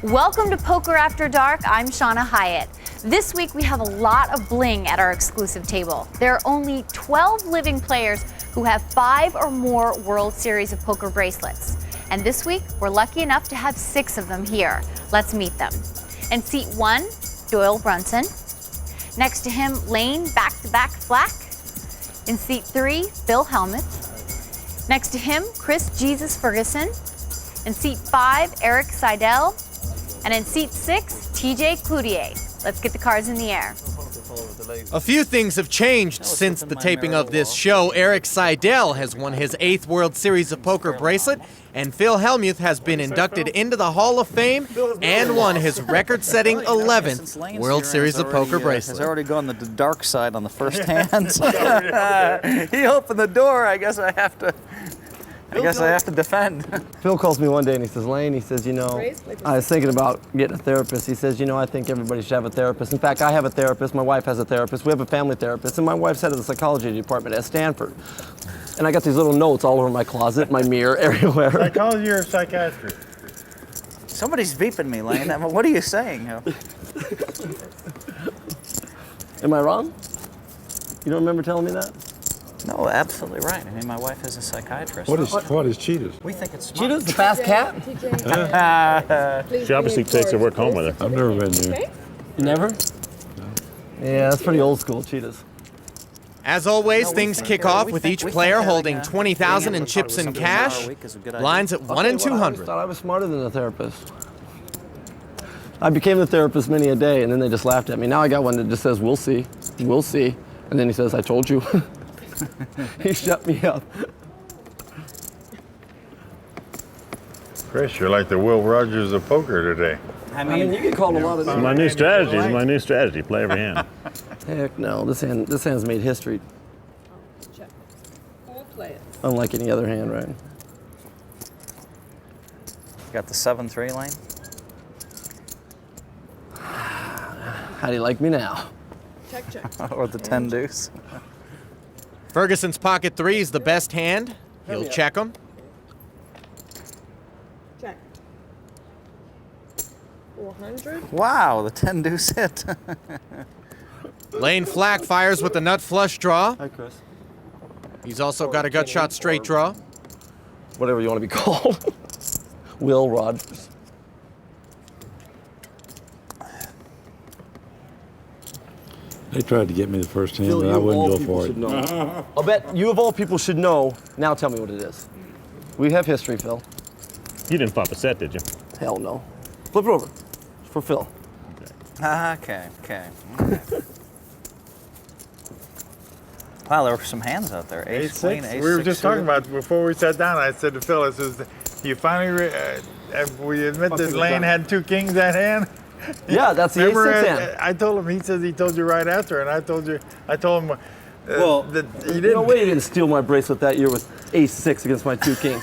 Welcome to Poker After Dark. I'm Shauna Hyatt. This week we have a lot of bling at our exclusive table. There are only 12 living players who have 5 or more World Series of Poker bracelets. And this week we're lucky enough to have 6 of them here. Let's meet them. In seat 1, Doyle Brunson. Next to him, Layne back-to-back Flack. In seat 3, Phil Helmuth. Next to him, Chris Jesus Ferguson. In seat 5, Erik Seidel. And in seat 6, TJ Cloutier. Let's get the cards in the air. A few things have changed since the taping of this show. Erik Seidel has won his 8th World Series of Poker bracelet, and Phil Helmuth has been inducted into the Hall of Fame and won his record-setting 11th World Series of Poker bracelet. Has already gone the dark side on the first hand. He opened the door. I guess I have to defend. Phil calls me one day and he says, Layne, he says, you know, I was thinking about getting a therapist. He says, you know, I think everybody should have a therapist. In fact, I have a therapist, my wife has a therapist, we have a family therapist, and my wife's head of the psychology department at Stanford. And I got these little notes all over my closet, my mirror, everywhere. Psychology or psychiatry? Somebody's beeping me, Layne. What are you saying? Am I wrong? You don't remember telling me that? No, absolutely right. I mean, my wife is a psychiatrist. What is Cheetahs? We think it's smart. Cheetah's the fast cat? She obviously takes her work home with her. I've never been there. You never? No. Yeah, that's pretty old school, Cheetahs. As always, things kick off with each player holding $20,000 in chips and cash. Lines at 1 and 200. I thought I was smarter than a therapist. I became the therapist many a day, and then they just laughed at me. Now I got one that just says, we'll see, we'll see. And then he says, I told you. He shut me up. Chris, you're like the Will Rogers of poker today. I mean you get called a lot of names. My new strategy is my new strategy. Play every hand. Heck no, this hand's made history. Check. 4 players. Unlike any other hand, right? Got the 7-3 Layne. How do you like me now? Check, check. Or the 10 deuce. Ferguson's pocket 3 is the best hand. He'll check him. Check. 400. Wow, the 10 deuce hit. Layne Flack fires with the nut flush draw. Hi, Chris. He's also got a gut shot straight draw. Whatever you want to be called. Will Rogers. They tried to get me the first hand, but I wouldn't go for it. I'll bet you of all people should know. Now tell me what it is. We have history, Phil. You didn't flop a set, did you? Hell no. Flip it over. It's for Phil. Okay. Wow, there were some hands out there. Ace, queen, ace, We were six, just talking suited. about before we sat down. I said to Phil, I says, "You finally we admit that Layne had 2 kings that hand." Yeah, that's the Remember, ace 6 hand. I told him. He says he told you right after, and I told him. Well, that he didn't. No way you didn't steal my bracelet that year with ace 6 against my 2 kings.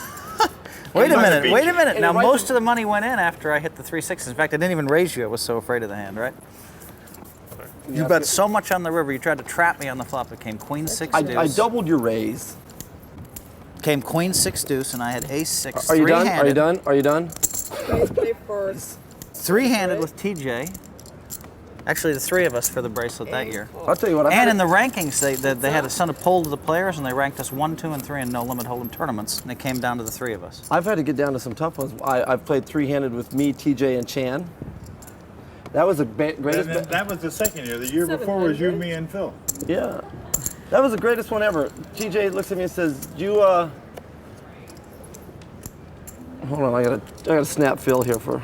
Wait a minute. And Now, right most of the money went in after I hit the 3 6s. In fact, I didn't even raise you. I was so afraid of the hand, right? You bet so much on the river. You tried to trap me on the flop. It came queen 6 deuce. I doubled your raise. Came queen 6 deuce, and I had ace 6. Are you done? Are you done? Are you done? Guys play first. 3-handed with TJ. Actually, the 3 of us for the bracelet that year. I'll tell you what. And in the rankings, they had to send a poll to the players, and they ranked us 1, 2, and 3 in no limit hold'em tournaments, and it came down to the 3 of us. I've had to get down to some tough ones. I've played 3-handed with me, TJ, and Chan. That was the greatest. That was the second year. The year before was you, me, and Phil. Yeah, that was the greatest one ever. TJ looks at me and says, "You hold on, I gotta snap Phil here for a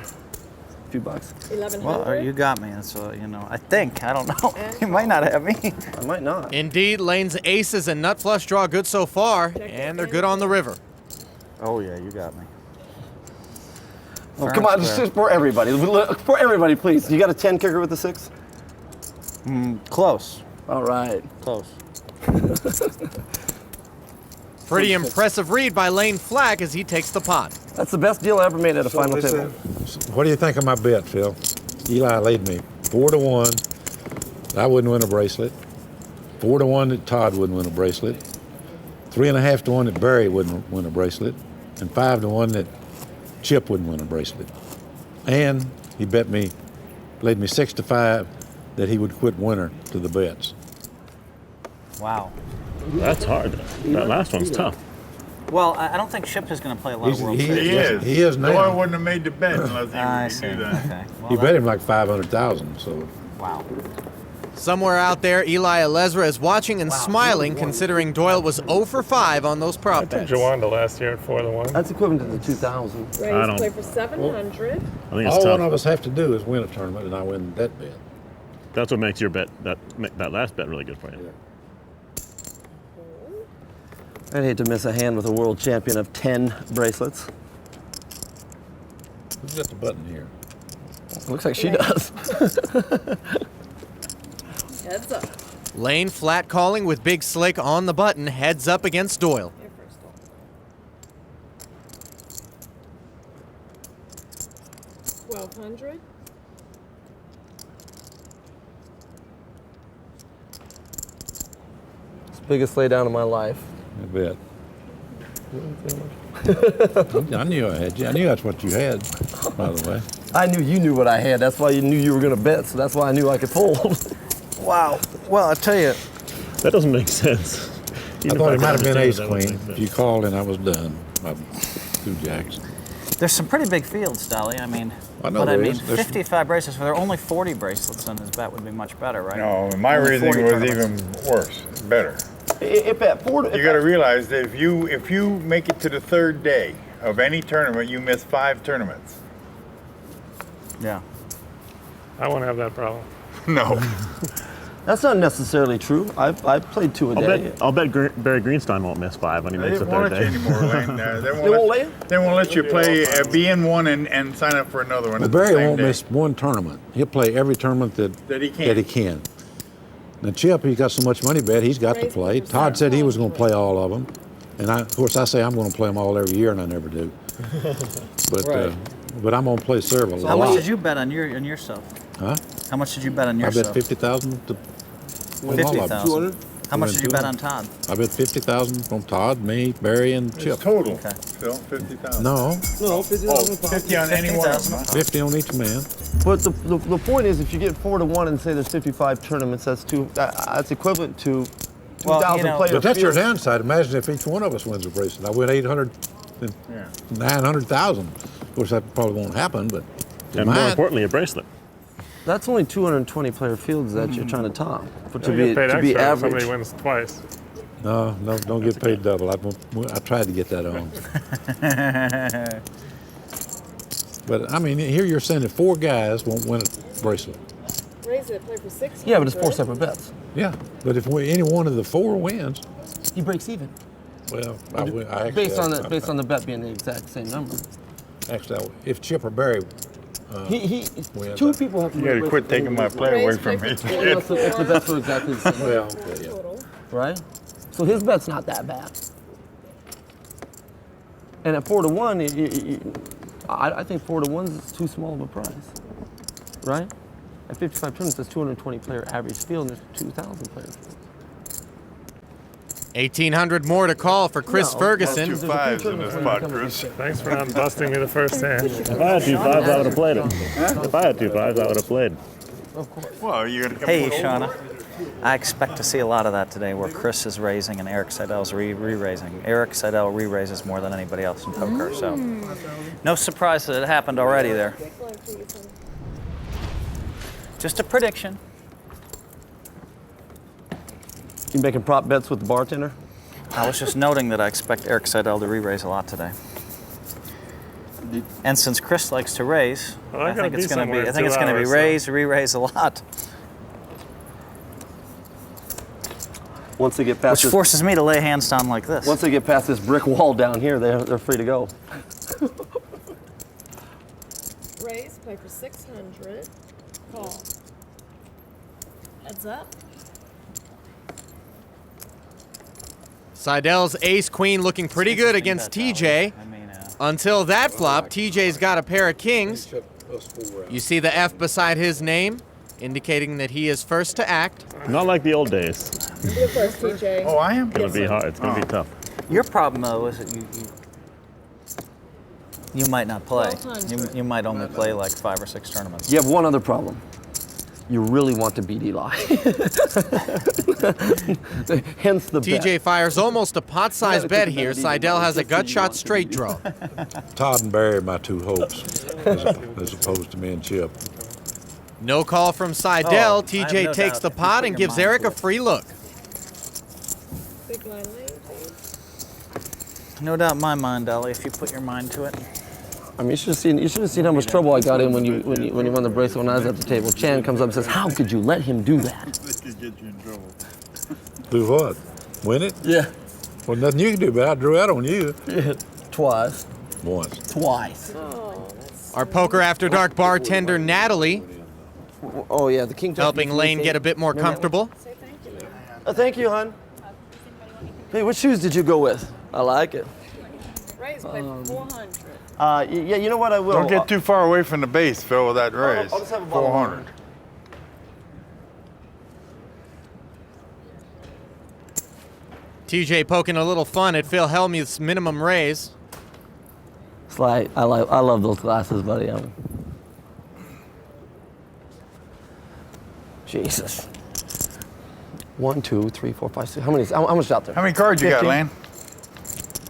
few bucks." 1100. Well, you got me, and so I think I don't know. You might not have me. I might not. Indeed, Layne's aces and nut flush draw good so far, and they're good on the river. Oh yeah, you got me. Oh, come on, just for everybody. For everybody, please. You got a 10 kicker with the 6? Close. All right. Close. Pretty impressive read by Layne Flack as he takes the pot. That's the best deal I ever made at a final table. What do you think of my bet, Phil? Eli laid me 4-1. I wouldn't win a bracelet. 4-1 that Todd wouldn't win a bracelet. 3.5 to 1 that Barry wouldn't win a bracelet. And 5 to 1 that Chip wouldn't win a bracelet. And He bet me, laid me 6-5 that he would quit winner to the bets. Wow. That's hard. That last one's tough. Well, I don't think Ship is going to play a lot of World he Series. is. He is now. Doyle wouldn't have made the bet unless I he see. would do that. Okay. Well, He bet him like 500,000. So Wow. Somewhere out there, Eli Alezra is watching and smiling, considering Doyle was 0 for 5 on those prop bets. Jawanda last year at 4-1. That's equivalent to the 2,000. Raise don't- play for 700. I think it's all tough. one of us have to do is win a tournament, and I win that bet. That's what makes your bet, that last bet, really good for you. I'd hate to miss a hand with a world champion of 10 bracelets. Who's got the button here? Looks like she does. Heads up. Layne Flack calling with Big Slick on the button, heads up against Doyle. Here first one. 1,200. It's the biggest lay down of my life. I bet. I knew I had you. I knew that's what you had, by the way. I knew you knew what I had. That's why you knew you were going to bet, so that's why I knew I could fold. Wow. Well, I tell you, That doesn't make sense. I thought it might have been ace queen. If you called and I was done. My 2 jacks. there's some pretty big fields, Dolly. I mean, I know but I there mean, is. There's- 55 bracelets. If there are only 40 bracelets, then his bet would be much better, right? No, my Only reasoning 40 was tournaments. even worse, better. If at 4 You got to realize that if you make it to the 3rd day of any tournament, you miss 5 tournaments. Yeah. I won't have that problem. No. That's not necessarily true. I've played 2 a day. I'll bet Barry Greenstein won't miss 5 when he They makes the won't 3rd let you day. anymore, Layne. They won't let you? They won't let you play, be in one and sign up for another one. Well, at the Barry same won't day. miss one tournament. He'll play every tournament That he can. Now, Chip, he's got so much money bet, he's got to Raise play. the Todd said he was going to play percent. all of them. And of course, I say I'm going to play them all every year, and I never do. But I'm going to play several. How much did you bet on yourself? Huh? How much did you bet on I yourself? bet 50,000 to win all of them. 50,000. How much Win did you bet 200. on Todd? I bet 50,000 from Todd, me, Barry, and It's Chip. total, Okay. Phil, 50,000. No, No, 50,000. 50 on any one of them. huh? 50 on each man. But the point is, if you get 4 to 1 and say there's 55 tournaments, that's equivalent to 2,000 Well, you know, players. But that's your downside. Imagine if each one of us wins a bracelet. I win 800 and Yeah. 900,000. Of course, that probably won't happen, but it And more might. importantly, a bracelet. That's only 220 player fields that you're trying to top. But to You be get paid to be extra if average. somebody wins twice. No, don't get paid double. I tried to get that on. But I mean, here you're saying that 4 guys won't win a bracelet. Raise it, play for 600. Yeah, but it's 4 separate bets. Yeah, but if any one of the 4 wins, He breaks even well, I actually, based on the bet being the exact same number. Actually, if Chip or Barry, He well, 2 people have to. You got to quit taking my play away Raise play from me. for If the 24. bets are exactly the same, well, yeah. Total. right? So his bet's not that bad. And at 4 to 1, I think 4 to 1 is too small of a price, right? At 55 tournaments, that's 220 player average field, and there's 2,000 players. 1,800 more to call for Chris No, Ferguson. Two fives in this spot, Chris. Thanks for not busting me the first hand. If I had 2 5s, I would have played him. If I had 2 5s, I would have played. Well, you're going to come Hey, with Shauna. I expect to see a lot of that today where Chris is raising and Erik Seidel's re-raising. Erik Seidel re-raises more than anybody else in poker, so no surprise that it happened already there. Just a prediction. You making prop bets with the bartender? I was just noting that I expect Erik Seidel to re-raise a lot today. And since Chris likes to raise, Well, I I gotta think be it's going to somewhere be. I in think 2 it's going to be hours, so- raise, re-raise a lot, Once they get past which this, forces me to lay hands down like this. once they get past this brick wall down here, they're free to go. Raise, play for 600. Call. Heads up. Seidel's ace-queen looking pretty good against TJ. Until that flop, TJ's got a pair of kings. You see the F beside his name, indicating that he is first to act. Not like the old days. You're first, TJ. Oh, I am? It's going to be hard. It's going to be tough. Your problem though is that You might not play. 1200. You might only play like 5 or 6 tournaments. You have one other problem. You really want to beat Eli. Hence the bet. TJ fires almost a pot-sized bet here. Seidel has a gut shot straight draw. Todd and Barry are my two hopes, as opposed to me and Chip. No call from Seidel. Oh, I have TJ no takes doubt the if you pot put and your gives mind Erik to a it. free look. Big line Layne, please. No doubt in my mind, Ellie, if you put your mind to it. I mean, you should have seen how much trouble I got in when you won the bracelet when I was at the table. Chan comes up and says, "How could you let him do that?" Do what? Win it? Yeah. Well, nothing you can do, but I drew out on you Twice. once. Twice. Our Poker After Dark bartender, Natalie, Oh yeah, the king. helping Layne get a bit more comfortable. Say thank you, Layne. Thank you, hon. Hey, what shoes did you go with? I like it. Raise play for 400. Yeah, you know what? I will. Don't get too far away from the base, Phil, with that raise. I'll just have a bottle of 400. TJ poking a little fun at Phil Hellmuth's minimum raise. Sly, I love those glasses, buddy. Jesus. 1, 2, 3, 4, 5, 6. How many? How much is out there? How many cards you got, 15? Layne?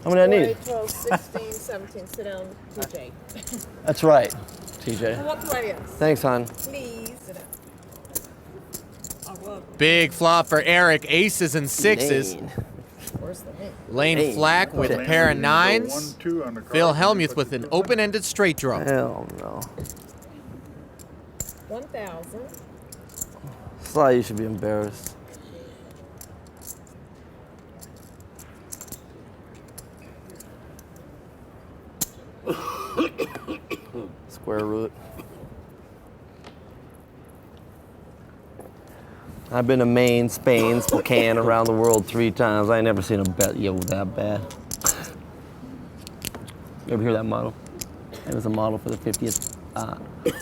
How many I 4, need? 8, 12, 16, 17. Sit down, TJ. That's right, I TJ. want players. Thanks, hon. Please sit down. I love Big flop for Erik, aces and sixes. Layne. worse than me. Layne Flack with a pair of nines. 1, 2 on the card. Phil Helmuth with an open-ended straight draw. Hell no. 1,000. Sly, you should be embarrassed. Square root. I've been to Maine, Spain, Spokane, around the world 3 times. I ain't never seen a bet yo that bad. You ever hear that model? It was a model for the 50th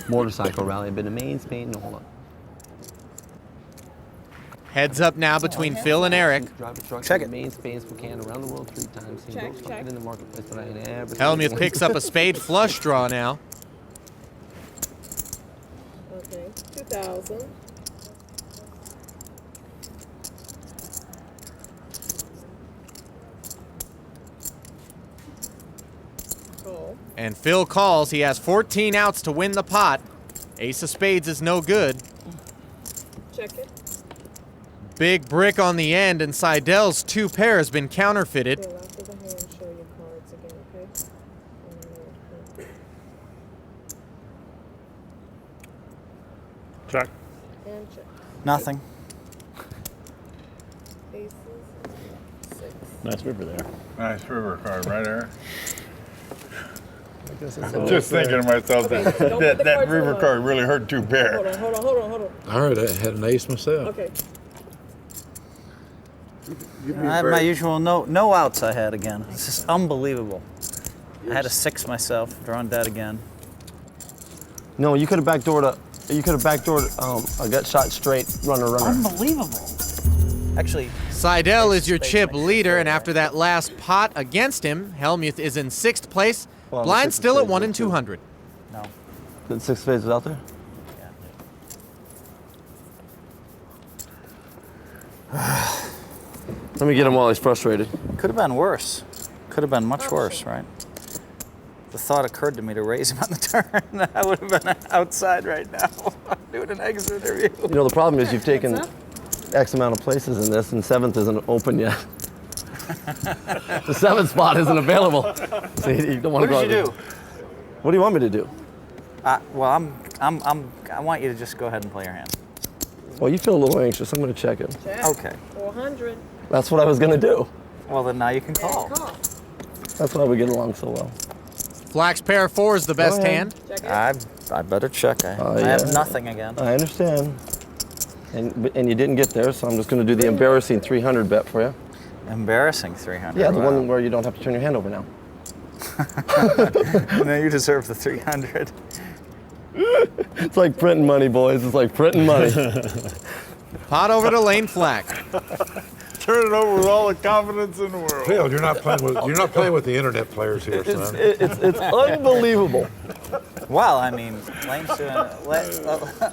motorcycle rally. I've been to Maine, Spain, no, hold on. Heads up now between Phil and Erik. Drive a truck Check to it. Maine, Spain, Spokane, around the world 3 times. Seen Check, boats check. in the marketplace, but I ain't ever seen Helmuth one. picks up a spade flush draw now. Okay. 2,000. Call. And Phil calls. He has 14 outs to win the pot. Ace of spades is no good. Check it. Big brick on the end, and Seidel's 2 pair has been counterfeited. Fill after the hand, show your cards again, okay? Check. And check. Nothing. Aces. 6. Nice river there. Nice river card right there. I guess I'm just thinking to myself Okay, that don't put the that cards river on. card really hurt 2 Hold pair. on, hold on. I heard I had an ace myself. Okay. I had my usual no outs I had again. It's just unbelievable. I had a 6 myself, drawn dead again. No, you could have backdoored a gut shot straight runner. Unbelievable. Actually, Seidel is your chip leader, and after that last pot against him, Helmuth is in 6th place. Well, Blind 6th still at place 1 was in too. 200. no. The 6 spades was out there? Let me get him while he's frustrated. Could have been worse. Could have been much worse, right? The thought occurred to me to raise him on the turn. I would have been outside right now doing an exit interview. You know, the problem is you've taken What's X amount of places in this, and 7th isn't open yet. The 7th spot isn't available. So you don't want What to go did you out do? there. What do you want me to do? Well, I want you to just go ahead and play your hand. Well, you feel a little anxious. I'm going to check him. Check. Okay. 400. That's what I was going to do. Well, then now you can And call. call. That's why we get along so well. Flack's pair of 4 is the best ahead. hand. Check it. I better check. I yeah. have nothing again. I understand. And you didn't get there, so I'm just going to do the embarrassing 300 bet for you. Embarrassing 300. Yeah, the wow. one where you don't have to turn your hand over now. No, you deserve the 300. It's like printing money, boys. It's like printing money. Pot over to Layne Flack. turn it over with all the confidence in the world. Phil, you're not playing with the internet players here, son. It's unbelievable. Well, I mean, Layne's doing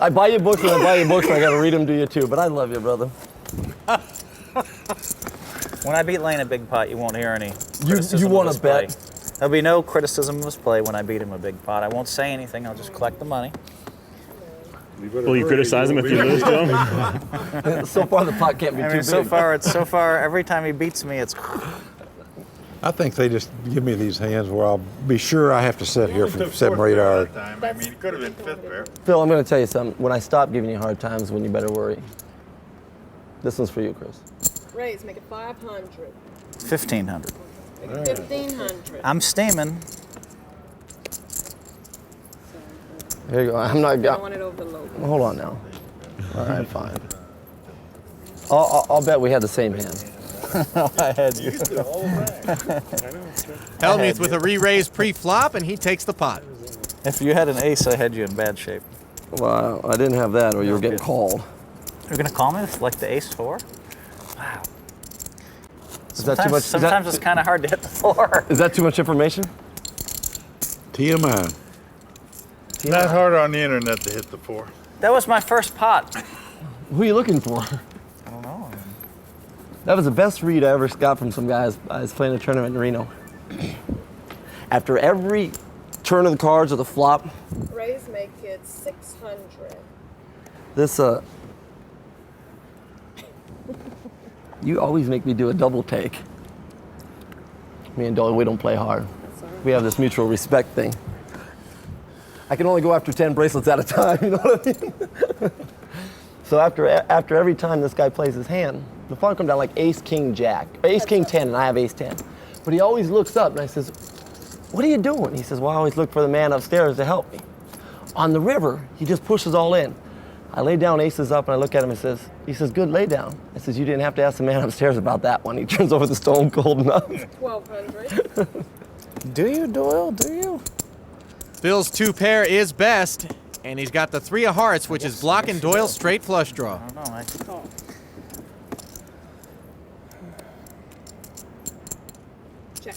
I buy you books and I buy you books and I gotta read them to you too, but I love you, brother. When I beat Layne a big pot, you won't hear any criticism You want of to his play. bet? There'll be no criticism of his play when I beat him a big pot. I won't say anything. I'll just collect the money. Will you criticize him if you lose to him? So far the pot can't be I too mean, big. so far, every time he beats me, it's. I think they just give me these hands where I'll be sure I have to sit here for 7 or 8 hours. I mean, it could have been fifth pair. Phil, I'm gonna tell you something. When I stop giving you hard times, when you better worry. This one's for you, Chris. Raise, make it 500. 1,500. Make it 1,500. I'm steaming. Here you go. I'm not. I don't want it over the low. Hold on now. All right, fine. I'll bet we had the same hand. I had you. Helmuth with a re-raise pre-flop, and he takes the pot. If you had an ace, I had you in bad shape. Well, I didn't have that, or you were getting called. You're gonna call me with like the ace 4? Wow. Is that too much? Sometimes it's kind of hard to hit the 4. Is that too much information? TMI. Not hard on the internet to hit the 4. That was my first pot. Who are you looking for? I don't know. That was the best read I ever got from some guys. I was playing a tournament in Reno. After every turn of the cards or the flop, Raise, make it 600. this you always make me do a double take. Me and Doyle, we don't play hard. We have this mutual respect thing. I can only go after 10 bracelets at a time, you know what I mean? So after every time this guy plays his hand, the flop comes down like ace, king, jack, or ace, king, 10, and I have ace 10. But he always looks up and I says, what are you doing? He says, well, I always look for the man upstairs to help me. On the river, he just pushes all in. I lay down aces up and I look at him and he says, good lay down. I says, you didn't have to ask the man upstairs about that one. He turns over the stone cold enough. 1,200. Do you, Doyle? Do you? Phil's 2-pair is best, and he's got the 3 of hearts, which is blocking Doyle's straight flush draw. I don't know. Check.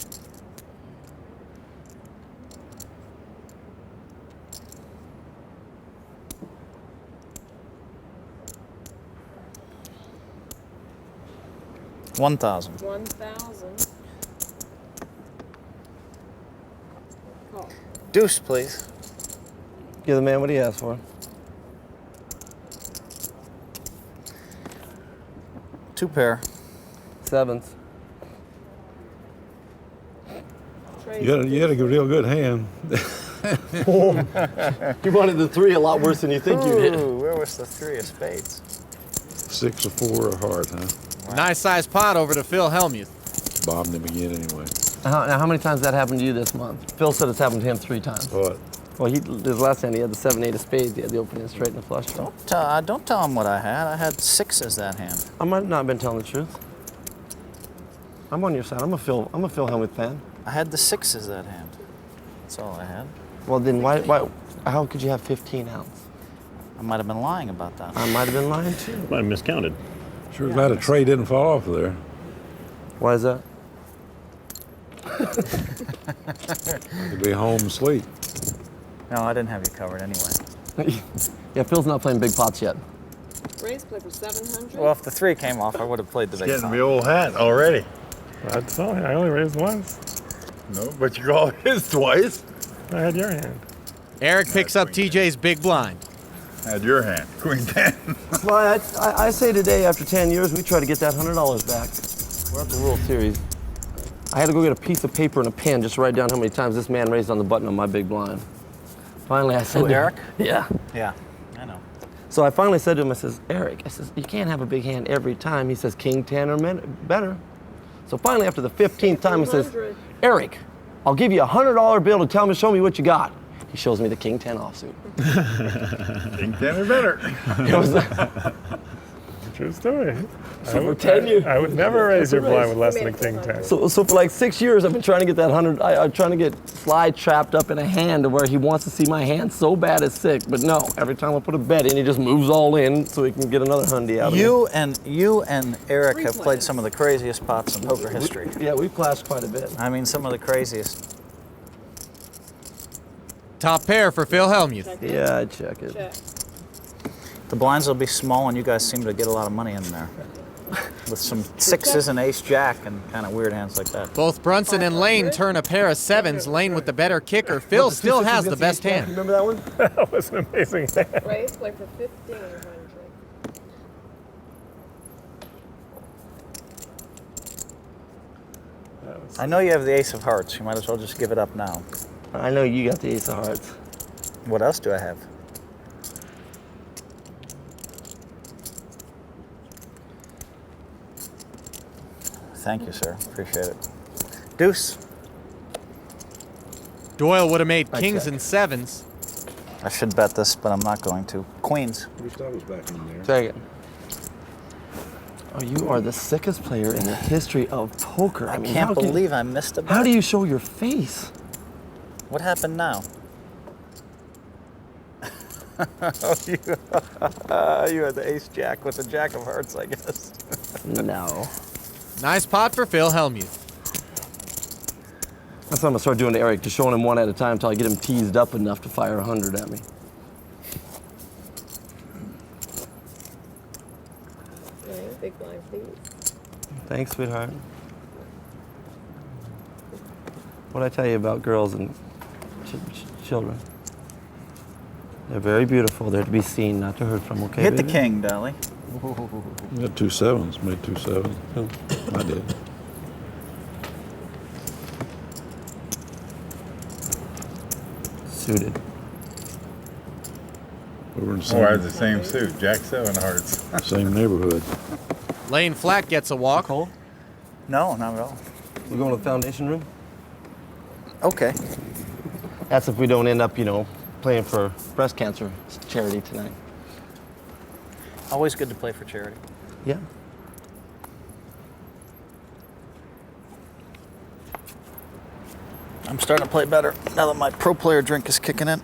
$1,000. 1,000. Call. Deuce, please. Give the man what he asked for. 2-pair. Sevens. Trade. You had a real good hand. You wanted the 3 a lot worse than you think you did. Ooh, where was the 3 of spades? 6 or 4 of heart, huh? Nice sized pot over to Phil Helmuth. Bobbing him again anyway. Now, how many times has that happened to you this month? Phil said it's happened to him 3 times. What? Well, his last hand, he had the 7, 8 of spades. He had the opening straight and the flush draw. Don't tell him what I had. I had 6s that hand. I might not have been telling the truth. I'm on your side. I'm a Phil Helmuth fan. I had the 6s that hand. That's all I had. Well, then why how could you have 15 outs? I might have been lying about that. I might have been lying too. Might have miscounted. Sure glad a tray didn't fall off there. Why is that? You'd be home asleep. No, I didn't have you covered anyway. Yeah, Phil's not playing big pots yet. Raise, play for 700. Well, if the 3 came off, I would have played the big Getting pot. the old hat already. That's all. I only raised once. No, but you called his twice. I had your hand. Eric picks up TJ's big blind. Had your hand, Queen 10. Well, I say today, after 10 years, we try to get that $100 back. We're at the World Series. I had to go get a piece of paper and a pen just to write down how many times this man raised on the button on my big blind. Finally, I said Who, to Eric? Yeah. Yeah, I know. So I finally said to him, I says, Eric, I says, you can't have a big hand every time. He says, king 10 or better. So finally, after the 15th time, he says, 100. Eric, I'll give you a $100 bill to show me what you got. He shows me the king 10 offsuit. King 10 or better. It was, True story. So for 10 years. I would never raise your blind with less We than a made it king 10. So for like 6 years, I've been trying to get that 100. I'm trying to get Sly trapped up in a hand to where he wants to see my hand so bad it's sick. But no, every time I put a bet in, he just moves all in so he can get another 100 out of me. You and Erik have played some of the craziest pots in poker history. Yeah, we've clashed quite a bit. I mean, some of the craziest. Top pair for Phil Hellmuth. Yeah, I check it. Check. The blinds will be small, and you guys seem to get a lot of money in there. With some sixes and ace jack and kind of weird hands like that. Both Brunson and Layne turn a pair of sevens. Layne with the better kicker. Phil still has the best hand. Remember that one? That was an amazing hand. Raise, play for 1,500. I know you have the ace of hearts. You might as well just give it up now. I know you got the ace of hearts. What else do I have? Thank you, sir. Appreciate it. Deuce. Doyle would have made I kings check. and sevens. I should bet this, but I'm not going to. Queens. Wish I was back in there. Check it. Oh, you are the sickest player in the history of poker. I mean, can't how can- believe I missed a bet. How do you show your face? What happened now? Oh, you had the ace jack with the jack of hearts, I guess. No. Nice pot for Phil Hellmuth. That's what I'm gonna start doing to Erik, just showing him one at a time until I get him teased up enough to fire 100 at me. Okay, big blind, please. Thanks, sweetheart. What'd I tell you about girls and children? They're very beautiful. They're to be seen, not to heard from, okay? Hit the baby? king, Dolly. We had 2 sevens, made 2 sevens. I did. Suited. We were in Oh, I had the the same suit, Jack 7 hearts. same neighborhood. Layne Flack gets a walk. Cole, No, not at all. we going to the foundation room? Okay. That's if we don't end up, playing for breast cancer charity tonight. Always good to play for charity. Yeah. I'm starting to play better now that my pro player drink is kicking in.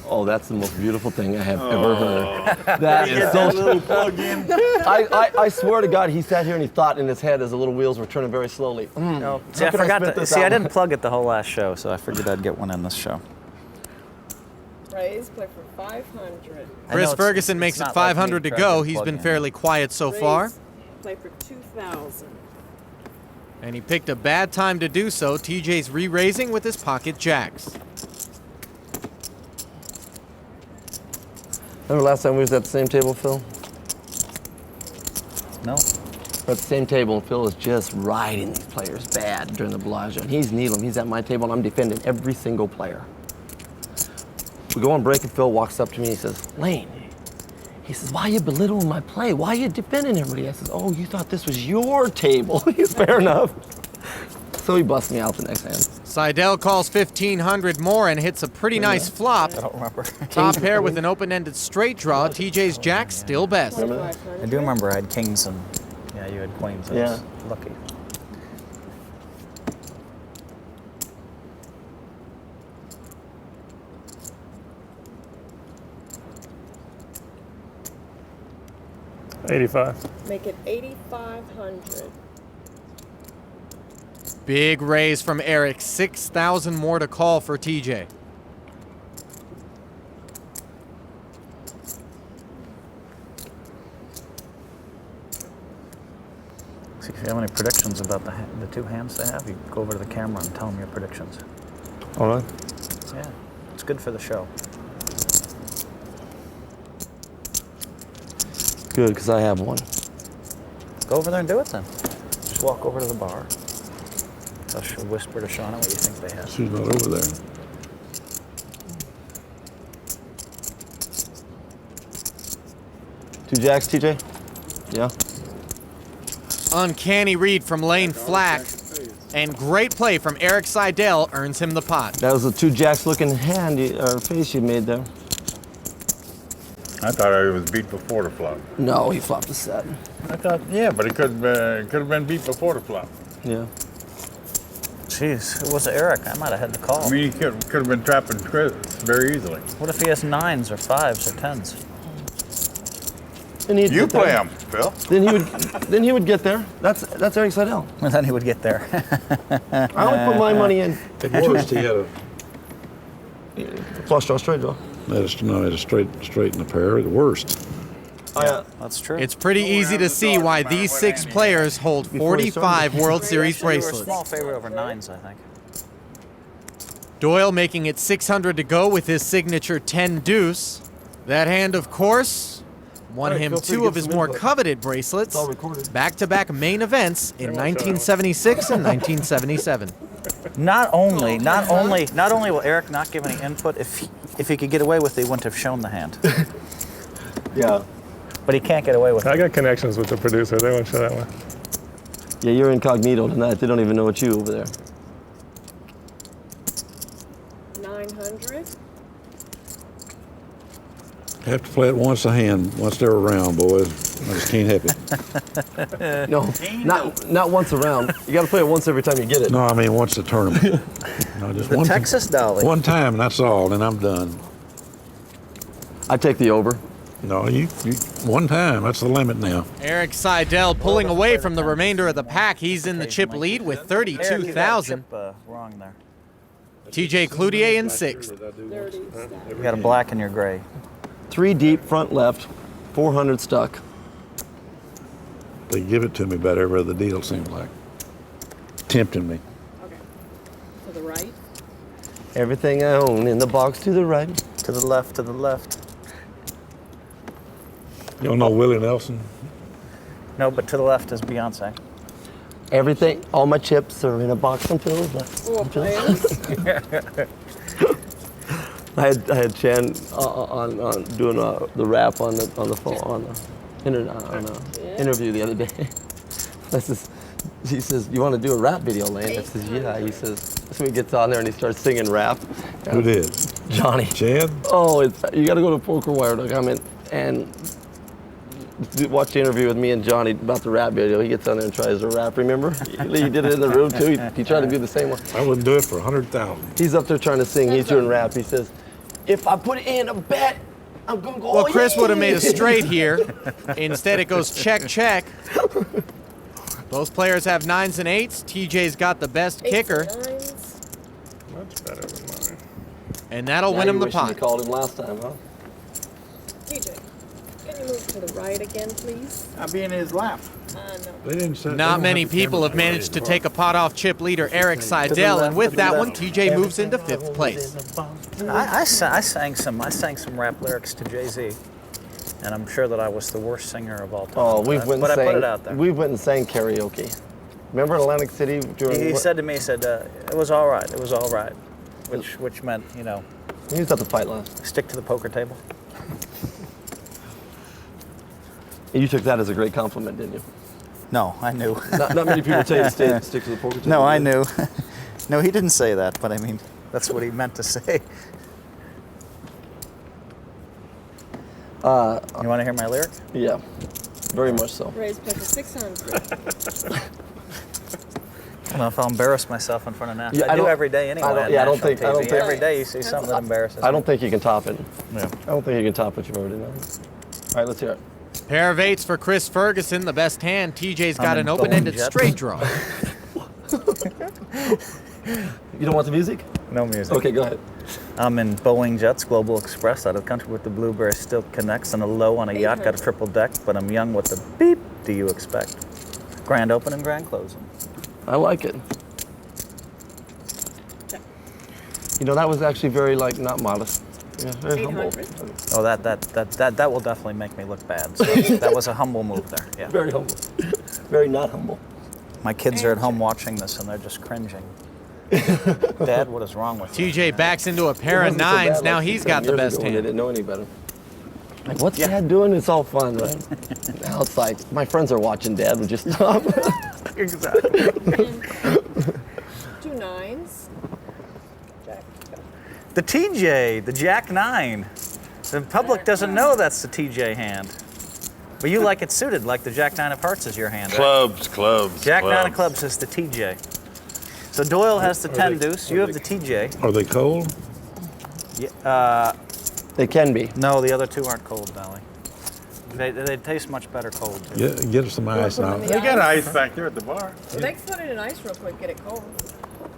Oh, that's the most beautiful thing I have ever heard. That is so. I swear to God, he sat here and he thought in his head as the little wheels were turning very slowly. No, see, How I can I forgot spit to. this See, I out? didn't plug it the whole last show, so I figured I'd get one in this show. Raise, play for 500. I know Chris it's- Ferguson it's makes it not like me 500 to trying go. He's plug been in. fairly quiet so Raise, far. play for 2,000. And he picked a bad time to do so. TJ's re-raising with his pocket jacks. Remember last time we was at the same table, Phil? No. We're at the same table, and Phil is just riding these players bad during the Bellagio. And he's Needham. He's at my table, and I'm defending every single player. We go on break, and Phil walks up to me and he says, Layne, he says, why are you belittling my play? Why are you defending everybody? I says, oh, you thought this was your table. He's fair enough. So he busts me out the next hand. Seidel calls 1,500 more and hits a pretty nice flop. I don't remember. Top pair with an open-ended straight draw. TJ's jack still best. 2,500. I do remember I had kings and yeah, you had queens. I was lucky. $85. Make it 8,500. Big raise from Erik. 6,000 more to call for TJ. See, if you have any predictions about the two hands they have, you go over to the camera and tell them your predictions. All right. Yeah, it's good for the show. Good, because I have one. Go over there and do it then. Just walk over to the bar. I'll whisper to Shauna what you think they have. She's not over there. Two jacks, TJ? Yeah. Uncanny read from Layne Flack. And great play from Erik Seidel earns him the pot. That was a two jacks looking hand or face you made there. I thought it was beat before the flop. No, he flopped a set. I thought, yeah, but it could have been beat before the flop. Yeah. Jeez, it was Erik. I might have had the call. I mean, he could have been trapping Chris very easily. What if he has 9s or 5s or 10s? Then he'd You get there. play him, Phil. Then he would get there. That's Erik Seidel. And then he would get there. I would put my money in. At worst, he had a Flush draw, straight draw. straight in the pair. At worst. That's true. It's pretty easy to see why these 6 players hold 45 World Series They were a bracelets. small favorite over 9s, I think. Doyle making it 600 to go with his signature 10 deuce. That hand, of course, won him feel free to 2 give of his some more input. coveted bracelets. It's all recorded. Back-to-back main events in 1976 and 1977. Not only will Erik not give any input, if he could get away with it, he wouldn't have shown the hand. Yeah. But he can't get away with I it. got connections with the producer. They won't show that one. Yeah, you're incognito tonight. They don't even know it's you over there. 900. Have to play it once a hand, once they're around, boys. I just can't help it. No, not once around. You got to play it once every time you get it. No, I mean once the tournament. No, just The one Texas Dolly. One time, and that's all, and I'm done. I take the over. No, you one time. That's the limit now. Erik Seidel pulling away from the remainder of the pack. He's in the chip lead with Erik, you got a 32,000. chip, wrong there. TJ Cloutier in 6th. 30. You got a black in your gray. 3 deep, front left, 400 stuck. They give it to me about every other deal, seems like. Tempting me. Okay. To the right. Everything I own in the box to the right. To the left, to the left. You don't know Willie Nelson? No, but to the left is Beyonce. Everything, all my chips are in a box until the left. Four players. I had Chan on doing the rap on the phone on the interview the other day. He says, "You want to do a rap video, Layne?" I says, "Yeah." He says, so he gets on there and he starts singing rap. Who did? Johnny. Chad? Oh, you got to go to PokerWire.com and watch the interview with me and Johnny about the rap video. He gets on there and tries to rap. Remember? He did it in the room too. He tried to do the same one. I wouldn't do it for 100,000. He's up there trying to sing. He's doing rap. He says, "If I put in a bet, I'm gonna go." Well, Chris would have made a yeah." straight here. Instead, it goes check, check. Both players have 9s and 8s. TJ's got the best kicker, Nines. That's better than mine. and that'll Now win him you the wish you pot. called him last time, huh? TJ, can you move to the right again, please? I'll be in his lap. No. They didn't say. Not many people have managed to take a pot off chip leader Erik Seidel, and with that one, TJ moves into 5th place. I sang some rap lyrics to Jay-Z, and I'm sure that I was the worst singer of all time. Oh, we went but and I put it sang. out there. We went and sang karaoke. Remember in Atlantic City during? He said to me, it was all right. It was all right, which meant, He was at the fight last. stick to the poker table. You took that as a great compliment, didn't you? No, I knew. Not many people tell you to stick to the poker table. No, I knew. No, he didn't say that, but I mean, that's what he meant to say. You want to hear my lyric? Yeah, very much so. Raise play for 600. I don't know if I'll embarrass myself in front of Nash. Yeah, I do don't- every day anyway. I don't- on yeah, I don't national think- I don't TV. think- Every day you see something that embarrasses I me. don't think you can top it. Yeah. I don't think you can top what you've already done. All right, let's hear it. Pair of 8s for Chris Ferguson, the best hand. TJ's got I'm an in open-ended Boeing Jet. straight draw. You don't want the music? No music. Okay, go ahead. I'm in Boeing Jets, Global Express, out of the country with the blueberry still connects, and a low on a yacht, got a triple deck, but I'm young. What the beep do you expect? Grand open and grand closing. I like it. That was actually very not modest. Yeah, very humble. 800. Oh, that will definitely make me look bad. So that was a humble move there. Yeah. Very humble. Very not humble. My kids are at home watching this, and they're just cringing. Dad, what is wrong with you? TJ backs into a pair of It wasn't so 9s. bad Now like he's 10 got the years best ago when They hand. didn't know any better. Like, what's Dad doing? It's all fun, right? Now it's like, my friends are watching Dad. Would you stop? Exactly. 2 nines. Jack. The TJ, the Jack 9. The public doesn't know that's the TJ hand. But you like it suited, like the Jack 9 of Hearts is your hand, right? Clubs. Jack 9 of Clubs is the TJ. So Doyle has the 10 deuce, you have the TJ. Are they cold? Yeah, They can be. no, the other two aren't cold, Dolly. They taste much better cold, too. Get us some ice now. They got ice back there at the bar. Well, they can put it in ice real quick, get it cold.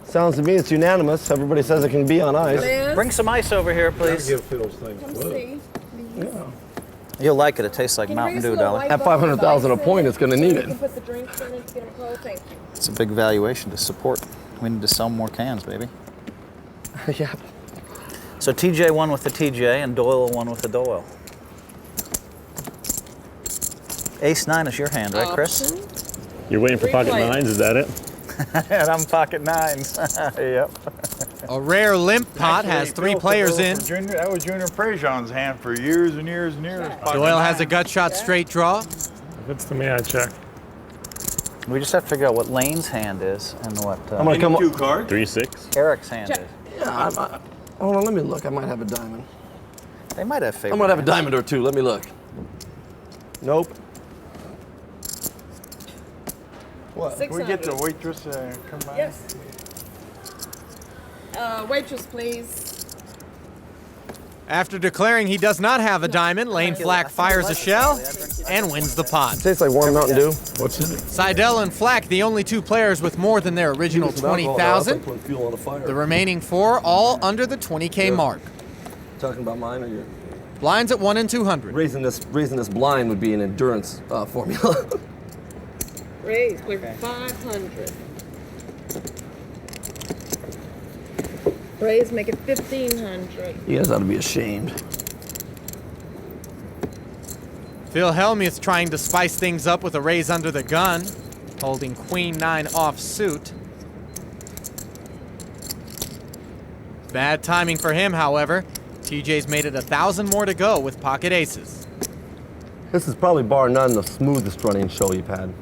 Sounds to me it's unanimous. Everybody says it can be on ice. Liz, Bring some ice over here, please. Give Phil's things come a look. see. You'll like it. It tastes like Can you bring Mountain us a Dew, little Dolly. white At bottle of 500,000 a ice in point, it's gonna so need we it. can put the drinks in it to get them cold. Thank you. It's a big valuation to support. We need to sell more cans, baby. Yeah. So TJ won with the TJ and Doyle won with the Doyle. Ace 9 is your hand, right, Chris? You're waiting for pocket Replay. nines, is that it? And I'm pocket 9s. Yep. A rare limp pot has Actually, 3 Phil players took in. over from Junior, that was Junior Prejean's hand for years and years and years. Doyle has a gut shot straight draw. If it's to me, I check. We just have to figure out what Layne's hand is and what I'm gonna come. 2 cards. 3-6. Erik's hand Check. is. Yeah, hold on, let me look. I might have a diamond. They might have I favorite might have a hands. diamond or two. Let me look. Nope. What? Can we get the 600. waitress come by? Yes. Waitress, please. After declaring he does not have a diamond, Layne Flack fires a shell and wins the pot. Tastes like warm Mountain Dew. What's in it? Seidel and Flack, the only 2 players with more than their original 20,000. Fuel on a fire. The remaining 4 all under the 20K mark. Talking about mine or your? Blinds at 1 and 200. Raising this blind would be an endurance formula. Raise, we're 500. Raise, make it 1,500. You guys ought to be ashamed. Phil Helmuth trying to spice things up with a raise under the gun, holding Queen 9 off suit. Bad timing for him, however. TJ's made it 1,000 more to go with pocket aces. This is probably bar none the smoothest running show you've had.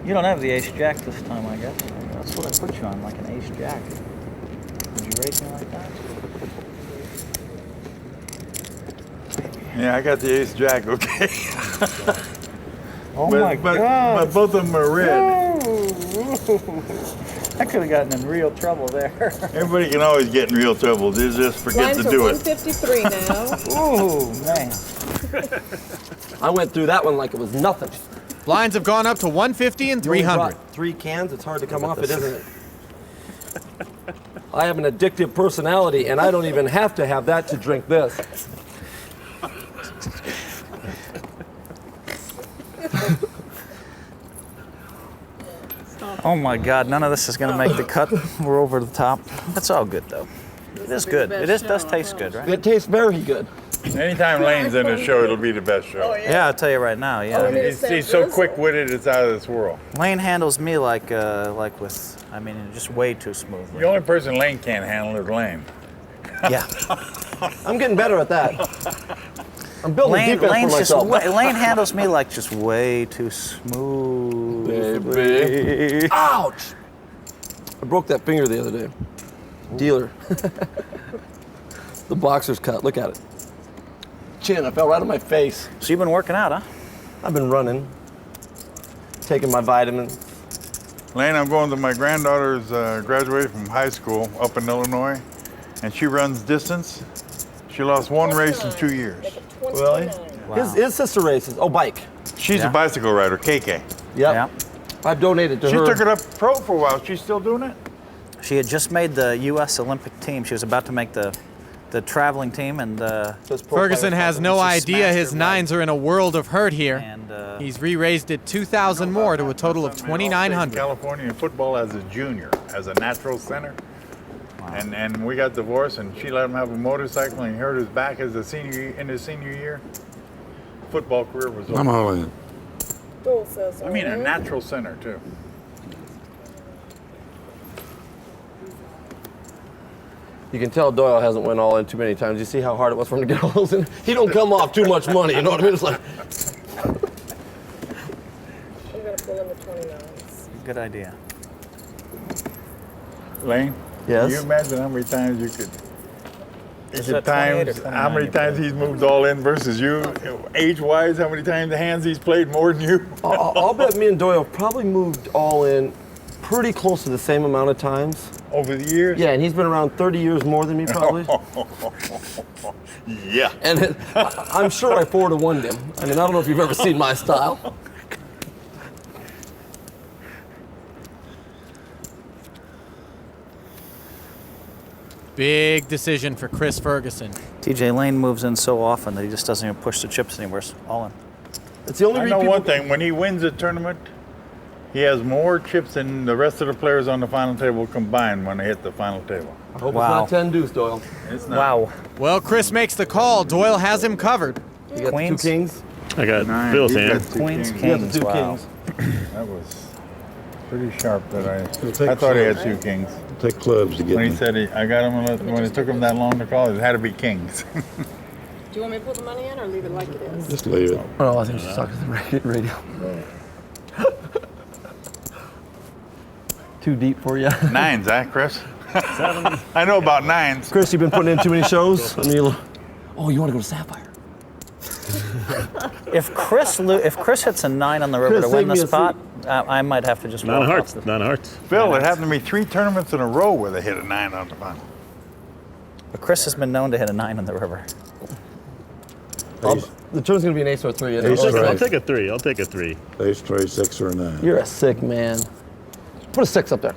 You don't have the ace jack this time, I guess. That's what I put you on, like an ace jack. Would you raise me like that? Yeah, I got the ace jack, okay. Oh but, my but, God. but both of them are red. I could have gotten in real trouble there. Everybody can always get in real trouble. They just forget Blinds to are do it. 153 now. Ooh, man. I went through that one like it was nothing. Blinds have gone up to 150 and 300. 3 cans, it's hard to come off it, isn't it? I have an addictive personality, and I don't even have to have that to drink this. Oh my God, none of this is going to make the cut. We're over the top. That's all good, though. It is good. It does taste good, right? It tastes very good. Anytime Layne's in the show, it'll be the best show. Yeah, I'll tell you right now, yeah. He's so quick-witted, it's out of this world. Layne handles me like with, I mean, just way too smoothly. The only person Layne can't handle is Layne. Yeah. I'm getting better at that. I'm building defense for myself. Layne handles me like just way too smooth. Baby. Ouch! I broke that finger the other day. Dealer. The boxer's cut. Look at it. Chin, I fell right on my face. So you've been working out, huh? I've been running, taking my vitamins. Layne, I'm going to my granddaughter's graduated from high school up in Illinois, and she runs distance. She lost 1 race in 2 years. Really? Wow. His sister races. Oh, bike. She's Yeah. a bicycle rider, KK. Yep. Yeah. I've donated to She her. took it up pro for a while. She's still doing it? She had just made the U.S. Olympic team. She was about to make the traveling team, and Ferguson has no She idea smashed his her nines are in a world of hurt here. and He's re-raised it 2,000 more to a total of 2,900. California football as a junior, as a natural center. And we got divorced, and she let him have a motorcycle, and he hurt his back as in his senior year. Football career was over. I'm all in. Dole says I mean, a natural center, too. You can tell Doyle hasn't went all in too many times. You see how hard it was for him to get all those in? He don't come off too much money, you know what I mean? It's like, I'm going to pull in the 29s. good idea. Layne? Yes? Can you imagine how many times you could Is that it 28 or times, 29 how many you times he's moved all in versus you? Age-wise, how many times the hands he's played more than you? I'll bet me and Doyle probably moved all in pretty close to the same amount of times. Over the years? Yeah, and he's been around 30 years more than me probably. Yeah. And I'm sure I 4-to-1'd him. I mean, I don't know if you've ever seen my style. Big decision for Chris Ferguson. TJ Layne moves in so often that he just doesn't even push the chips anymore. It's all in. It's the only I reason know people... one thing, when he wins a tournament, he has more chips than the rest of the players on the final table combined when they hit the final table. I hope Wow. it's not 10 deuce, Doyle. It's not. Wow. Well, Chris makes the call. Doyle has him covered. You got Queens? the 2 kings? I got Nine. Phil's He's hand. got two Queens, kings. You got kings. the 2 Wow. kings. That was pretty sharp that take I thought he had clubs. 2 kings. Take clubs to get When he me. said I got him, when it took him that long to call, it had to be kings. Do you want me to put the money in or leave it like it is? Just leave it. Oh, I think she's talking to the radio. Too deep for you. Nines, huh, Chris? I know about nines. Chris, you've been putting in too many shows? I mean, oh, you want to go to Sapphire? If Chris hits a 9 on the river Chris, to win save the me a spot, I might have to just Nine of walk hearts. off the... 9 of hearts. Phil, it happened to me 3 tournaments in a row where they hit a 9 on the final. But Chris has been known to hit a 9 on the river. The turn's going to be an ace or a 3. Ace I'll Right. take a 3. I'll take a 3. Ace, trade, 6 or a 9. You're a sick man. Put a 6 up there.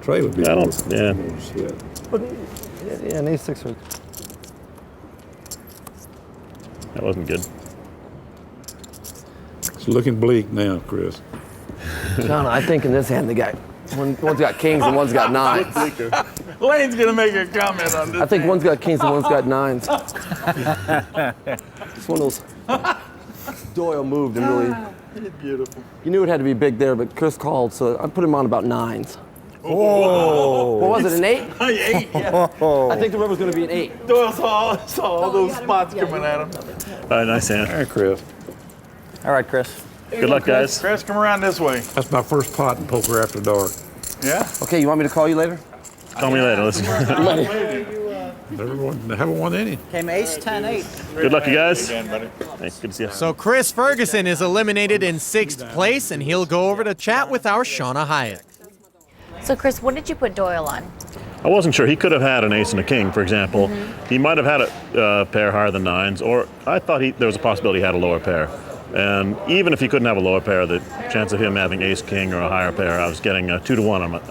Trey would be. I don't. Yeah. Shit. Yeah, an ace 6 or... That wasn't good. It's looking bleak now, Chris. John, I think in this hand they got... One's got kings and one's got 9s. Layne's gonna make a comment on this. I think one's got kings and one's got 9s. It's one of those... Doyle moved and really... Beautiful. You knew it had to be big there, but Chris called, so I put him on about 9s. Oh! What was it, an 8? 8, yeah. I think the river's going to be an 8. Doyle saw all those spots coming at him. All right, nice hand. All right, Chris. All right, Chris. Good luck, guys. Chris, come around this way. That's my first pot in poker after dark. Yeah? Okay, you want me to call you later? Call me later. Listen. Haven't won any. Came ace 10 8. Good luck, you guys. Again, buddy. Thanks. Good to see you. So Chris Ferguson is eliminated in 6th place, and he'll go over to chat with our Shauna Hyatt. So, Chris, what did you put Doyle on? I wasn't sure. He could have had an ace and a king, for example. He might have had a pair higher than 9s, or I thought there was a possibility he had a lower pair. And even if he couldn't have a lower pair, the chance of him having ace king or a higher pair, I was getting 2-to-1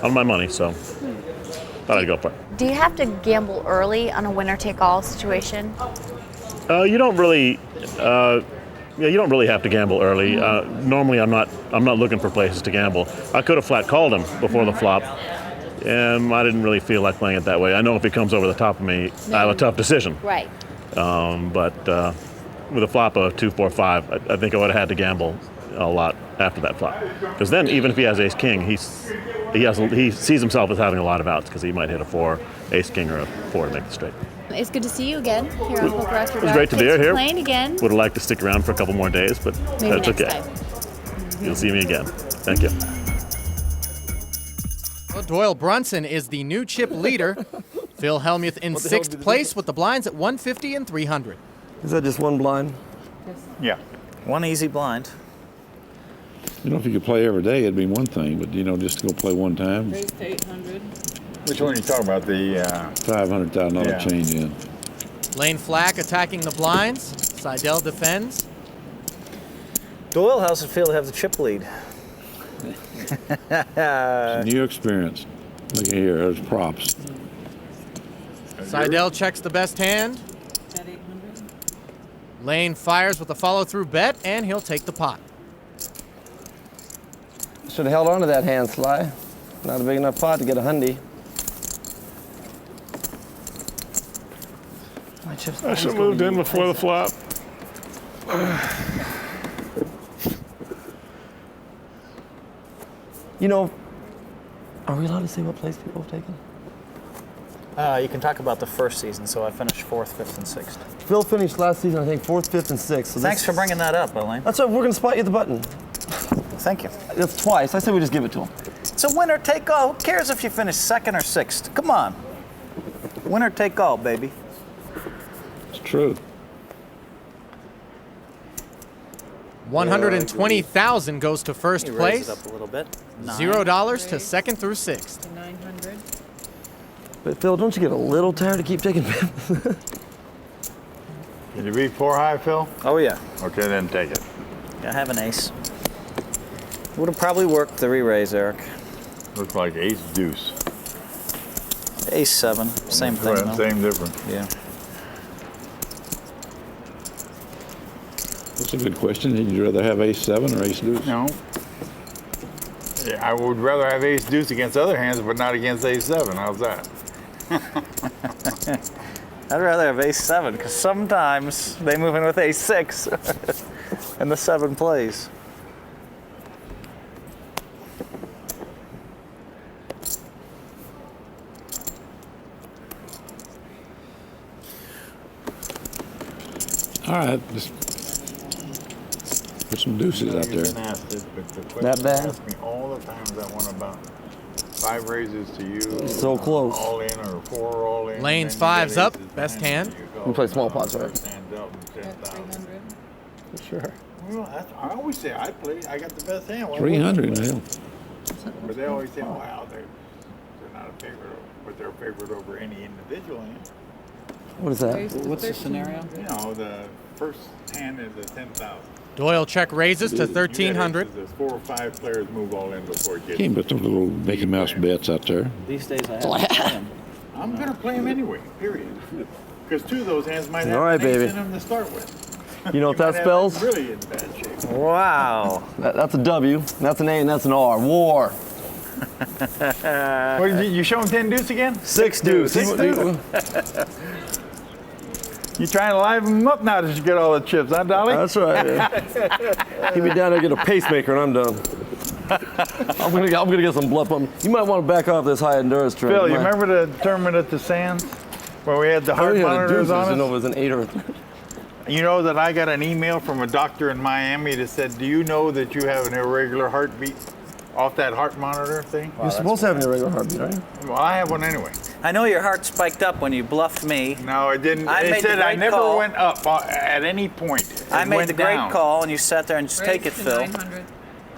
on my money, so thought I'd go for it. Do you have to gamble early on a winner-take-all situation? You don't really. You don't really have to gamble early. Normally, I'm not looking for places to gamble. I could have flat called him before the flop, and I didn't really feel like playing it that way. I know if he comes over the top of me, I have a tough decision. Right. But with a flop of 2-4-5, I think I would have had to gamble a lot after that flop. Because then, even if he has ace king, he sees himself as having a lot of outs because he might hit a 4, ace king, or a 4 to make the straight. It's good to see you again here on Poker After Dark. It was great to be here. Playing again. Would have liked to stick around for a couple more days, but Maybe that's next okay. time. You'll see me again. Thank you. Well, Doyle Brunson is the new chip leader. Phil Helmuth in 6th place with the blinds at 150 and 300. Is that just one blind? Yeah. One easy blind. You know, if you could play every day, it'd be one thing, but just to go play one time, Raise to 800. Which one are you talking about? The $500,000 Yeah. change in. Layne Flack attacking the blinds. Seidel defends. Doyle, how's it feel to have the chip lead? It's a new experience. Look at here, there's props. Seidel checks the best hand. At 800. Layne fires with a follow-through bet, and he'll take the pot. Should have held on to that hand, Sly. Not a big enough pot to get a hundy. My chips. I should have moved in before the flop. Are we allowed to say what place people have taken? You can talk about the first season, so I finished 4th, 5th, and 6th. Phil finished last season, I think, 4th, 5th, and 6th. So Thanks for bringing that up, Elaine. That's right, we're going to spot you the button. Thank you. That's twice. I say we just give it to him. It's a winner take all. Who cares if you finish 2nd or 6th? Come on. Winner take all, baby. It's true. 120,000 goes to first He place. raised it up a little bit. $0 to second through sixth. 900. But Phil, don't you get a little tired to keep taking bets? Did you beat 4 high, Phil? Oh, yeah. Okay, then take it. I have an ace. Would have probably worked the re-raise, Eric. Looks like ace deuce. Ace 7, same thing, Right, though. same difference. Yeah. That's a good question. Would you rather have ace 7 or ace deuce? No. Yeah, I would rather have ace deuce against other hands, but not against ace 7. How's that? I'd rather have ace 7 because sometimes they move in with ace 6 and the 7 plays. All right, just put some deuces out You've there. been asked it, but the question That bad? asked me all the times I won about 5 raises to you. So close. All in or 4 all in. Layne's and then you five's got up, aces best behind hand. you. You go, We play small pots, right? first hand dealt and At 10,000. 300. Sure. Well, I always say I play. I got the best hand. Why 300 wouldn't I now. play? But they always say, wow, they're not a favorite, but they're a favorite over any individual hand. What is that? Raise to What's the 1300. scenario? You know, the first hand is a 10,000. Doyle check raises to You got 1,300. aces, there's 4 or 5 players move all in before it gets. Can't put those little Mickey Mouse bets out there. These days I have to play them. I'm gonna play them anyway. Period. Because 2 of those hands might have All right, an ace baby. in them to start with. You know what You might that have spells? them really in bad shape. Wow. That's a W, that's an A, and that's an R. War. What did you show him 10 deuce again? 6 deuce. 6 deuce. You trying to liven them up now that you get all the chips, huh, Dolly? That's right. Yeah. Keep me down there, get a pacemaker, and I'm done. I'm gonna get some bluff on me. You might want to back off this high endurance trend. Phil, you remember the tournament at the Sands where we had the heart monitors on I know it us? was an 8 or a 3. You know that I got an email from a doctor in Miami that said, do you know that you have an irregular heartbeat off that heart monitor thing? You're supposed to have an irregular heartbeat, right? Well, I have one anyway. I know your heart spiked up when you bluffed me. No, it didn't. I It made the said I great never call. went up at any point. It I made went the great down. call and you sat there and just take it, Raise to Phil. 900.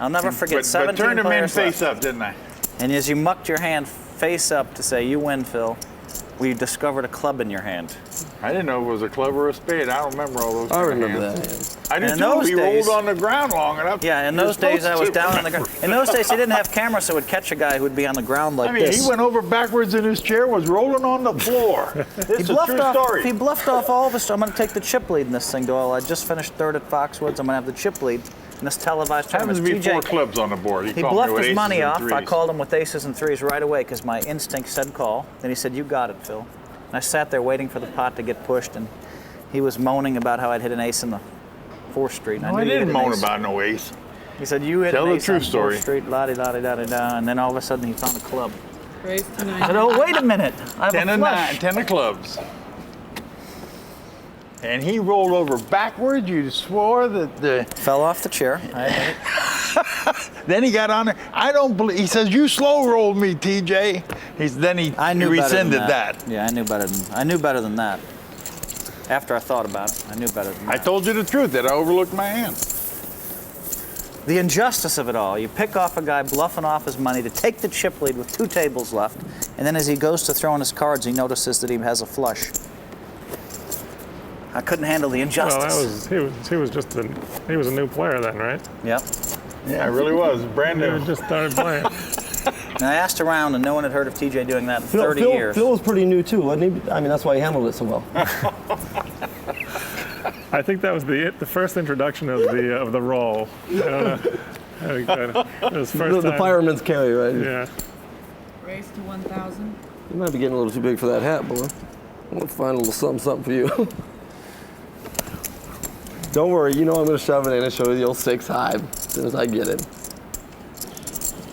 I'll never forget But 17 turned him in players face left. up, didn't I? And as you mucked your hand face up to say, you win, Phil, we discovered a club in your hand. I didn't know if it was a club or a spade. I don't remember all those. I kind of remember hands. that. I do In too. those He days- rolled on the ground long enough. Yeah, in You're those days I was supposed to down on the ground. In those days he didn't have cameras, so would catch a guy who would be on the ground like I mean, this. he went over backwards in his chair, was rolling on the floor. This is a true story. He bluffed off all of us. I'm going to take the chip lead in this thing, Doyle. I just finished third at Foxwoods. I'm going to have the chip lead in this televised Happens tournament. to be 4 TJ, clubs on the board. he called me bluffed with his aces money and off. I threes. called him with aces and threes right away because my instinct said call. Then he said, you got it, Phil. And I sat there waiting for the pot to get pushed, and he was moaning about how I'd hit an ace in the 4th Street. And No, knew I he hit didn't an moan ace. about no ace. He said, you hit Tell an the ace true on story. 4th Street, la-di-da-di-da-di-da. And then all of a sudden he found a club. Raise to I said, 900. oh, wait a minute. I have 10 a and flush. 9, 10 of clubs. And he rolled over backwards. You swore that the. Fell off the chair. Then he got on there. I don't believe. He says you slow rolled me, TJ. Then he I knew better than rescinded that. Yeah, I knew better than that. After I thought about it, I knew better than that. I told you the truth that I overlooked my hand. The injustice of it all. You pick off a guy bluffing off his money to take the chip lead with 2 tables left, and then as he goes to throw in his cards, he notices that he has a flush. I couldn't handle the injustice. Well, he was a new player then, right? Yep. Yeah, it really was brand He new. just started playing. And I asked around, and no one had heard of TJ doing that in 30 years. Phil was pretty new too, wasn't he? I mean, that's why he handled it so well. I think that was the first introduction of the role. I don't know. I think it was first The time. fireman's carry, right? Yeah. Raise to 1,000. You might be getting a little too big for that hat, boy. I'm gonna find a little something for you. Don't worry, you know I'm gonna shove it in and show you the old 6 high as soon as I get it.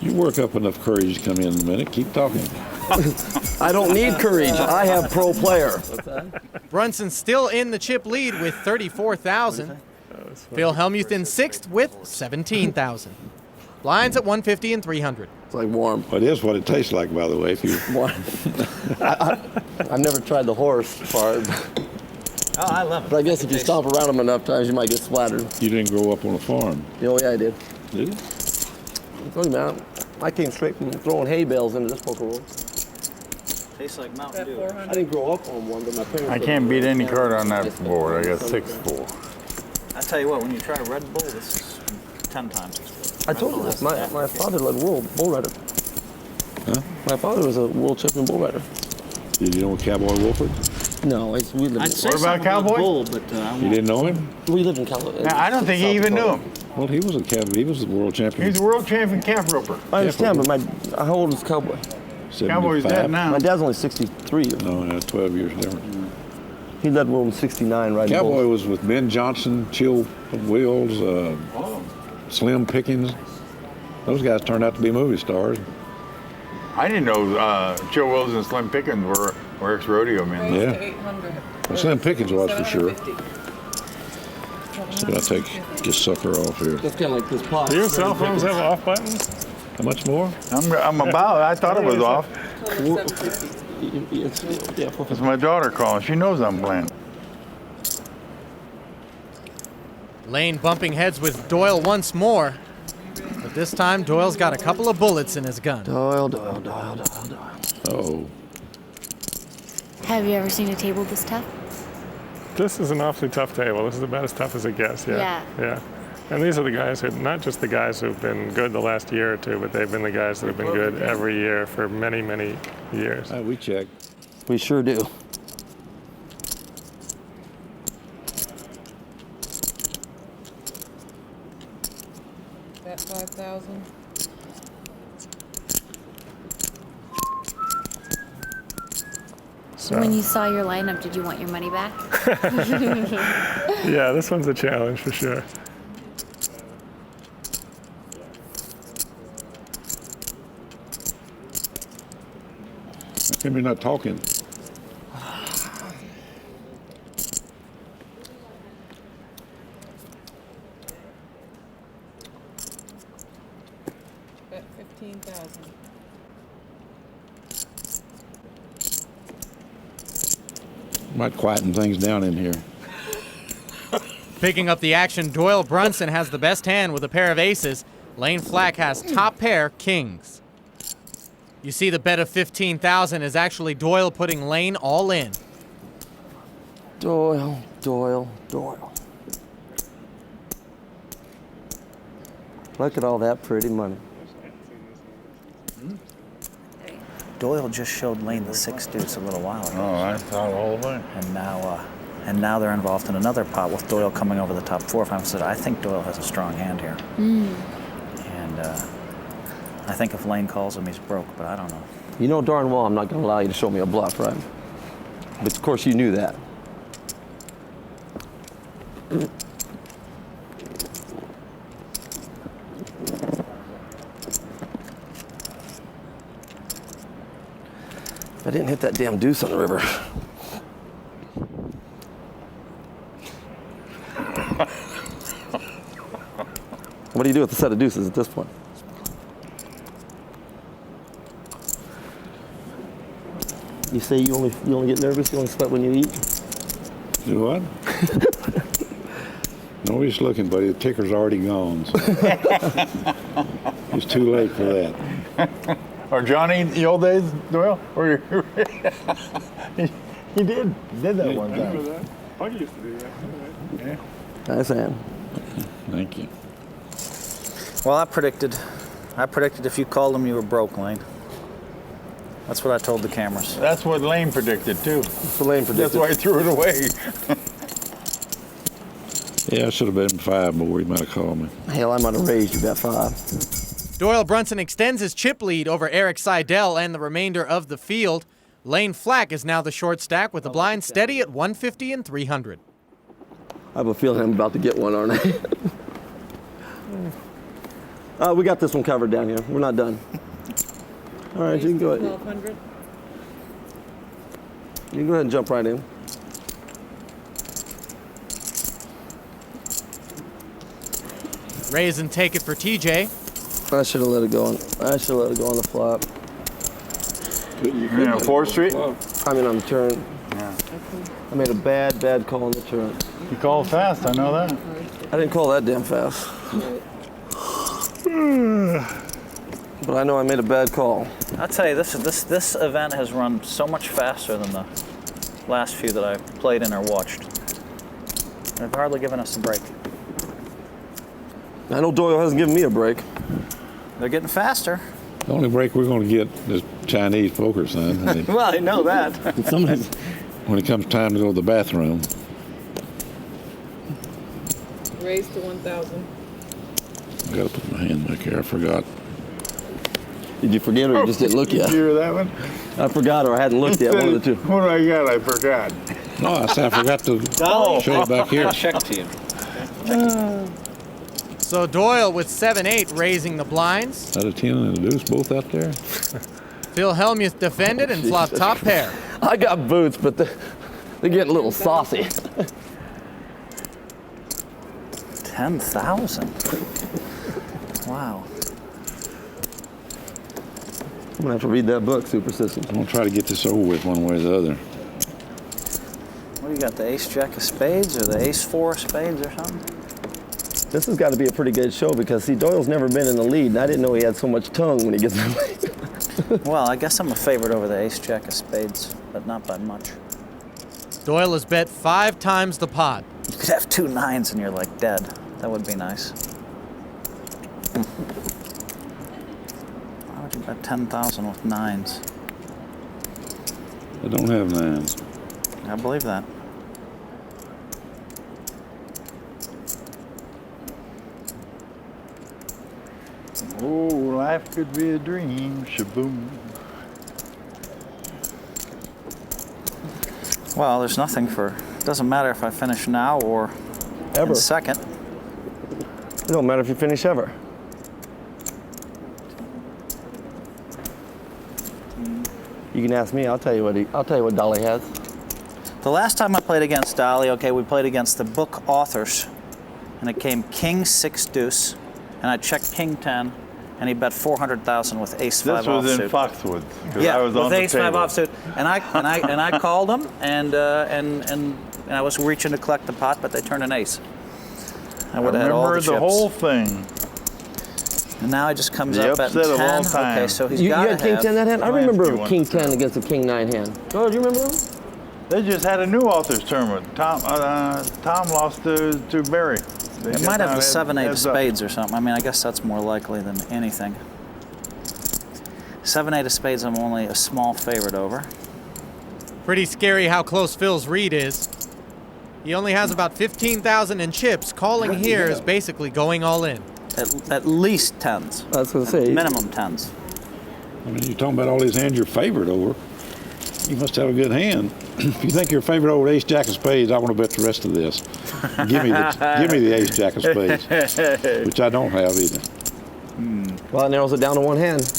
You work up enough courage to come in a minute. Keep talking. I don't need courage. I have pro player. Brunson still in the chip lead with 34,000. Phil Helmuth in 6th with 17,000. Blinds at 150 and 300. It's like warm. Well, it is what it tastes like, by the way. If you Warm. I've never tried the horse part, Oh, I love it. but I guess if you stomp around them enough times, you might get splattered. You didn't grow up on a farm, Oh, yeah, I did. did you? I told you, man, I came straight from throwing hay bales into this poker world. Tastes like Mountain That Dew. 400. I didn't grow up on one, but my parents... I can't beat any card on that board. I got 6-4. I tell you what, when you try Red Bull, this is 10 times. I told you this. My father led world bull rider. Huh? My father was a world champion bull rider. Did you know Cowboy Wolford? No, we lived. I'd say What about something Cowboy? Bull, but I You won't. didn't know him? We lived in California. I don't think he even knew him. Well, he was a cowboy. He was the world champion. He's a world champion calf roper. I understand, but how old is Cowboy? Cowboy's 75. dead now. My dad's only 63. No, that's 12 years different. He led world in 69 riding Cowboy bulls. was with Ben Johnson, Chill Wills, Slim Pickens. Those guys turned out to be movie stars. I didn't know Joe Wills and Slim Pickens were ex-rodeo men. Yeah. To 800. Well, Slim Pickens was for sure. 750. So I take this sucker off here. That's kind of like this pot. Do your cell phones have off buttons? How much more? I'm about. I thought it was off. Total 750. Yeah, It's my daughter calling. She knows I'm playing. Layne bumping heads with Doyle once more. But this time, Doyle's got a couple of bullets in his gun. Doyle. Oh, Have you ever seen a table this tough? This is an awfully tough table. This is about as tough as it gets. Yeah. Yeah. And these are the guys who, not just the guys who've been good the last year or two, but they've been the guys that have been good every year for many, many years. we check. We sure do. That 5,000. So, When you saw your lineup, did you want your money back? yeah, this one's a challenge for sure. How come you're not talking? Bet 15,000. Might quieten things down in here. Picking up the action, Doyle Brunson has the best hand with a pair of aces. Layne Flack has top pair kings. You see the bet of 15,000 is actually Doyle putting Layne all in. Doyle. Look at all that pretty money. Doyle just showed Layne the 6 deuce a little while ago. Oh, I thought all of it. And now they're involved in another pot with Doyle coming over the top 4. If I said, I think Doyle has a strong hand here. And I think if Layne calls him, he's broke, but I don't know. You know darn well I'm not going to allow you to show me a bluff, right? But of course you knew that. I didn't hit that damn deuce on the river. What do you do with a set of deuces at this point? You say you only get nervous, you only sweat when you eat? Do what? No, he's looking, buddy. The ticker's already gone. So. It's too late for that. Or Johnny, the old days, Doyle? Or he did that one time. Remember that? Puggy used to do that. Nice hand. Thank you. Well, I predicted if you called him, you were broke, Layne. That's what I told the cameras. That's what Layne predicted too. That's what Layne predicted. That's why he threw it away. Yeah, I should have been 5 more. He might have called me. Hell, I might have raised you bet 5. Doyle Brunson extends his chip lead over Erik Seidel and the remainder of the field. Layne Flack is now the short stack with the blind steady at 150 and 300. I have a feeling I'm about to get one, aren't I? We got this one covered down here. We're not done. All right, you can go ahead. 1,200. You can go ahead and jump right in. Raise and take it for TJ. I should have let it go on. I should have let it go on the flop. You're on 4th Street? I mean, on the turn. Yeah. I made a bad call on the turn. You called fast, I know that. I didn't call that damn fast. But I know I made a bad call. I'll tell you, this event has run so much faster than the last few that I've played in or watched. They've hardly given us a break. I know Doyle hasn't given me a break. They're getting faster. The only break we're going to get is Chinese poker, son. Well, I know that. When it comes time to go to the bathroom. Raise to 1,000. I got to put my hand back here. I forgot. Did you forget or you just didn't look yet? Did you hear that one? I forgot or I hadn't looked yet, one of the two. What do I got? I forgot. No, I said I forgot to show it back here. Check to you. So Doyle with 7-8 raising the blinds. Out of 10 and a deuce, both out there. Phil Hellmuth defended and flopped top pair. I got boots, but they're getting a little saucy. 10,000. Wow. I'm gonna have to read that book, Super Systems. I'm going to try to get this over with one way or the other. What do you got, the ace-jack of spades or the ace-4 of spades or something? This has got to be a pretty good show because, see, Doyle's never been in the lead, and I didn't know he had so much tongue when he gets in the lead. Well, I guess I'm a favorite over the ace-jack of spades, but not by much. Doyle has bet 5 times the pot. You could have 2 9s and you're like dead. That would be nice. Why would you bet 10,000 with 9s? I don't have 9s. I believe that. Oh, life could be a dream, shaboom. Well, there's nothing for. It doesn't matter if I finish now or Ever. in second. It don't matter if you finish ever. You can ask me. I'll tell you what Dolly has. The last time I played against Dolly, okay, we played against the book authors, and it came King 6 deuce, and I checked King 10, and he bet 400,000 with Ace 5 offsuit. This was in Foxwoods. 'Cause Yeah, I was on with the Ace 5 table. offsuit, and I called him, and I was reaching to collect the pot, but they turned an ace. I would have had all the remember chips. the whole thing. And now it just comes The up at upset 10. of all time. Okay, so he's You got to had King have. 10 that hand? I I'll ask remember you a one. King 10 against a King 9 hand. Oh, do you remember him? They just had a new authors tournament. Tom lost to Barry. They It just might have now the 7-8 of heads up. spades or something. I mean, I guess that's more likely than anything. 7-8 of spades, I'm only a small favorite over. Pretty scary how close Phil's read is. He only has about 15,000 in chips. Calling here is basically going all in. At least 10s. I was going to say. Minimum 10s. I mean, you're talking about all these hands you're favored over. You must have a good hand. If you think you're favored over Ace Jack of Spades, I want to bet the rest of this. Give me the Ace Jack of Spades, which I don't have either. Well, it narrows it down to one hand.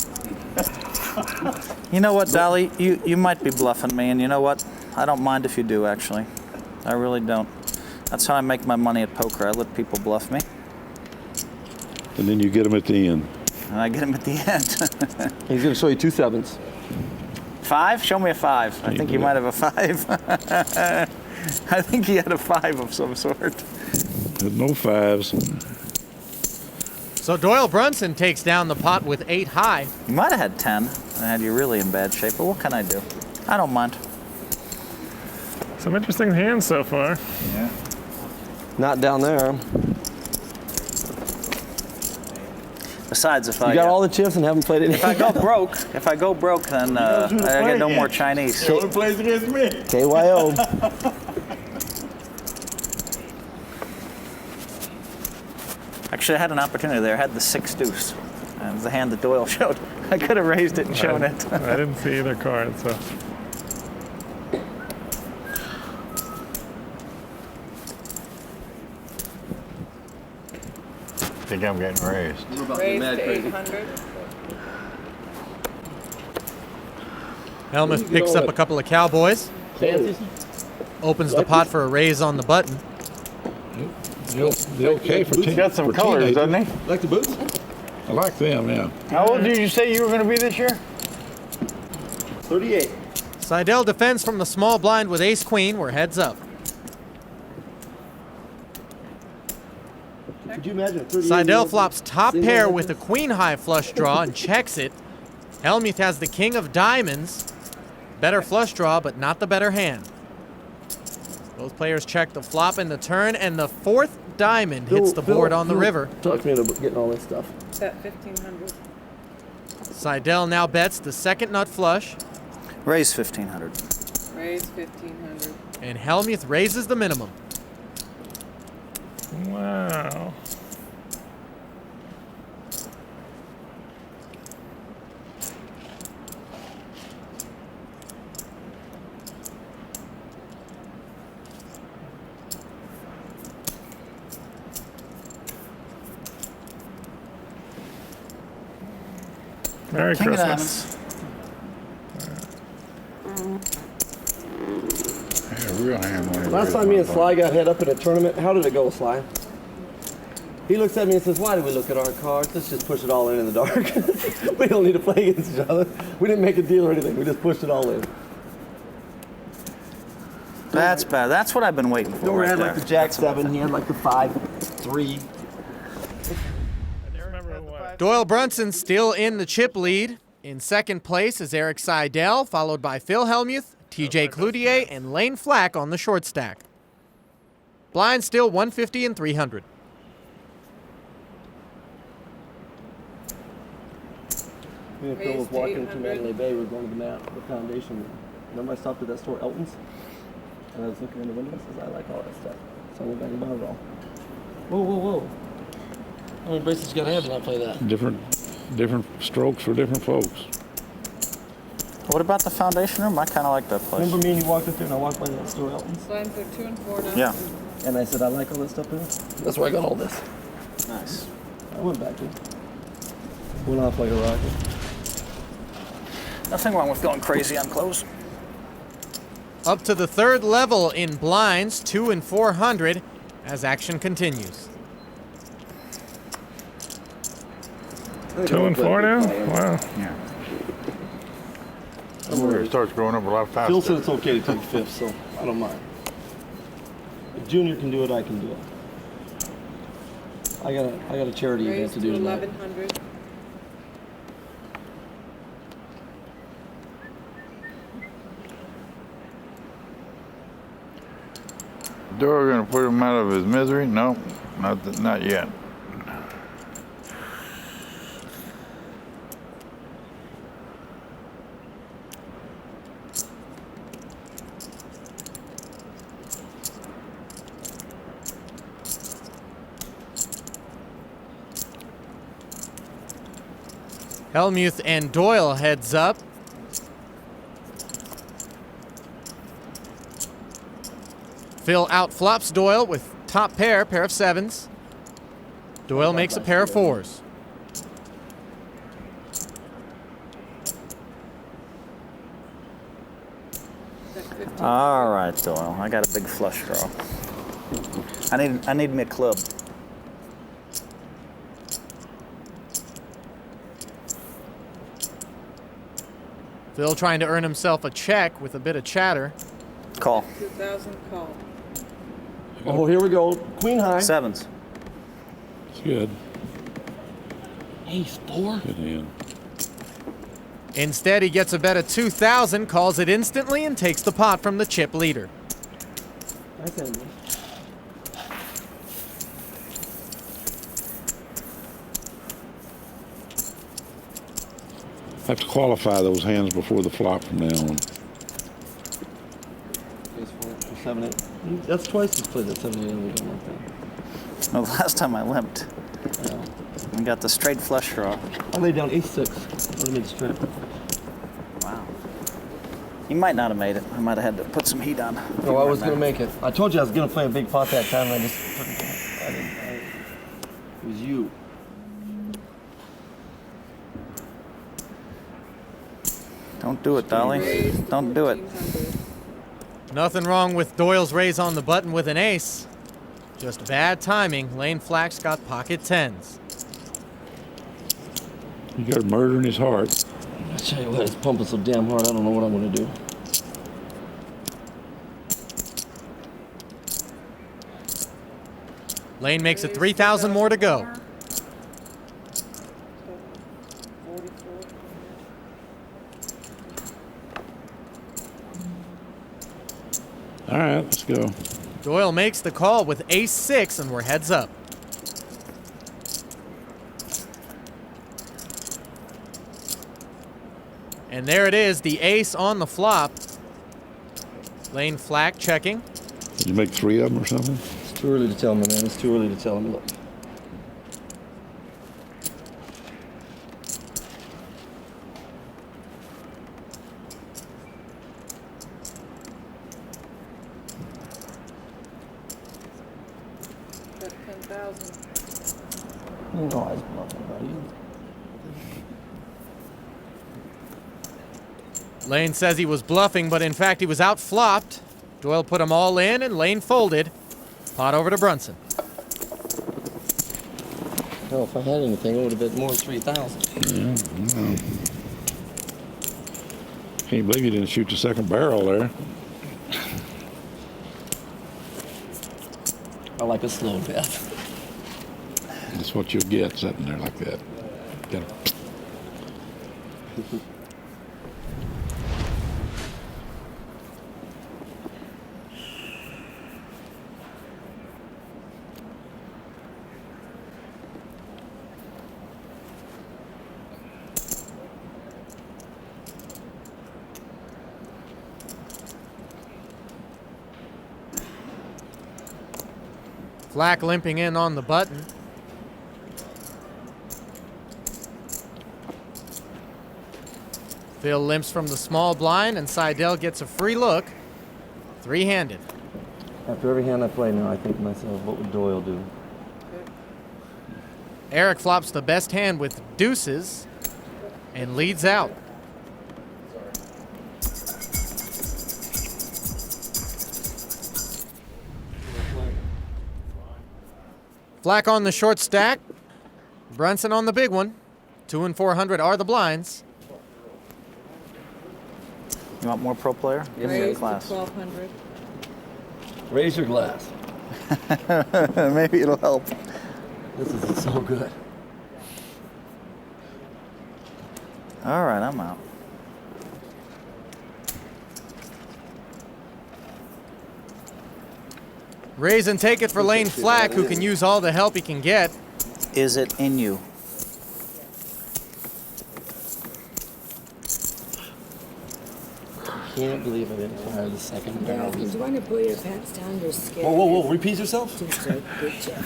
You know what, Dolly? You might be bluffing me, and you know what? I don't mind if you do, actually. I really don't. That's how I make my money at poker. I let people bluff me, And then you get them at the end. and I get them at the end. He's going to show you 2 7s. 5? Show me a 5. I think you do might it. have a 5. I think he had a 5 of some sort. There's no 5s. So Doyle Brunson takes down the pot with 8 high. You might have had 10. I had you really in bad shape, but what can I do? I don't mind. Some interesting hands so far. Yeah. Not down there. Besides, if You I got all the chips and haven't played any. if I go broke, then I get no more Chinese. He only plays against me. KYO. Actually, I had an opportunity there. I had the 6 deuce. It was the hand that Doyle showed. I could have raised it and shown it. I didn't see either card, so. I think I'm getting raised. Raise to 800. Helmuth picks up a couple of cowboys. Opens the pot for a raise on the button. They're okay for He's got some for colors, teenagers. doesn't he? Like the boots? I like them, yeah. How old did you say you were going to be this year? 38. Seidel defends from the small blind with ace-queen. We're heads up. Could you imagine? 38 Seidel flops top pair with a queen-high flush draw and checks it. Helmuth has the king of diamonds. Better flush draw, but not the better hand. Both players check the flop and the turn, and the fourth diamond hits the board on the river. Talk me into getting all this stuff. Bet 1,500. Seidel now bets the second nut flush, Raise 1,500. Raise 1,500. and Helmuth raises the minimum. Wow. Merry King of Christmas. Yeah, real hand money. Last time me and Sly got head up in a tournament, how did it go, Sly? He looks at me and says, why do we look at our cards? Let's just push it all in the dark. We don't need to play against each other. We didn't make a deal or anything. We just pushed it all in. That's bad. That's what I've been waiting for. Doyle right had there. like the Jack 7. He had like the 5-3. Doyle Brunson still in the chip lead. In second place is Erik Seidel, followed by Phil Hellmuth, TJ Cloutier, and Layne Flack on the short stack. Blind still 150 and 300. Me and Phil was walking to Mandalay Bay. We were going to the foundation. Remember I stopped at that store, Elton's? And I was looking in the window and says, I like all that stuff. So I went back and bought it all. Whoa, whoa, whoa. How many bracelets you gotta have to not play that? Different strokes for different folks. What about the foundation room? I kind of like that place. Remember me and you walked up there and I walked by that store, Elton's? Blinds are 2 and 4 now. Yeah. And I said, I like all that stuff there. That's where I got all this. Nice. I went back there. Went off like a rocket. Nothing wrong with going crazy on close. Up to the third level in blinds, 2 and 400, as action continues. 2 and 4 now? Wow. Yeah. It starts growing up a lot faster. Phil said it's okay to take fifth, so I don't mind. If Junior can do it, I can do it. I got a charity Raise event to to do tonight. 1,100. Doyle gonna put him out of his misery? No, not yet. Hellmuth and Doyle heads up. Phil outflops Doyle with top pair of sevens. Doyle makes a pair of fours. All right, Doyle. I got a big flush draw. I need me a club. Phil trying to earn himself a check with a bit of chatter. Call. 2,000 call. Oh, here we go. Queen high. Sevens. It's good. Ace 4. Good hand. Instead, he gets a bet of 2,000, calls it instantly, and takes the pot from the chip leader. Nice hand. Have to qualify those hands before the flop from now on. Ace 4, 7, 8. That's twice he's played that 7, 8, and we don't like that. No, the last time I limped. Yeah. I got the straight flush draw. I laid down ace 6. What a mid strip. Wow. You might not have made it. I might have had to put some heat on. No, I was going to make it. I told you I was going to play a big pot that time, and I just couldn't. It was you. Don't do it, Dolly. Don't do it. 1,400. Nothing wrong with Doyle's raise on the button with an ace. Just bad timing. Layne Flack's got pocket tens. He got a murder in his heart. tell you what, it's pumping so damn hard, I don't know what I'm gonna do. Layne makes it 3,000 more to go. All right, let's go. Doyle makes the call with ace-6, and we're heads up. And there it is, the ace on the flop. Layne Flack checking. Did you make 3 of them or something? It's too early to tell me, man. It's too early to tell him. Look. That's 10,000. You know I was bluffing, buddy. Layne says he was bluffing, but in fact he was out-flopped. Doyle put them all in, and Layne folded. Pot over to Brunson. Well, if I had anything, it would have been more than 3,000. Yeah, no. Can't believe you didn't shoot the second barrel there. I like a slow death. That's what you'll get sitting there like that. Gotta- Flack limping in on the button. Phil limps from the small blind, and Seidel gets a free look. Three-handed. After every hand I play now, I think to myself, what would Doyle do? Erik flops the best hand with deuces and leads out. Flack on the short stack. Brunson on the big one. 2 and 400 are the blinds. You want more pro player? Give me a Raise to class. 1,200. Raise your glass. Maybe it'll help. This is so good. All right, I'm out. Raise and take it for Layne Flack, who can use all the help he can get. Is it in you? I can't believe I didn't fire the second barrel. If you want to pull your pants down, you're scared. Whoa, repeat yourself? Just a good job.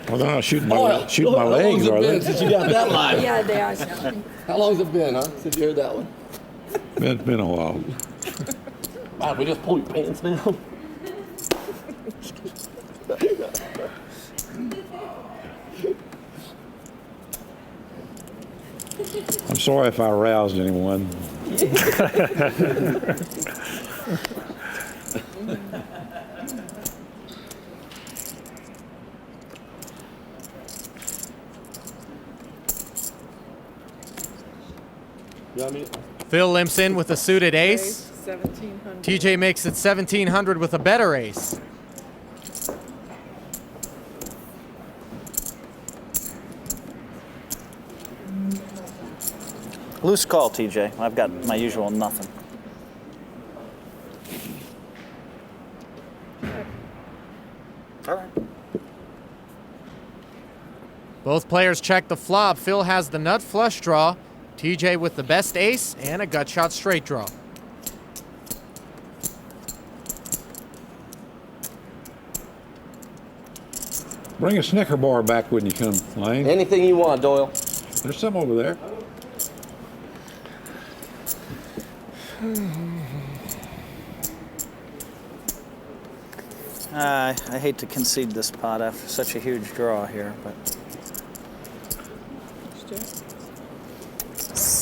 Well, they're not shooting my legs, are they? Since you got that line? Yeah, they are something. How long's it been, huh? Since you heard that one? It's been a while. Wow, we just pull your pants down? I'm sorry if I aroused anyone. Phil limps in with a suited Raise ace. 1,700. TJ makes it 1,700 with a better ace. Loose call, TJ. I've got my usual nothing. All right. Both players check the flop. Phil has the nut flush draw. TJ with the best ace and a gut shot straight draw. Bring a Snicker bar back when you come, Layne. Anything you want, Doyle. There's some over there. I hate to concede this pot after such a huge draw here, but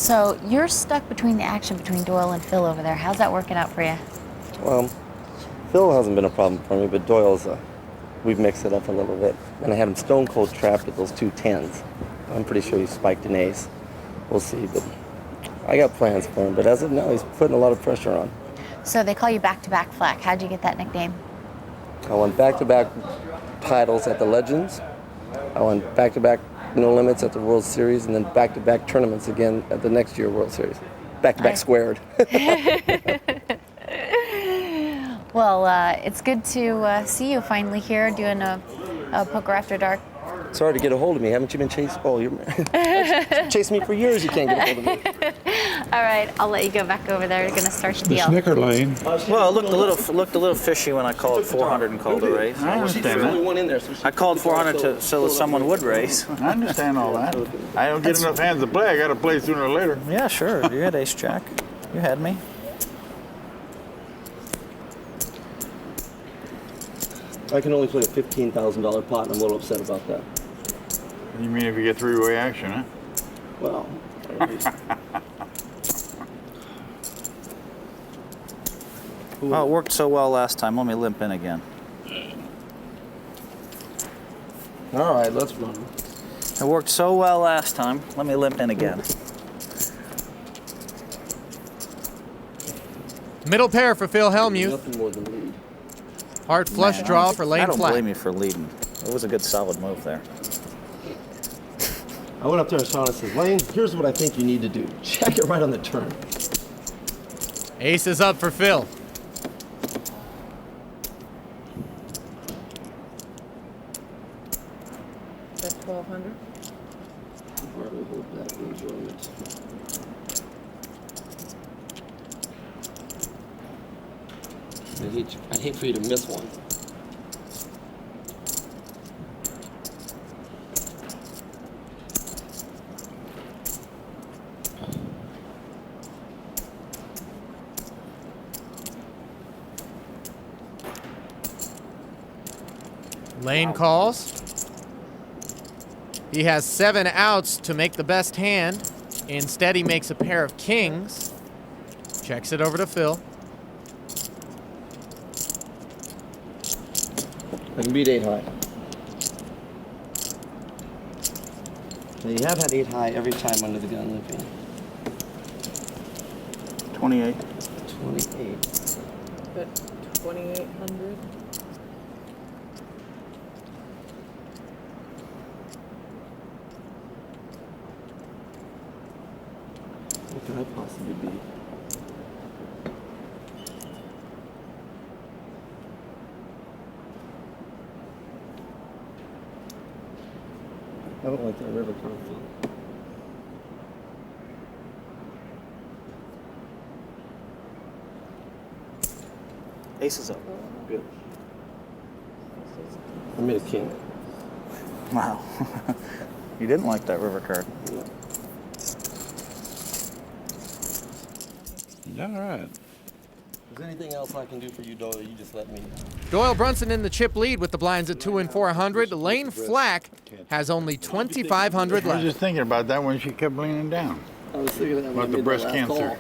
So you're stuck between the action between Doyle and Phil over there. How's that working out for you? Well, Phil hasn't been a problem for me, but Doyle's, we've mixed it up a little bit. And I had him stone cold trapped at those 2 10s. I'm pretty sure he spiked an ace. We'll see, but I got plans for him, but as of now, he's putting a lot of pressure on. So they call you back-to-back Flack. How'd you get that nickname? I won back-to-back titles at the Legends. I won back-to-back No Limits at the World Series, and then back-to-back tournaments again at the next year World Series. Back-to-back squared. Well, it's good to see you finally here doing a Poker After Dark. It's hard to get a hold of me. Haven't you been chasing? Oh, you're chasing me for years. You can't get a hold of me. All right, I'll let you go back over there. You're going to start the The deal. Snicker Lane. Well, it looked a little fishy when I called 400 and called a raise. I understand that. I called 400 so that someone would raise. I understand all that. I don't get enough hands to play. I got to play sooner or later. Yeah, sure. You had ace jack. You had me. I can only play a $15,000 pot, and I'm a little upset about that. You mean if you get three-way action, huh? Well, Oh, it worked so well last time. Let me limp in again. all right, let's run. It worked so well last time. Let me limp in again. Middle pair for Phil Hellmuth. Nothing more than lead. Hard flush draw for I Layne don't Flack. blame you for leading. It was a good, solid move there. I went up there and Shauna says, Layne, here's what I think you need to do. Check it right on the turn. Ace is up for Phil. That's 1,200. Hardly hold back the enjoyment. I'd hate for you to miss one. Layne calls. He has 7 outs to make the best hand. Instead, he makes a pair of kings. Checks it over to Phil. I can beat 8 high. Now you have had 8 high every time under the gun, Limping. 28. 28. But 2,800. What could I possibly beat? I don't like that river card. Ace is up. Good. I made a king. Wow. You didn't like that river card. All right. If there's anything else I can do for you, Doyle, you just let me know. Doyle Brunson in the chip lead with the blinds at 2 and 400. Layne Flack has only 2,500 I was left. just thinking about that when she kept leaning down. I was thinking that About the breast cancer.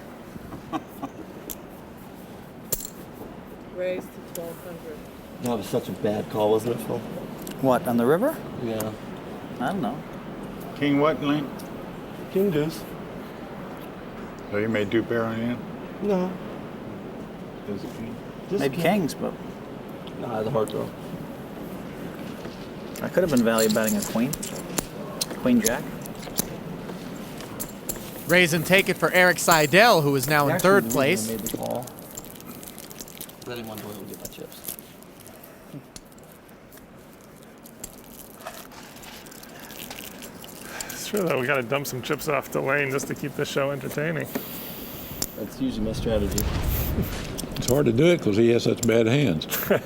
Raise to 1,200. That was such a bad call, wasn't it, Phil? What, on the river? Yeah. I don't know. King what, Lane? King deuce. So you made 2 pair on the end? No. There's a king. Just Maybe kings, but Nah, the hard draw. I could have been value betting a queen. Queen jack. Raise and take it for Erik Seidel, who is now in Actually, 3rd the reason place. I made the call. I didn't want Doyle to get my chips. It's true though. We got to dump some chips off to Layne just to keep the show entertaining. That's usually my strategy. It's hard to do it because he has such bad hands. But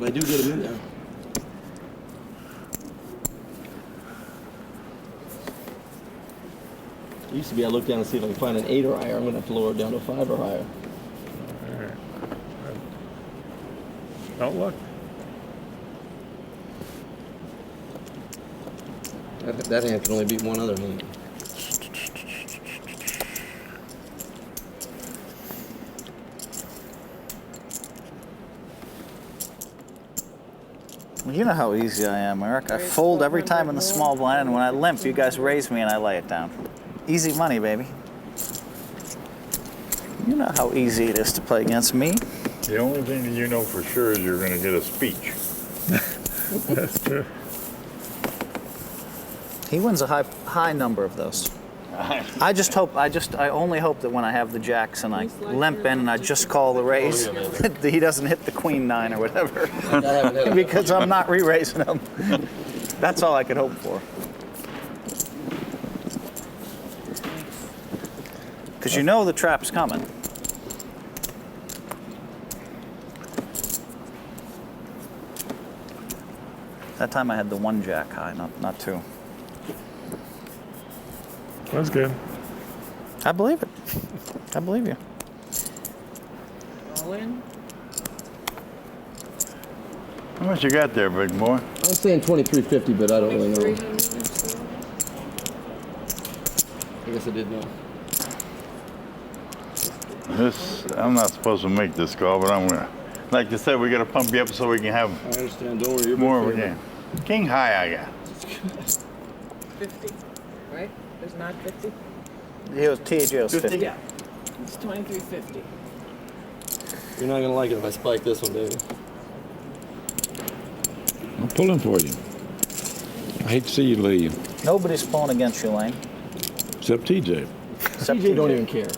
I do get him in there. It used to be I look down and see if I can find an 8 or higher. I'm going to have to lower it down to 5 or higher. All right. Don't look. That hand can only beat one other hand. Well, you know how easy I am, Eric. I fold every time in the small blind, and when I limp, you guys raise me and I lay it down. Easy money, baby. You know how easy it is to play against me. The only thing that you know for sure is you're going to get a speech. That's true. He wins a high number of those. I only hope that when I have the jacks and I limp in and I just call the raise, that he doesn't hit the queen nine or whatever. Because I'm not re-raising him. That's all I could hope for. Because you know the trap's coming. That time I had the one jack high, not two. That's good. I believe it. I believe you. All in. How much you got there, big boy? I'm saying 2350, but I don't really know. 300 or so. I guess I did know. I'm not supposed to make this call, but I'm gonna. Like I said, we gotta pump you up so we can have I understand. Don't worry. You're more of a big game. King high, I got. 50, right? There's not 50? He was TJ was 50. Yeah. It's 2350. You're not gonna like it if I spike this one, baby. I'm pulling for you. I hate to see you leave, Nobody's pulling against you, Layne. except TJ. Except TJ don't even care.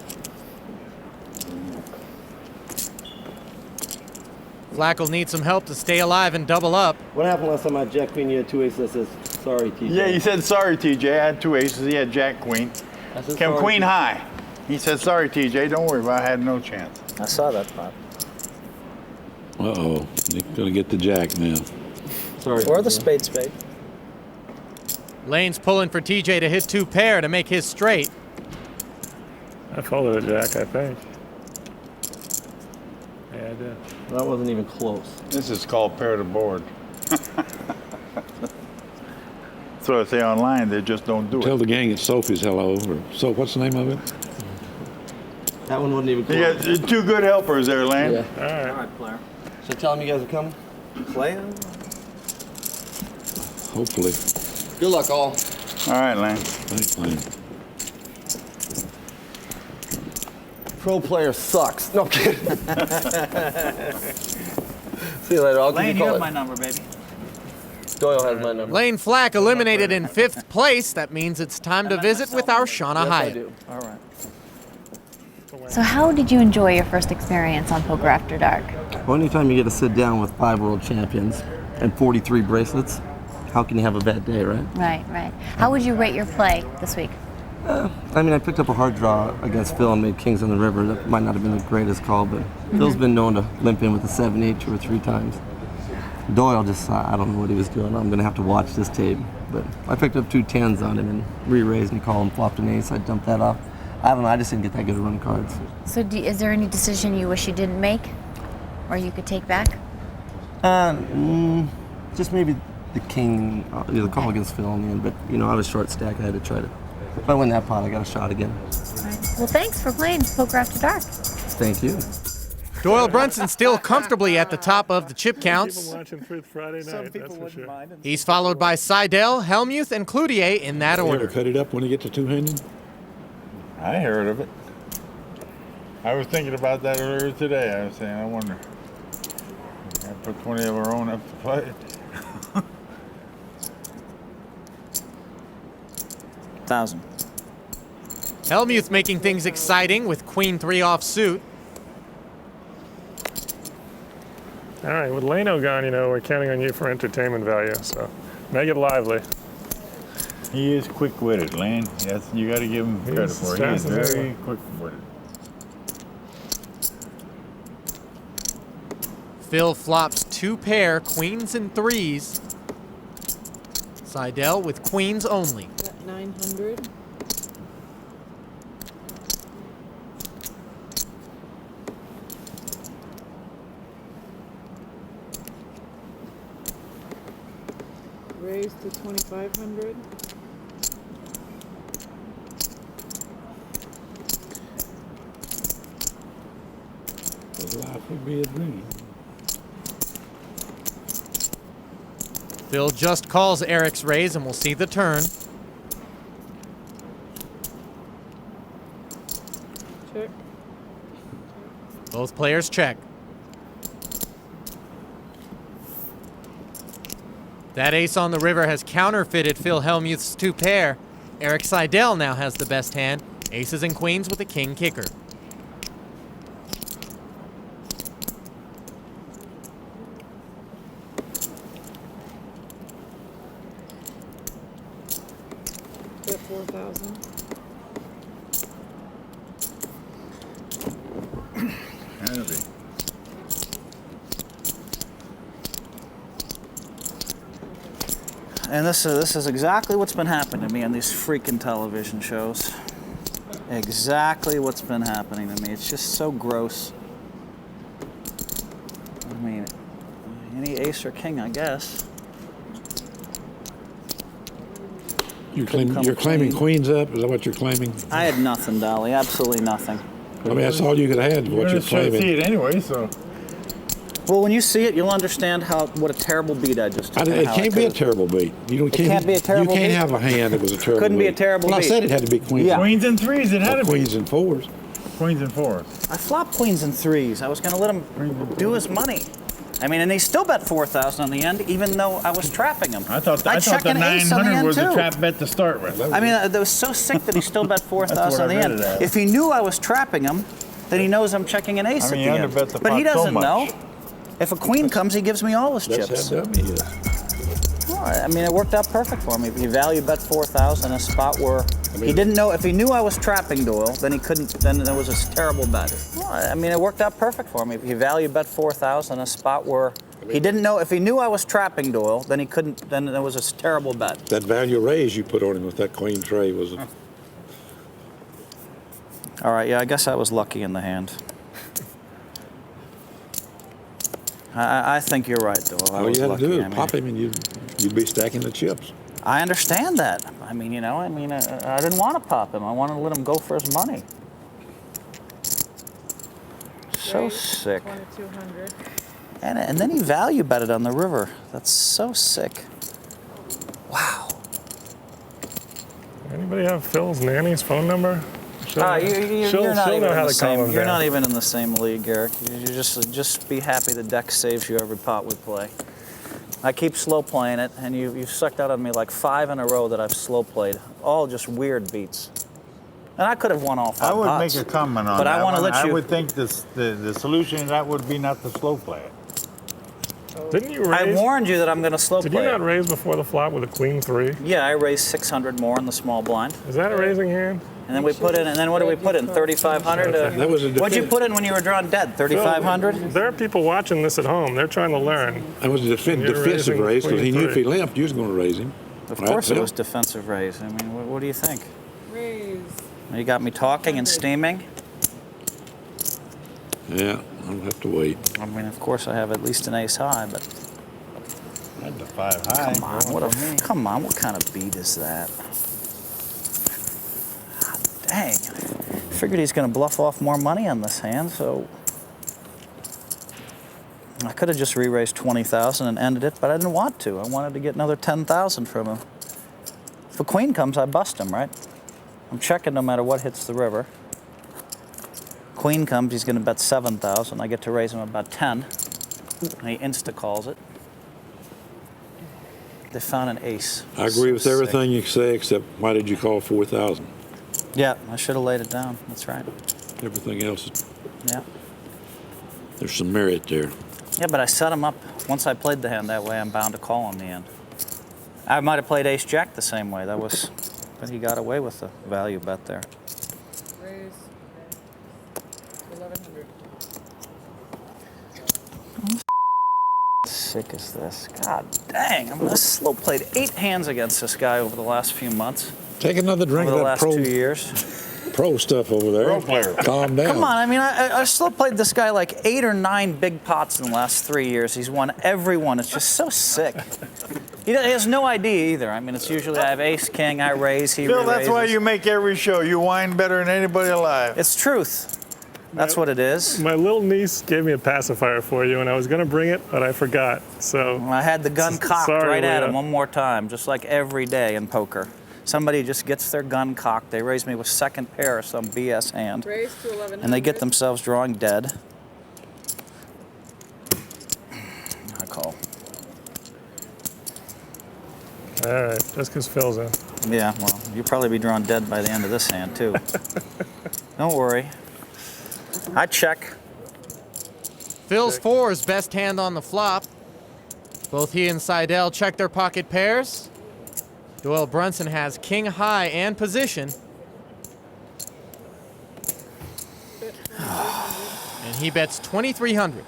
Flack will need some help to stay alive and double up. What happened last time I jack queen? You had two aces that says sorry, TJ. Yeah, he said sorry, TJ. I had two aces. He had jack queen. I said, Came sorry, queen TJ. high. He said sorry, TJ. Don't worry about it. I had no chance. I saw that pot. Uh-oh. They're going to get the jack now. Sorry. Or the TJ. spade. Lane's pulling for TJ to hit two pair to make his straight. I folded a jack, I think. Yeah, I did. That wasn't even close. This is called pair to board. That's what I say online. They just don't do Tell it. the gang it's Sophie's hello. Or so, what's the name of it? That one wasn't even You close. got two good helpers there, Lane. Yeah. All right. All right, player. So tell them you guys are coming. Player. Hopefully. Good luck, all. All right, Lane. Thanks, Lane. Pro player sucks. No I'm kidding. See you later. I'll give Layne, you you a have call. my number, baby. Doyle has my number. Layne Flack eliminated in 5th place. That means it's time to visit with our Shauna Yes, I Hyatt. do. All right. So how did you enjoy your first experience on Poker After Dark? Well, anytime you get to sit down with 5 world champions and 43 bracelets, how can you have a bad day, right? Right. How would you rate your play this week? I mean, I picked up a hard draw against Phil and made kings on the river. That might not have been the greatest call, but Phil's been known to limp in with a 7-8 2 or 3 times. Doyle just, I don't know what he was doing. I'm going to have to watch this tape. But I picked up 2 10s on him and re-raised and called him, flopped an ace. I dumped that off. I don't know, I just didn't get that good a run of cards. So is there any decision you wish you didn't make or you could take back? Just maybe the king, the call against Phil in the end. But, you know, I was short stack. I had to try to. If I win that pot, I got a shot again. All right. Well, thanks for playing Poker After Dark. Thank you. Doyle Brunson still comfortably at the top of the chip People counts. watching Truth Friday night, that's for sure. He's followed by Seidel, Hellmuth, and Cloutier in that You ever order. cut it up when you get to two-handed? I heard of it. I was thinking about that earlier today. I was saying, I wonder. I put 20 of our own up to play. 1,000. Helmuth making things exciting with Queen 3 offsuit. All right, with Leno gone, you know, we're counting on you for entertainment value, so make it lively. He is quick-witted, Lane. Yes, you got to give him credit He's for it. He is fast as very ever. quick-witted. Phil flops 2 pair, queens and 3s. Seidel with queens only. Got 900. Raise to 2,500. Life would be a dream. Phil just calls Erik's raise and we'll see the turn. Check. Both players check. That ace on the river has counterfeited Phil Hellmuth's 2-pair. Erik Seidel now has the best hand. Aces and queens with a king kicker. Bet 4,000. Heavy. And this is exactly what's been happening to me on these freaking television shows. Exactly what's been happening to me. It's just so gross. I mean, any ace or king, I guess. You're claiming queens up? Is that what you're claiming? I had nothing, Dolly. Absolutely nothing. I mean, that's all you could have had, what you're claiming. see it anyway, so. Well, when you see it, you'll understand what a terrible beat I just took. It can't be a terrible beat. You can't be a terrible beat? You can't have a hand that was a terrible Couldn't beat. be a terrible well, beat. I said it had to be queens. Yeah. Queens and threes, it had to be. Queens and fours. Queens and fours. I flopped queens and threes. I was going to let him do his money. I mean, and he still bet 4,000 on the end, even though I was trapping him. I thought the an ace on the 900 end, was too. a trap bet to start with. I mean, that was so sick that he still bet 4,000 on the I end. read it at. If he knew I was trapping him, then he knows I'm checking an ace I mean, at you the end. underbet the But he pot so doesn't much. know. If a queen comes, he gives me all his That's chips. how dumb he is. Well, I mean, it worked out perfect for me. He value bet 4,000, a spot where he didn't know. If he knew I was trapping Doyle, then he couldn't. Then there was a terrible bet. Well, I mean, it worked out perfect for me. He value bet 4,000, a spot where he didn't know. If he knew I was trapping Doyle, then he couldn't. Then there was a terrible bet. That value raise you put on him with that queen tray was. All right, yeah, I guess I was lucky in the hand. I think you're right, Doyle. All you had to do is pop him and you'd be stacking the chips. I understand that. I mean, I didn't want to pop him. I wanted to let him go for his money. So sick. 2,200. And then he value betted on the river. That's so sick. Wow. Anybody have Phil's nanny's phone number? You're not even know in how the to calm same. him You're down. not even in the same league, Erik. You just be happy the deck saves you every pot we play. I keep slow playing it, and you've sucked out on me like 5 in a row that I've slow played. All just weird beats. And I could have won all 5 I would pots. make a comment on but that. I want to one. let you. I would think the solution to that would be not to slow play it. Didn't you I raise? warned you that I'm going to slow Did play you not it. raise before the flop with a queen 3? Yeah, I raised 600 more in the small blind. Is that a raising hand? And then we put in, and then what did we put in? 3,500? That was a What'd you defense. put in when you were drawn dead? 3,500? There are people watching this at home. They're trying to learn. That was a You're defensive raising raise because he queen knew if he three. limped, you was going to raise him. Of Right, course it Phil? was defensive raise. I mean, what do you think? Raise. You got me talking and steaming? Yeah, I'll have to wait. I mean, of course I have at least an ace high, but I had the 5 high. come on, what kind of beat is that? Ah, dang. Figured he's going to bluff off more money on this hand, so I could have just re-raised 20,000 and ended it, but I didn't want to. I wanted to get another 10,000 from him. If a queen comes, I bust him, right? I'm checking no matter what hits the river. Queen comes, he's going to bet 7,000. I get to raise him about 10, and he insta-calls it. They found an ace. I agree with So sick. everything you say, except why did you call 4,000? Yeah, I should have laid it down. That's right. Everything else, Yeah. there's some merit there. Yeah, but I set him up. Once I played the hand that way, I'm bound to call in the end. I might have played ace-jack the same way. But he got away with the value bet there. Raise. 1,100. Sick is this? God dang! I slow played 8 hands against this guy over the last few months. Take another drink Over the of last that 2 years. pro stuff over there. Pro player. Calm down. Come on, I mean, I slow played this guy like 8 or 9 big pots in the last 3 years. He's won every one. It's just so sick. He has no idea either. I mean, it's usually I have ace, king, I raise, he Phil, that's why re-raises. you make every show. You whine better than anybody alive. It's truth. That's what it is. My little niece gave me a pacifier for you, and I was going to bring it, but I forgot. So I had the gun cocked Sorry, right at Leah. him one more time, just like every day in poker. Somebody just gets their gun cocked. They raise me with second pair or some BS hand, Raise to 1,100. and they get themselves drawing dead. All right, just because Phil's in. Yeah, well, you'll probably be drawn dead by the end of this hand, too. Don't worry. I check. Phil's 4 is best hand on the flop. Both he and Seidel check their pocket pairs. Doyle Brunson has king high and position. And he bets 2,300.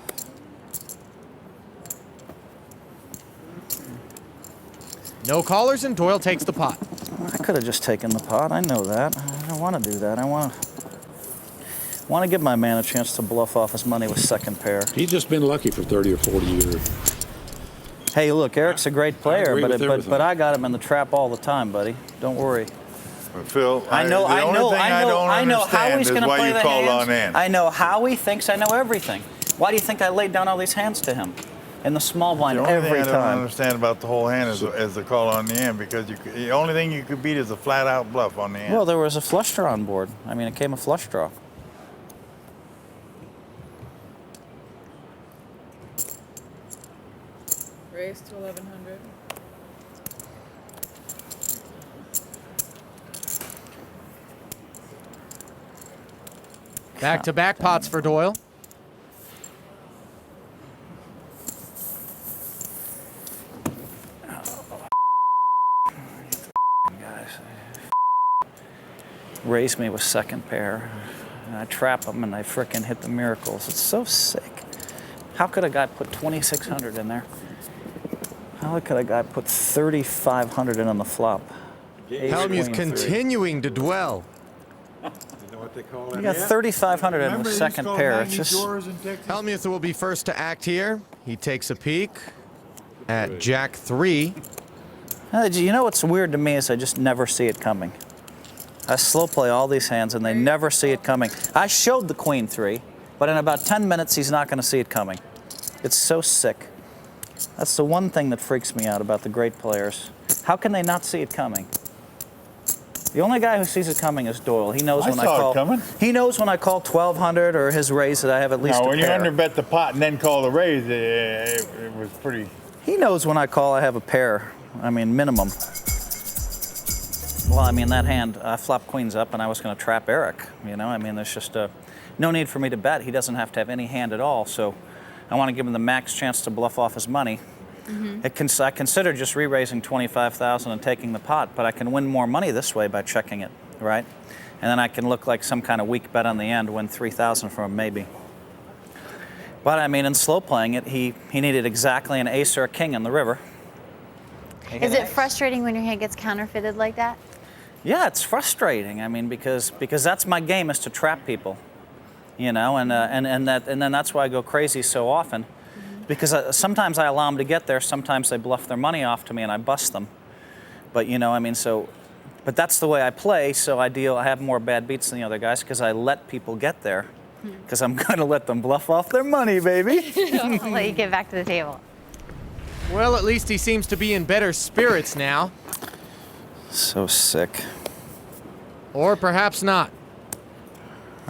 No callers, and Doyle takes the pot. I could have just taken the pot. I know that. I don't want to do that. I want to give my man a chance to bluff off his money with second pair. He's just been lucky for 30 or 40 years. Hey, look, Erik's a great player, agree with everything. but I got him in the trap all the time, buddy. Don't worry. Phil, I know the only thing I don't know how understand he's is going to why play you the call hands. on in. I know how he thinks I know everything. Why do you think I laid down all these hands to him in the small blind The only every thing I don't time? understand about the whole hand is the call on the end, because the only thing you could beat is a flat-out bluff on the end. Well, there was a flush draw on board. I mean, it came a flush draw. Raise to 1100. Back-to-back pots for Doyle. Raise me with second pair. And I trap them and I frickin' hit the miracles. It's so sick. How could a guy put 2,600 in there? How could a guy put 3,500 in on the flop? Helmuth continuing to dwell. You know what they call You got 3,500 in with second pair. It's just Helmuth will be first to act here. He takes a peek at Jack 3. You know what's weird to me is I just never see it coming. I slow play all these hands and they never see it coming. I showed the Queen 3, but in about 10 minutes he's not going to see it coming. It's so sick. That's the one thing that freaks me out about the great players. How can they not see it coming? The only guy who sees it coming is Doyle. He knows when I call. It coming. He knows when I call 1,200 or his raise that I have at least Now, a when you pair. underbet the pot and then call the raise, it was pretty. He knows when I call I have a pair. I mean, minimum. Well, I mean, that hand, I flopped queens up and I was going to trap Erik. You know, I mean, there's just no need for me to bet. He doesn't have to have any hand at all. So I want to give him the max chance to bluff off his money. I consider just re-raising 25,000 and taking the pot, but I can win more money this way by checking it, right? And then I can look like some kind of weak bet on the end, win 3,000 from him maybe. But I mean, in slow playing it, he needed exactly an ace or a king in the river. Is it frustrating when your hand gets counterfeited like that? Yeah, it's frustrating. I mean, because that's my game, is to trap people, you know, and then that's why I go crazy so often, because sometimes I allow them to get there, sometimes they bluff their money off to me and I bust them. But you know, I mean, but that's the way I play. So I have more bad beats than the other guys because I let people get there, because I'm going to let them bluff off their money, baby. I'll let you get back to the table. Well, at least he seems to be in better spirits now. So sick. Or perhaps not.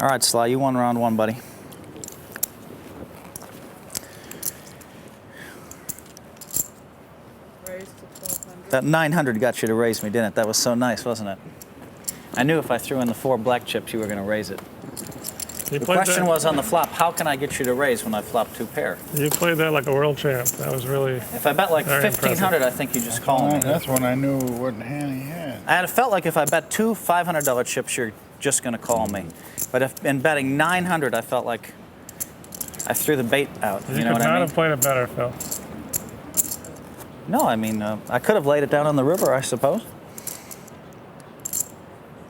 All right, Sly, you won round one, buddy. Raise to 1,200. That 900 got you to raise me, didn't it? That was so nice, wasn't it? I knew if I threw in the 4 black chips, you were going to raise it. You The played question that, was on the flop, how can I get you to raise when I flop 2 pair? You played that like a world champ. That was really. If I bet like Very 1,500, I think you just call me. That's when I knew what hand he had. I had felt like if I bet 2 $500 chips, you're just going to call me. But if in betting 900, I felt like I threw the bait out. You You know could what not I mean? have played it better, Phil. No, I mean, I could have laid it down on the river, I suppose.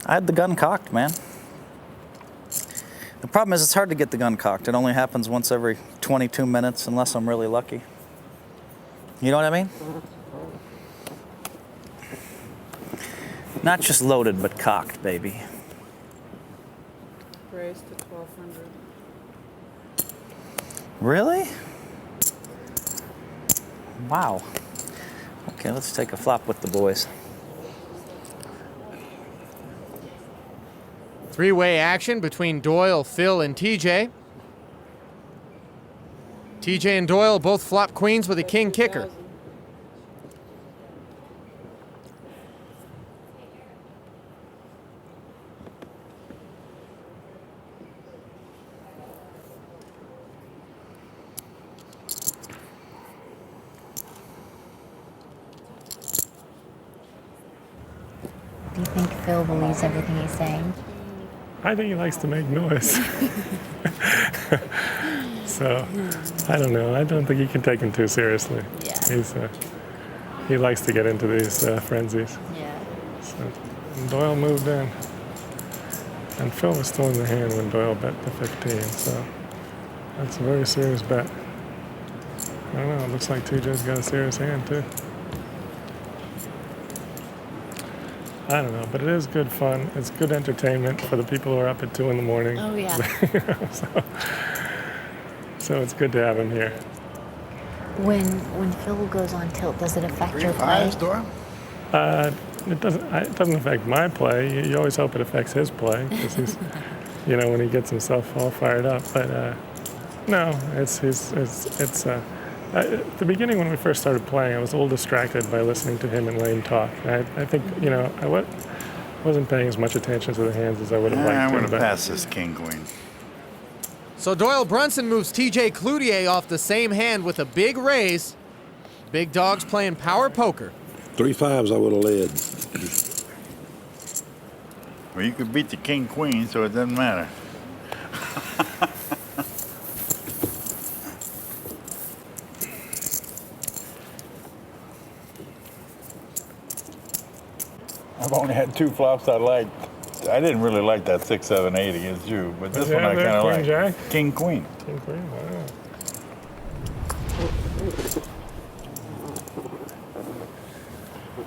I had the gun cocked, man. The problem is it's hard to get the gun cocked. It only happens once every 22 minutes unless I'm really lucky. You know what I mean? Not just loaded, but cocked, baby. Raise to 1,200. Really? Wow. Okay, let's take a flop with the boys. Three-way action between Doyle, Phil, and TJ. TJ and Doyle both flop queens with a king kicker. Do you think Phil believes everything he's saying? I think he likes to make noise. So, I don't know. I don't think you can take him too seriously. Yeah. He likes to get into these frenzies. Yeah. So, Doyle moved in. And Phil was still in the hand when Doyle bet the 15, so that's a very serious bet. I don't know, it looks like TJ's got a serious hand too. I don't know, but it is good fun. It's good entertainment for the people who are up at 2 in the morning. Oh, yeah. So it's good to have him here. When Phil goes on tilt, does it affect your play? Fives, Doyle? It doesn't affect my play. You always hope it affects his play because he's, when he gets himself all fired up. But no, at the beginning when we first started playing, I was a little distracted by listening to him and Layne talk. I think I wasn't paying as much attention to the hands as I would have liked to. I'm going to pass this king queen. So Doyle Brunson moves TJ Cloutier off the same hand with a big raise. Big dogs playing power poker. 3 5s I would have led. Well, you could beat the king queen, so it doesn't matter. I've only had 2 flops I liked. I didn't really like that 6, 7, 8 against you, but this one I kind of like. Jack? King queen. King queen, wow.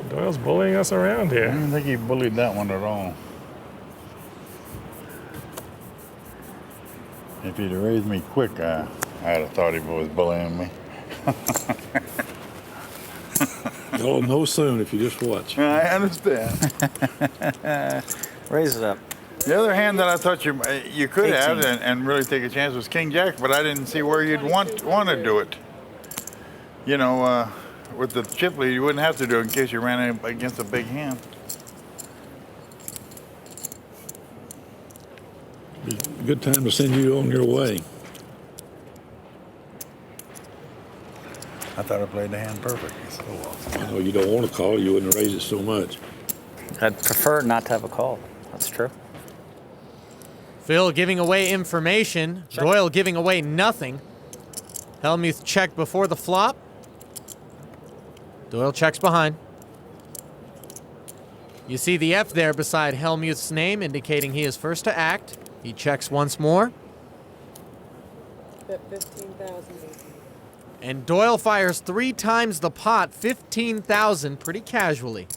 Doyle's bullying us around I here. don't think he bullied that one at all. If he'd have raised me quick, I'd have thought he was bullying me. You'll know soon if you just watch. I understand. Raise it up. The other hand that I thought you could 18. have and really take a chance was King Jack, but I didn't see where you'd want to do it. With the chip lead, you wouldn't have to do it in case you ran against a big hand. Good time to send you on your way. I thought I played the hand perfect. So well. I know you don't want to call, you wouldn't raise it so much. I'd prefer not to have a call. That's true. Phil giving away information. Doyle giving away nothing. Helmuth checked before the flop. Doyle checks behind. You see the F there beside Helmuth's name, indicating he is first to act. He checks once more. Bet 15,000. And Doyle fires 3 times the pot, 15,000, pretty casually.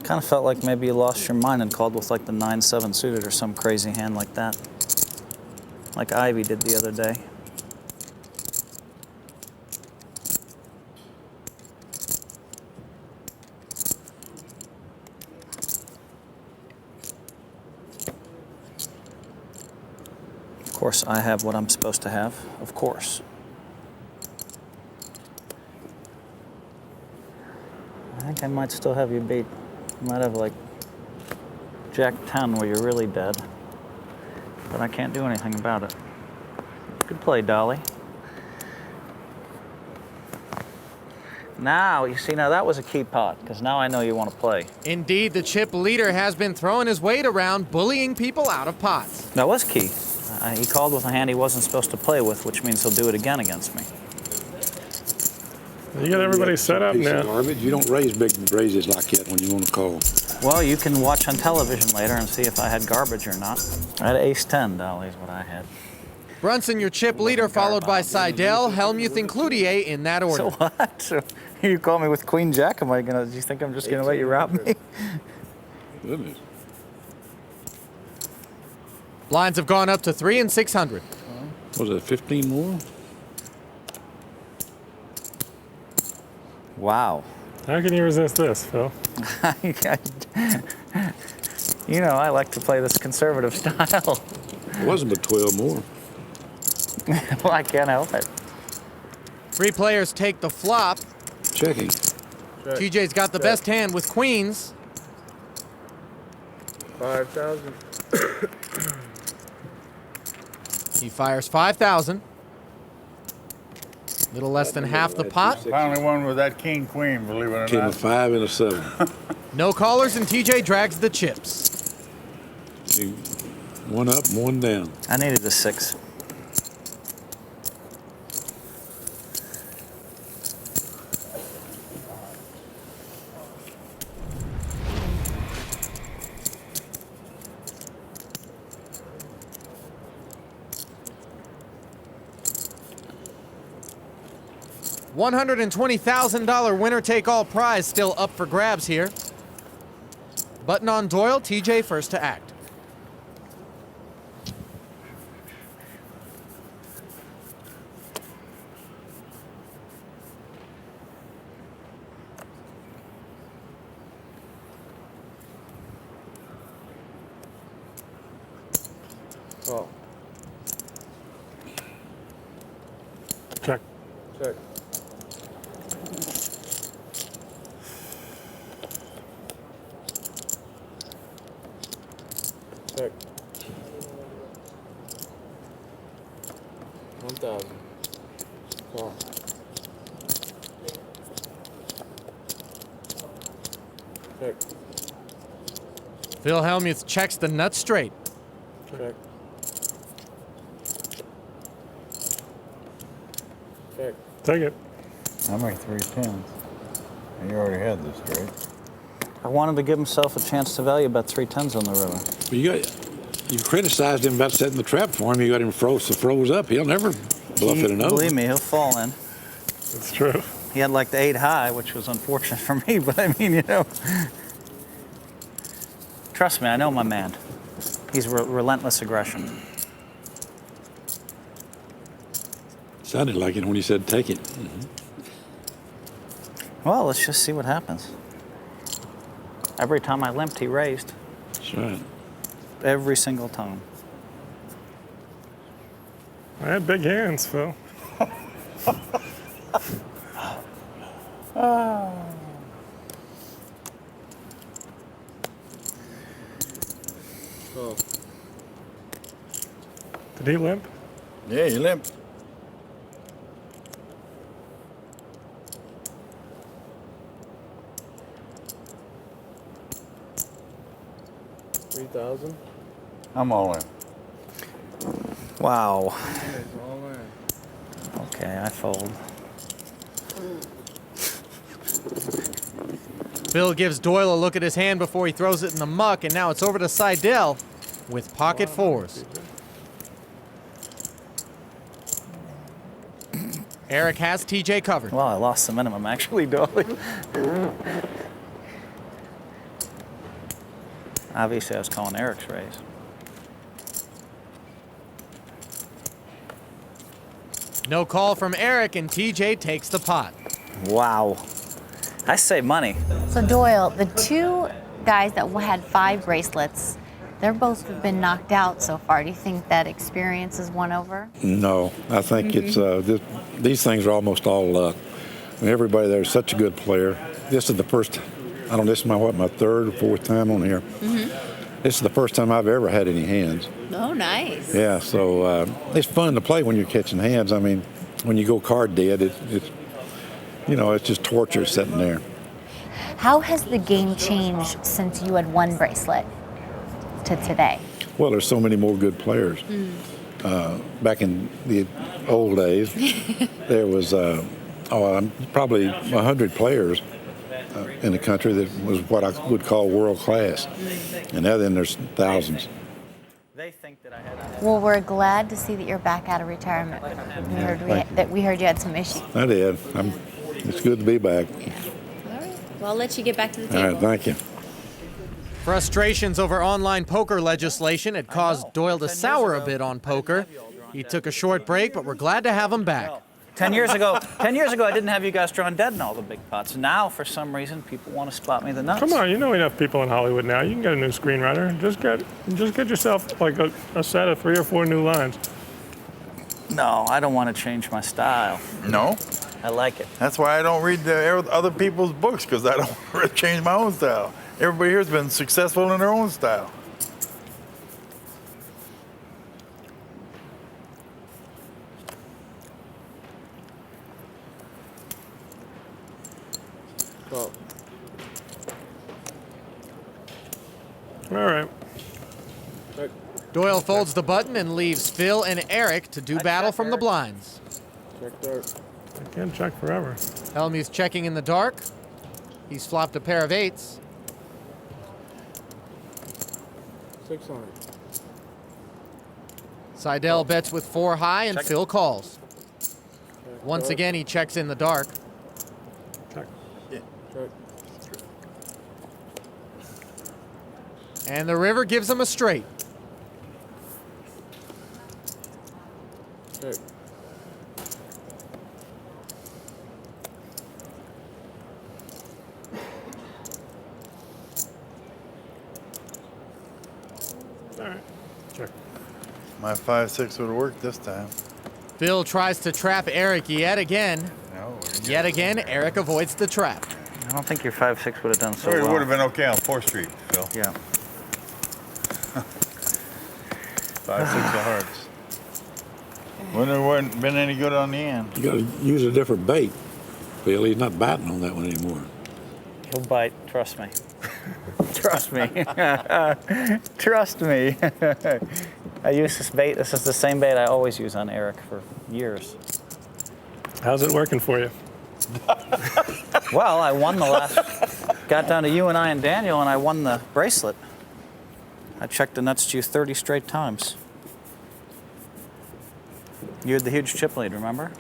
Kind of felt like maybe you lost your mind and called with like the 9-7 suited or some crazy hand like that. Like Ivy did the other day. Of course, I have what I'm supposed to have, of course. I think I might still have you beat. You might have like Jack 10 where you're really dead, but I can't do anything about it. Good play, Dolly. Now, you see, now that was a key pot, because now I know you want to play. Indeed, the chip leader has been throwing his weight around, bullying people out of pots. That was key. He called with a hand he wasn't supposed to play with, which means he'll do it again against me. You got everybody set up Piece of now. garbage. You don't raise big raises like that when you want to call. Well, you can watch on television later and see if I had garbage or not. I had ace 10, Dolly, is what I had. Brunson, your chip leader, followed by Seidel, Helmuth, and Cloutier in that order. So what? So you call me with Queen Jack, do you think I'm just gonna let you rob me? Goodness. Blinds have gone up to 3 and 600. Was it 15 more? Wow. How can you resist this, Phil? You know, I like to play this conservative style. It wasn't but 12 more. Well, I can't help it. Three players take the flop. Checking. TJ's got the best hand with queens. 5,000. He fires 5,000. Little less than half the pot. Finally won with that king queen, believe it or Came a not. 5 and a 7. No callers, and TJ drags the chips. One up, one down. I needed a 6. $120,000 winner-take-all prize still up for grabs here. Button on Doyle, TJ first to act. Oh, Check. check. Check. 1,000. Call. Check. Phil Helmuth checks the nuts straight. Check. Check. Take it. I make 3 tens. And you already had this straight. I wanted to give himself a chance to value bet 3 tens on the river. You criticized him about setting the trap for him. You got him froze up. He'll never bluff it and over. Believe me, he'll fall in. It's true. He had like the 8 high, which was unfortunate for me, but I mean, you know. Trust me, I know my man. He's relentless aggression. Sounded like it when he said take it. Well, let's just see what happens. Every time I limped, he raised. That's right. Every single time. I had big hands, Phil. Oh. Did he limp? Yeah, you limped. $3,000. I'm all in. Wow. It's all in. Okay, I fold. Phil gives Doyle a look at his hand before he throws it in the muck, and now it's over to Seidel with pocket fours. Erik has TJ covered. Well, I lost the minimum, actually, Dolly. Obviously, I was calling Erik's raise. No call from Erik, and TJ takes the pot. Wow. I save money. So Doyle, the two guys that had 5 bracelets, they're both been knocked out so far. Do you think that experience has won over? No, I think it's these things are almost all luck. I mean, everybody there is such a good player. This is the first. I don't know. This is my 3rd or 4th time on here. This is the first time I've ever had any hands. Oh, nice. Yeah, so it's fun to play when you're catching hands. I mean, when you go card dead, it's it's just torture sitting there. How has the game changed since you had 1 bracelet to today? Well, there's so many more good players. Back in the old days, there was probably 100 players in the country that was what I would call world class. And now then there's thousands. They think that I had. Well, we're glad to see that you're back out of retirement. We heard you had some issues. I did. It's good to be back. All right. Well, I'll let you get back to the All table. right, thank you. Frustrations over online poker legislation had caused Doyle to sour a bit on poker. He took a short break, but we're glad to have him back. 10 years ago, I didn't have you guys drawing dead in all the big pots. Now, for some reason, people want to spot me the nuts. Come on, you know enough people in Hollywood now. You can get a new screenwriter. Just get yourself like a set of 3 or 4 new lines. No, I don't want to change my style. No? I like it. That's why I don't read the other people's books, because I don't want to change my own style. Everybody here's been successful in their own style. Call. All right. Check. Doyle folds the button and leaves Phil and Erik to do battle from the blinds. Check dark. I can't check forever. Helmuth checking in the dark. He's flopped a pair of 8s. 6 on it. Seidel bets with 4 high and Check. Phil calls. Check Once dark. again, he checks in the dark. Check. Check. And the river gives him a straight. Check. All right. Check. My 5-6 would have worked this time. Phil tries to trap Erik yet again. No, Yet again, Erik avoids the trap. I don't think your 5-6 would have done so it well. would have been okay on 4th Street, Phil. Yeah. 5-6 of hearts. Wouldn't have been any good on the end. You got to use a different bait, Phil. He's not biting on that one anymore. He'll bite, trust me. Trust me. Trust me. I use this bait. This is the same bait I always use on Erik for years. How's it working for you? Well, I won the last. Got down to you and I and Daniel, and I won the bracelet. I checked the nuts to you 30 straight times. You had the huge chip lead, remember?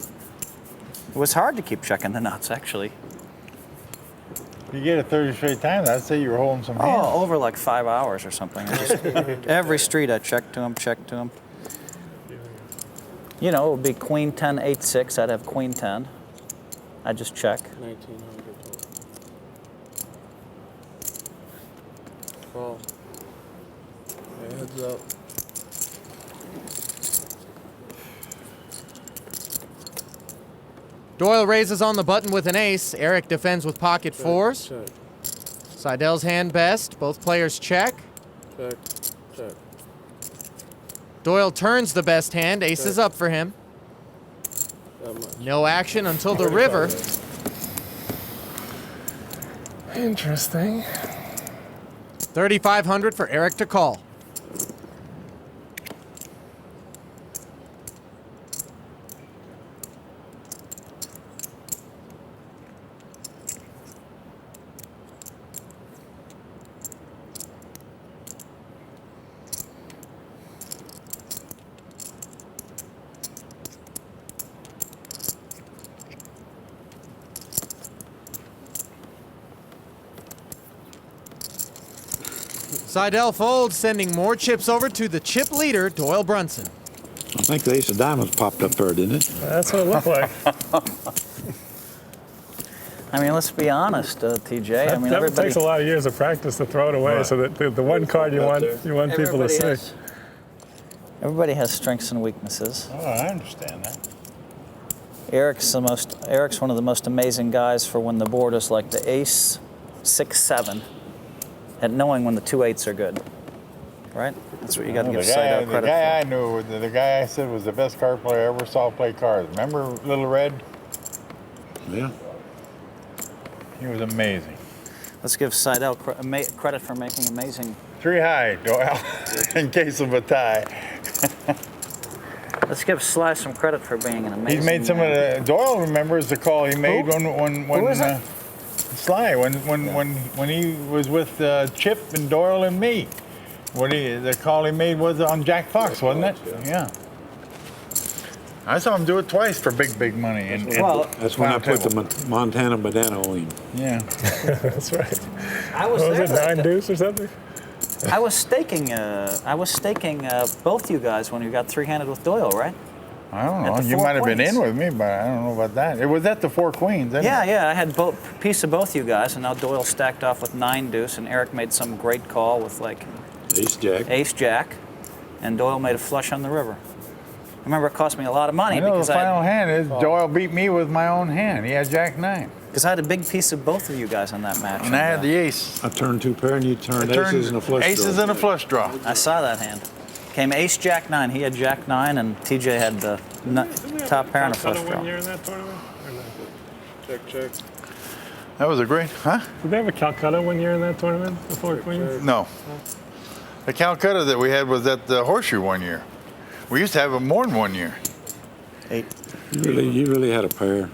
It was hard to keep checking the nuts, actually. You get it 30 straight times, I'd say you were holding some hands. Oh, over like 5 hours or something. I just, every street I checked to him, checked to him. You know, it would be Queen 10, 8, 6. I'd have Queen 10. I'd just check. 1900 total. Call. Yeah, heads up. Doyle raises on the button with an ace. Erik defends with pocket 4s. Check. Seidel's hand best. Both players check. Check. Check. Doyle turns the best hand. Ace is up for him. That much. No action until the river. Interesting. 3,500 for Erik to call. Seidel folds, sending more chips over to the chip leader, Doyle Brunson. I think the ace of diamonds popped up there, didn't it? That's what it looked like. I mean, let's be honest, TJ. I mean, that everybody takes a lot of years of practice to throw it away, Right. so that the one card you want people to see. Everybody has strengths and weaknesses. Oh, I understand that. Erik's one of the most amazing guys for when the board is like the ace, 6, 7, at knowing when the 2 8s are good. Right? That's what you got to give Seidel The credit guy I for. knew, the guy I said was the best card player I ever saw play cards. Remember Little Red? Yeah. He was amazing. Let's give Seidel credit for making amazing. 3 high, Doyle, in case of a tie. Let's give Sly some credit for being an amazing. He's made some of the. Doyle remembers the call he made when Who is it? Sly when he was with Chip and Doyle and me. The call he made was on Jack Fox, wasn't it? Yeah. I saw him do it twice for big money. And That's when I put the Montana banana on him. Yeah. That's right. I was What was there. it, 9 deuce or something? I was staking both you guys when you got 3-handed with Doyle, right? I don't know. At the You 4 might have been queens. in with me, but I don't know about that. It was at the 4 queens, isn't it? Yeah. I had piece of both you guys, and now Doyle stacked off with 9 deuce, and Erik made some great call with like Ace jack. ace jack, and Doyle made a flush on the river. remember it cost me a lot of money I know because the final hand is Oh. Doyle beat me with my own hand. He had Jack 9. Because I had a big piece of both of you guys on that match. And I had the ace. I turned 2 pair and you turned I turned aces and a flush aces draw. and a flush draw. I saw that hand. Came ace Jack 9. He had Jack 9 and TJ had the top pair and a flush Calcutta draw. one year in that tournament? Or no? Check, check. That was a great, huh? Did they have a Calcutta one year in that tournament? The Four Queens? No. The Calcutta that we had was at the Horseshoe one year. We used to have it more than 1 year. 8. You really had a pair.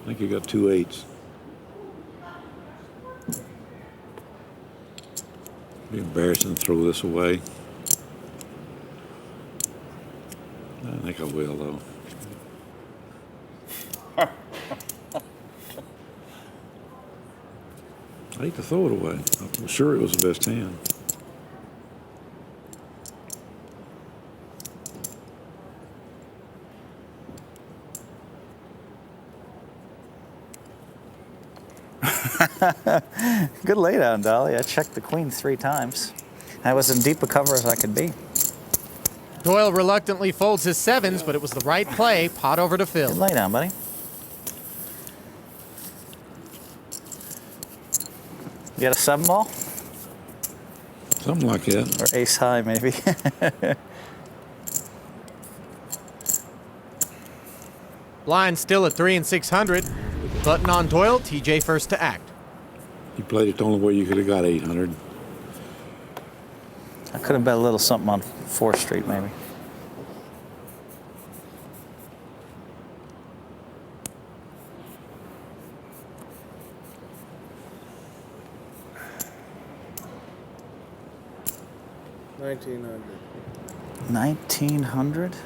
I think you got 2 8s. Be embarrassing to throw this away. I think I will though. I hate to throw it away. I'm sure it was the best hand. Good laydown, Dolly. I checked the queen 3 times. I was in deep a cover as I could be. Doyle reluctantly folds his 7s, but it was the right play. Pot over to Phil. Good laydown, buddy. You got a 7 ball? Something like that. Or ace high, maybe. Blind still at 3 and 600. Button on Doyle, TJ first to act. You played it the only way you could have got 800. I could have bet a little something on 4th Street, maybe. $1,900. 1900?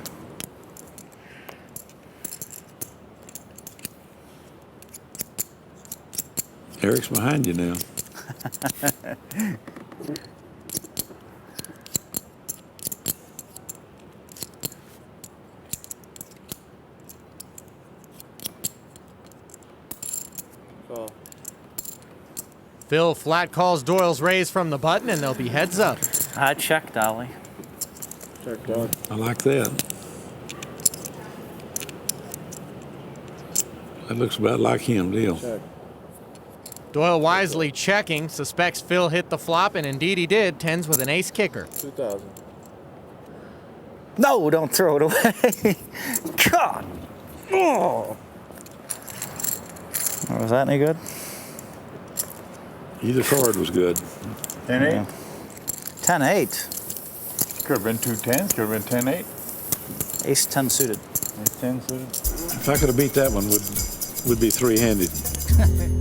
Eric's behind you now. Call. Phil flat calls Doyle's raise from the button, and they'll be heads up. I checked, Dolly. Check, dog. I like that. That looks about like him, deal. Check. Doyle wisely checking, suspects Phil hit the flop, and indeed he did. 10s with an ace kicker. 2,000. No, don't throw it away. God. Oh. Was that any good? Either card was good. 10-8. Yeah. 10-8. Could have been 2 10s. Could have been 10-8. Ace 10 suited. Ace 10 suited. If I could have beat that one, would be 3-handed.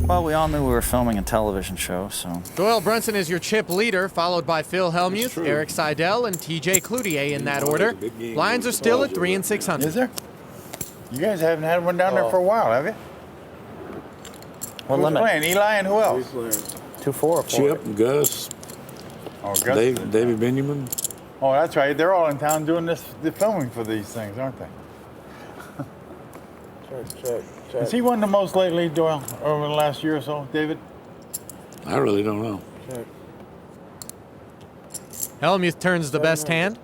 Well, we all knew we were filming a television show, so. Doyle Brunson is your chip leader, followed by Phil Hellmuth, true. Erik Seidel, and TJ Cloutier in that order. Blinds are still at 3 and 600. Is there? You guys haven't had one down there for a while, have you? What Who's limit? playing? Eli and who else? 2-4 or 4? Chip, Gus, Oh, Gus. David Benjamin. Oh, that's right. They're all in town doing the filming for these things, aren't they? Check, check, check. Has he won the most lately, Doyle, over the last year or so, David? I really don't know. Check. Helmuth turns the best hand.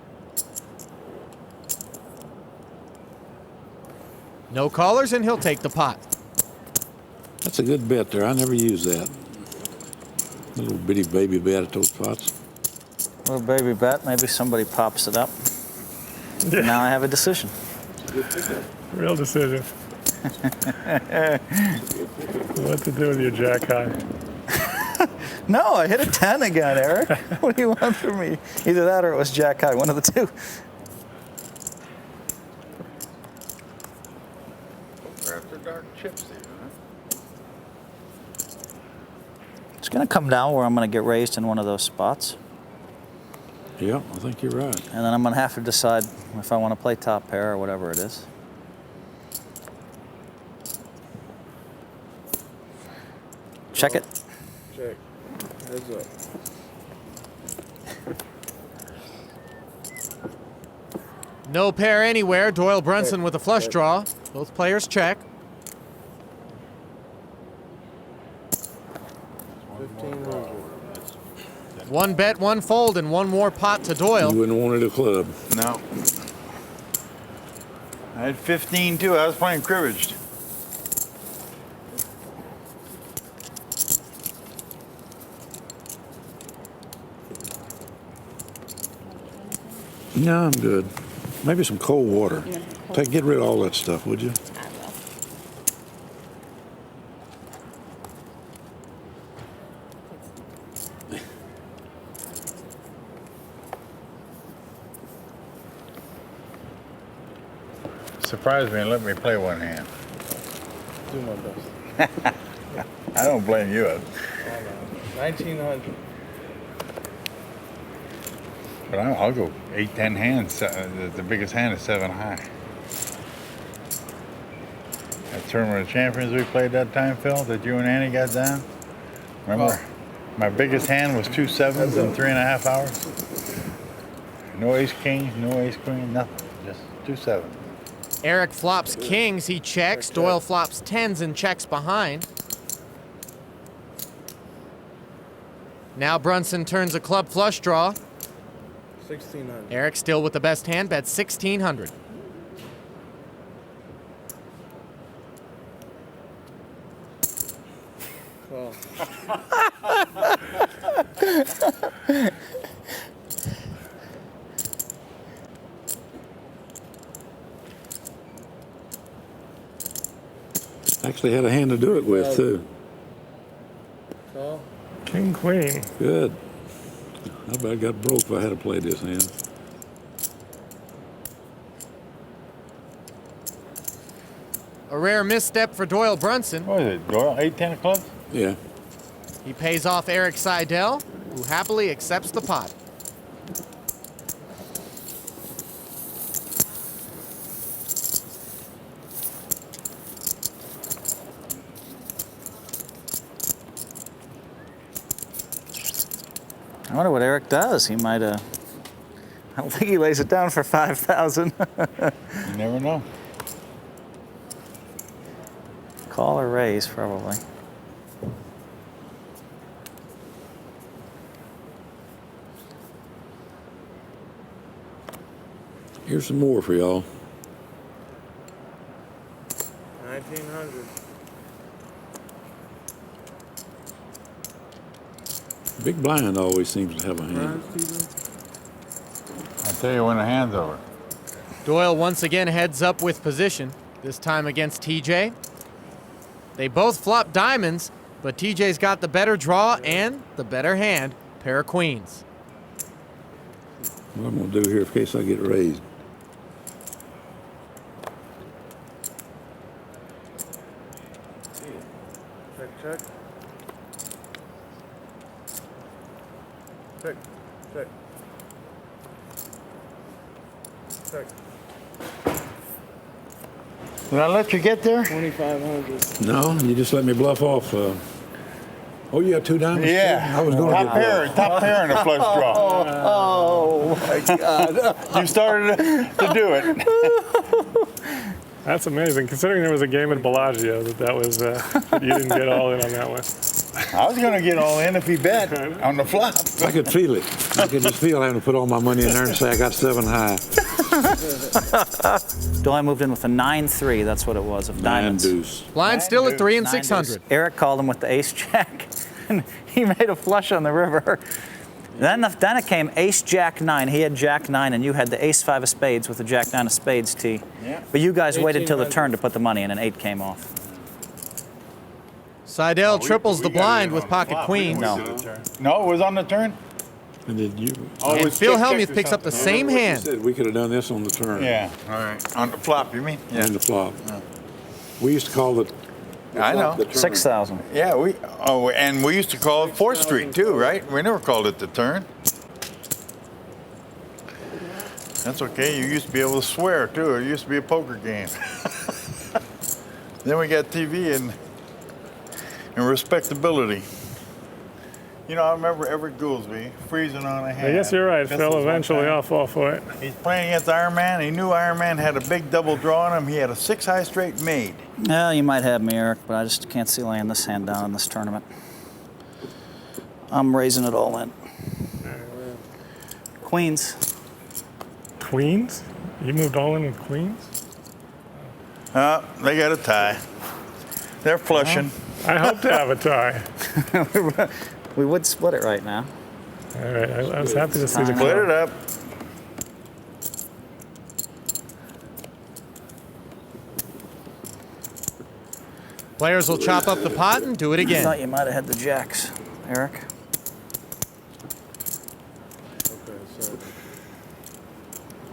No callers, and he'll take the pot. That's a good bet there. I never use that. A little bitty baby bet at those pots. Little baby bet. Maybe somebody pops it up. Yeah. Now I have a decision. Real decision. What to do with your jack high? No, I hit a 10 again, Eric. What do you want from me? Either that or it was jack high. One of the two. After dark chips, huh? It's going to come down where I'm going to get raised in one of those spots. Yeah, I think you're right. And then I'm going to have to decide if I want to play top pair or whatever it is. Check it. Check. Heads up. No pair anywhere. Doyle Brunson with a flush draw. Both players check. 1,500. One bet, one fold, and one more pot to Doyle. You wouldn't want it a club. No. I had 15 too. I was playing cribbage. No, I'm good. Maybe some cold water. Get rid of all that stuff, would you? I will. Surprised me and let me play one hand. Do my best. I don't blame you. 1900. But I'll go 8, 10 hands. The biggest hand is 7 high. That Tournament of Champions we played that time, Phil, that you and Annie got down. Remember? My biggest hand was 2 sevens in 3.5 hours. No ace king, no ace queen, nothing. Just 2 sevens. Erik flops kings, he checks. Doyle flops tens and checks behind. Now Brunson turns a club flush draw. 1600. Erik still with the best hand, bets 1,600. Call. Actually had a hand to do it with, too. Call. King, queen. Good. I bet I got broke if I had to play this hand. A rare misstep for Doyle Brunson. What is it, Doyle? 8, 10 of clubs? Yeah. He pays off Erik Seidel, who happily accepts the pot. I wonder what Erik does. He might, I don't think he lays it down for 5,000. You never know. Call or raise, probably. Here's some more for y'all. 1900. Big blind always seems to have a hand. I'll tell you when the hand's over. Doyle once again heads up with position, this time against TJ. They both flop diamonds, but TJ's got the better draw and the better hand, pair of queens. What I'm going to do here in case I get raised. Check, check. Check, check. Check. Did I let you get there? 2500. No, you just let me bluff off. Oh, you got 2 diamonds? Yeah. I was going to get Top pair in a flush draw. Oh, my God. You started to do it. That's amazing, considering there was a game at Bellagio that was, you didn't get all in on that one. I was going to get all in if he bet on the flop. I could feel it. I could just feel having to put all my money in there and say I got 7 high. Doyle moved in with a 9-3. That's what it was, of 9 diamonds. deuce. Blind still at 3 and 9 600. deuce. Erik called him with the ace-jack, and he made a flush on the river. Then it came ace-jack-9. He had jack-9, and you had the ace-5 of spades with the jack-9 of spades, T. Yeah. But you guys waited till the turn to put the money in, and 8 came off. Seidel triples the blind with pocket queens. No. No, it was on the turn? And then you. And Phil Hellmuth picks up the same hand. Said we could have done this on the turn. Yeah. All right. On the flop, you mean? On the flop. We used to call it. I know. the turn. 6,000. Yeah, and we used to call it 4th Street too, right? We never called it the turn. That's okay. You used to be able to swear too. It used to be a poker game. Then we got TV and respectability. You know, I remember Everett Goolsby freezing on a hand. I guess you're right, Phil. Pistols one Eventually, time. I'll fall for it. He's playing against Iron Man. He knew Iron Man had a big double draw on him. He had a 6 high straight made. Well, you might have me, Erik, but I just can't see laying this hand down in this tournament. I'm raising it all in. Queens. Queens? You moved all in with Queens? They got a tie. They're flushing. I hope to have a tie. We would split it right now. All right, I was happy to see the Split it club. up. Players will chop up the pot and do it I again. thought you might have had the jacks, Eric. Okay, so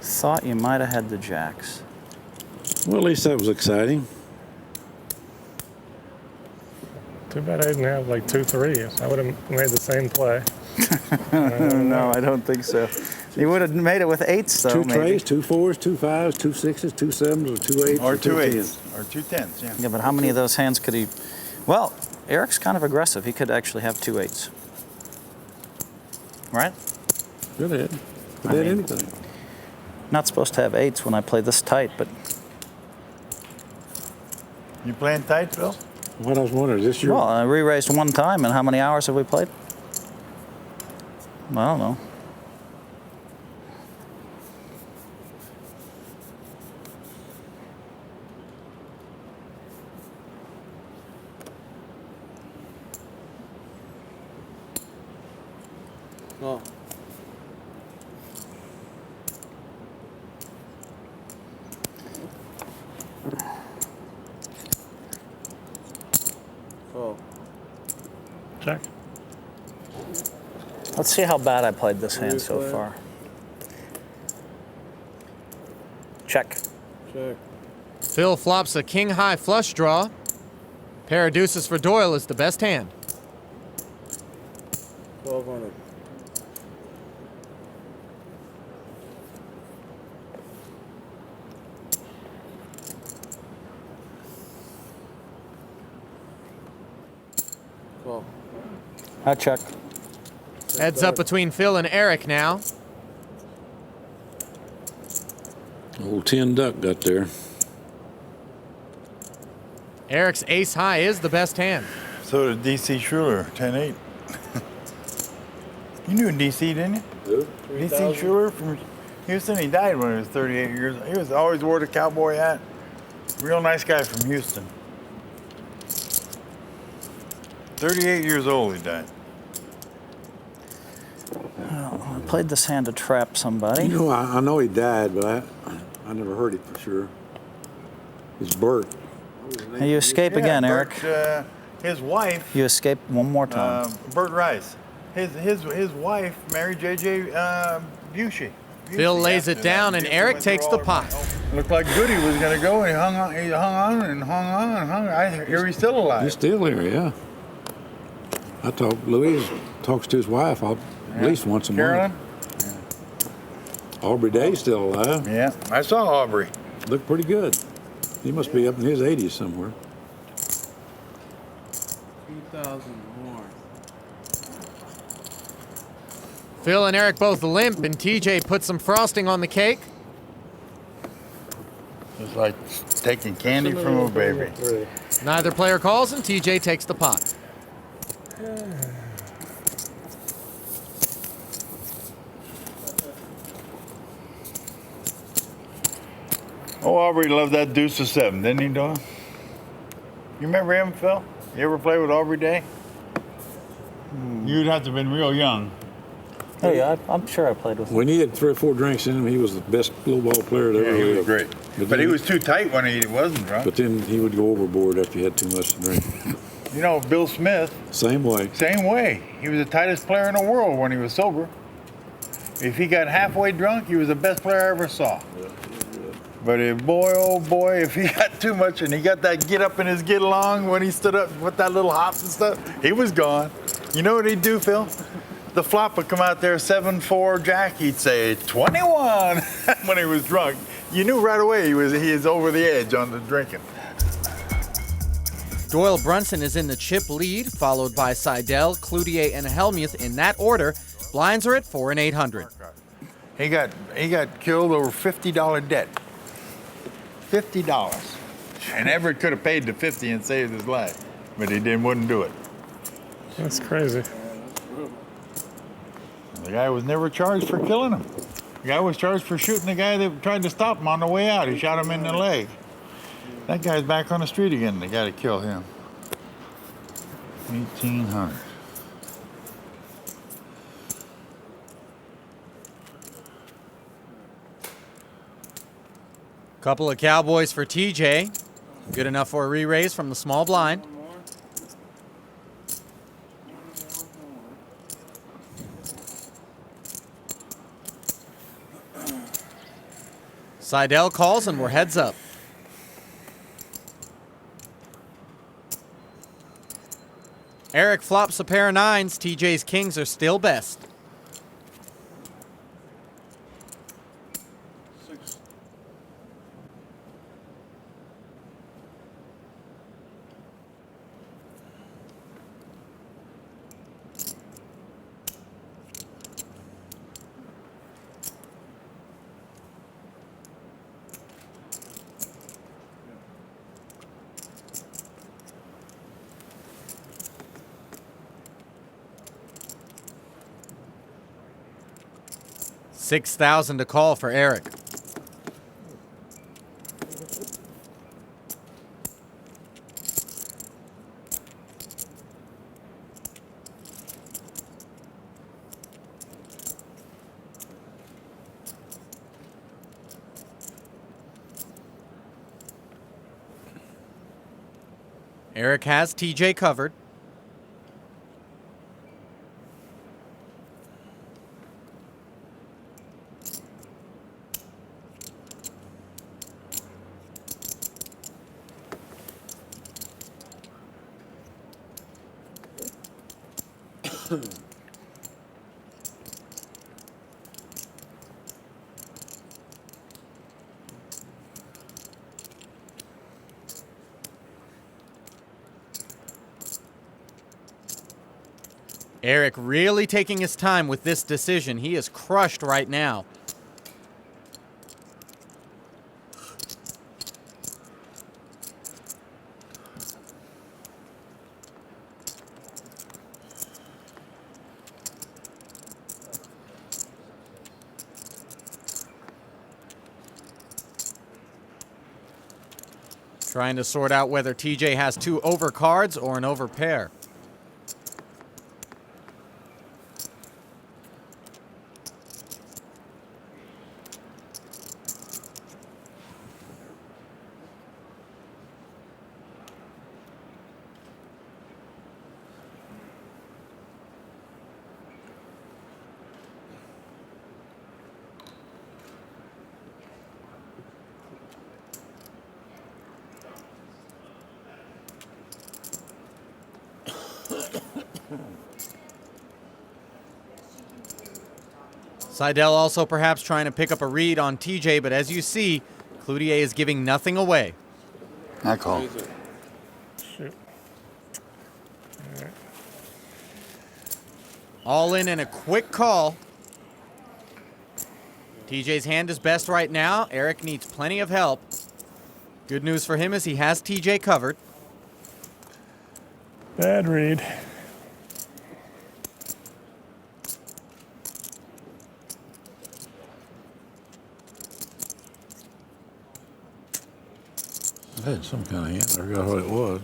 Thought you might have had the jacks. Well, at least that was exciting. Too bad I didn't have like 2 3s. I would have made the same play. No, I don't think so. You would have made it with 8s, though, 2 maybe. trays, 2 4s, 2 5s, 2 6s, 2 7s, or 2 8s, Or 2 2 8s. 10s. Or 2 10s, yeah. Yeah, but how many of those hands could he... Well, Eric's kind of aggressive. He could actually have 2 8s. Right? Go ahead. Could I add mean- anything. Not supposed to have 8s when I play this tight, but... You playing tight, Phil? What I was wondering, is this your... Well, I re-raised one time, and how many hours have we played? I don't know. oh. Oh. Check. Let's see how bad I played this hand so play? far. Check. Check. Phil flops a king-high flush draw. Pair of deuces for Doyle is the best hand. 1200. Call. I check. Heads up between Phil and Erik now. Old 10 duck got there. Erik's ace-high is the best hand. So did DC Schuler, 10-8. You knew DC, didn't you? Who? DC Schuler from Houston. He died when he was 38 years old. He was always wore the cowboy hat. Real nice guy from Houston. 38 years old he died. I played this hand to trap somebody. You know, I know he died, but I never heard it for sure. It's Bert. Hey, you escape again, Eric. Bert, his wife, You escape one more time. Bert Rice. His wife married J.J. Busey. Phil lays it down and Erik takes the pot. Looked like Goody was going to go, and he hung on and hung on and hung on. I hear he's still alive. He's still here, yeah. Louise talks to his wife at least once a Carolyn? month. Aubrey Day's still alive. Yeah, I saw Aubrey. Looked pretty good. He must be up in his 80s somewhere. 3,000 more. Phil and Erik both limp, and TJ puts some frosting on the cake. It's like taking candy from a baby. Neither player calls, and TJ takes the pot. Oh, Aubrey loved that deuce of 7, didn't he, Doyle? You remember him, Phil? You ever play with Aubrey Day? You'd have to have been real young. Oh, yeah, I'm sure I played with him. When he had 3 or 4 drinks in him, he was the best low ball player that ever Yeah, he was lived. great. But then he was too tight when he wasn't drunk. But then he would go overboard after he had too much to drink. You know, Bill Smith, Same way. same way. He was the tightest player in the world when he was sober. If he got halfway drunk, he was the best player I ever saw. But boy, oh boy, if he got too much and he got that get up in his get along when he stood up with that little hops and stuff, he was gone. You know what he'd do, Phil? The flop would come out there, 7-4 jack. He'd say 21 when he was drunk. You knew right away he is over the edge on the drinking. Doyle Brunson is in the chip lead, followed by Seidel, Cloutier, and Hellmuth in that order. Blinds are at 4 and 800. He got killed over $50 debt. $50. And Everett could have paid the 50 and saved his life, but he wouldn't do it. That's crazy. The guy was never charged for killing him. The guy was charged for shooting the guy that tried to stop him on the way out. He shot him in the leg. That guy's back on the street again. They got to kill him. 1800. Couple of cowboys for TJ. Good enough for a re-raise from the small blind. Seidel calls and we're heads up. Erik flops a pair of nines. TJ's kings are still best. $6,000 to call for Erik. Erik has TJ covered. Erik really taking his time with this decision. He is crushed right now. Trying to sort out whether TJ has two over cards or an over pair. Seidel also perhaps trying to pick up a read on TJ, but as you see, Cloutier is giving nothing away. I call. Shoot. All in and a quick call. TJ's hand is best right now. Erik needs plenty of help. Good news for him is he has TJ covered. Bad read. I had some kind of hand. I forgot what it was.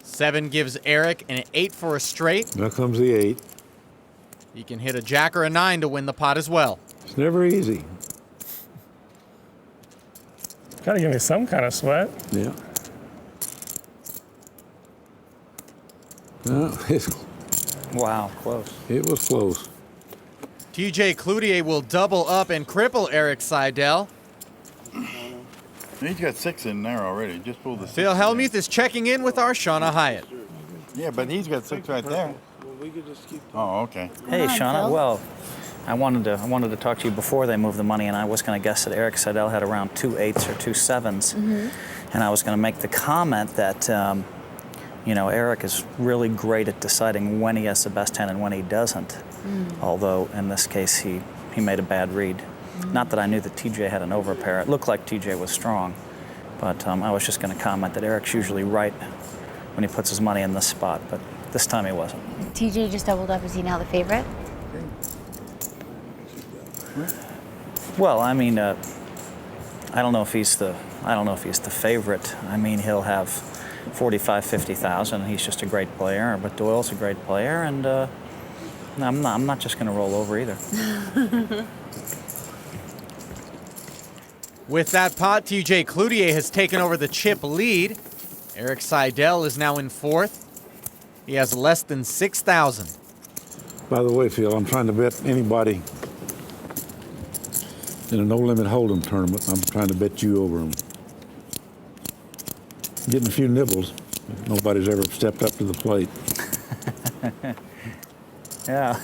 Seven gives Erik an 8 for a straight. Now comes the 8. He can hit a jack or a 9 to win the pot as well. It's never easy. Gotta give me some kind of sweat. Yeah. No, Wow, close. it was close. TJ Cloutier will double up and cripple Erik Seidel. He's got 6 in there already. Just pull the 6. Phil Helmuth is checking in with our Shauna Hyatt. Yeah, but he's got 6 right there. Well, we could just keep Oh, okay. Hey, on, Shauna. Phil. Well, I wanted to talk to you before they moved the money, and I was going to guess that Erik Seidel had around 2 8s or 2 7s, and I was going to make the comment that Erik is really great at deciding when he has the best hand and when he doesn't. Although in this case he made a bad read. Not that I knew that TJ had an overpair. It looked like TJ was strong, But I was just going to comment that Erik's usually right when he puts his money in this spot, but this time he wasn't. TJ just doubled up. Is he now the favorite? Well, I mean, I don't know if he's the favorite. I mean, he'll have 45, 50,000, and he's just a great player. But Doyle's a great player, and I'm not just going to roll over either. With that pot, TJ Cloutier has taken over the chip lead. Erik Seidel is now in fourth. He has less than 6,000. By the way, Phil, I'm trying to bet anybody in a no-limit hold'em tournament. I'm trying to bet you over them. Getting a few nibbles. Nobody's ever stepped up to the plate. Yeah.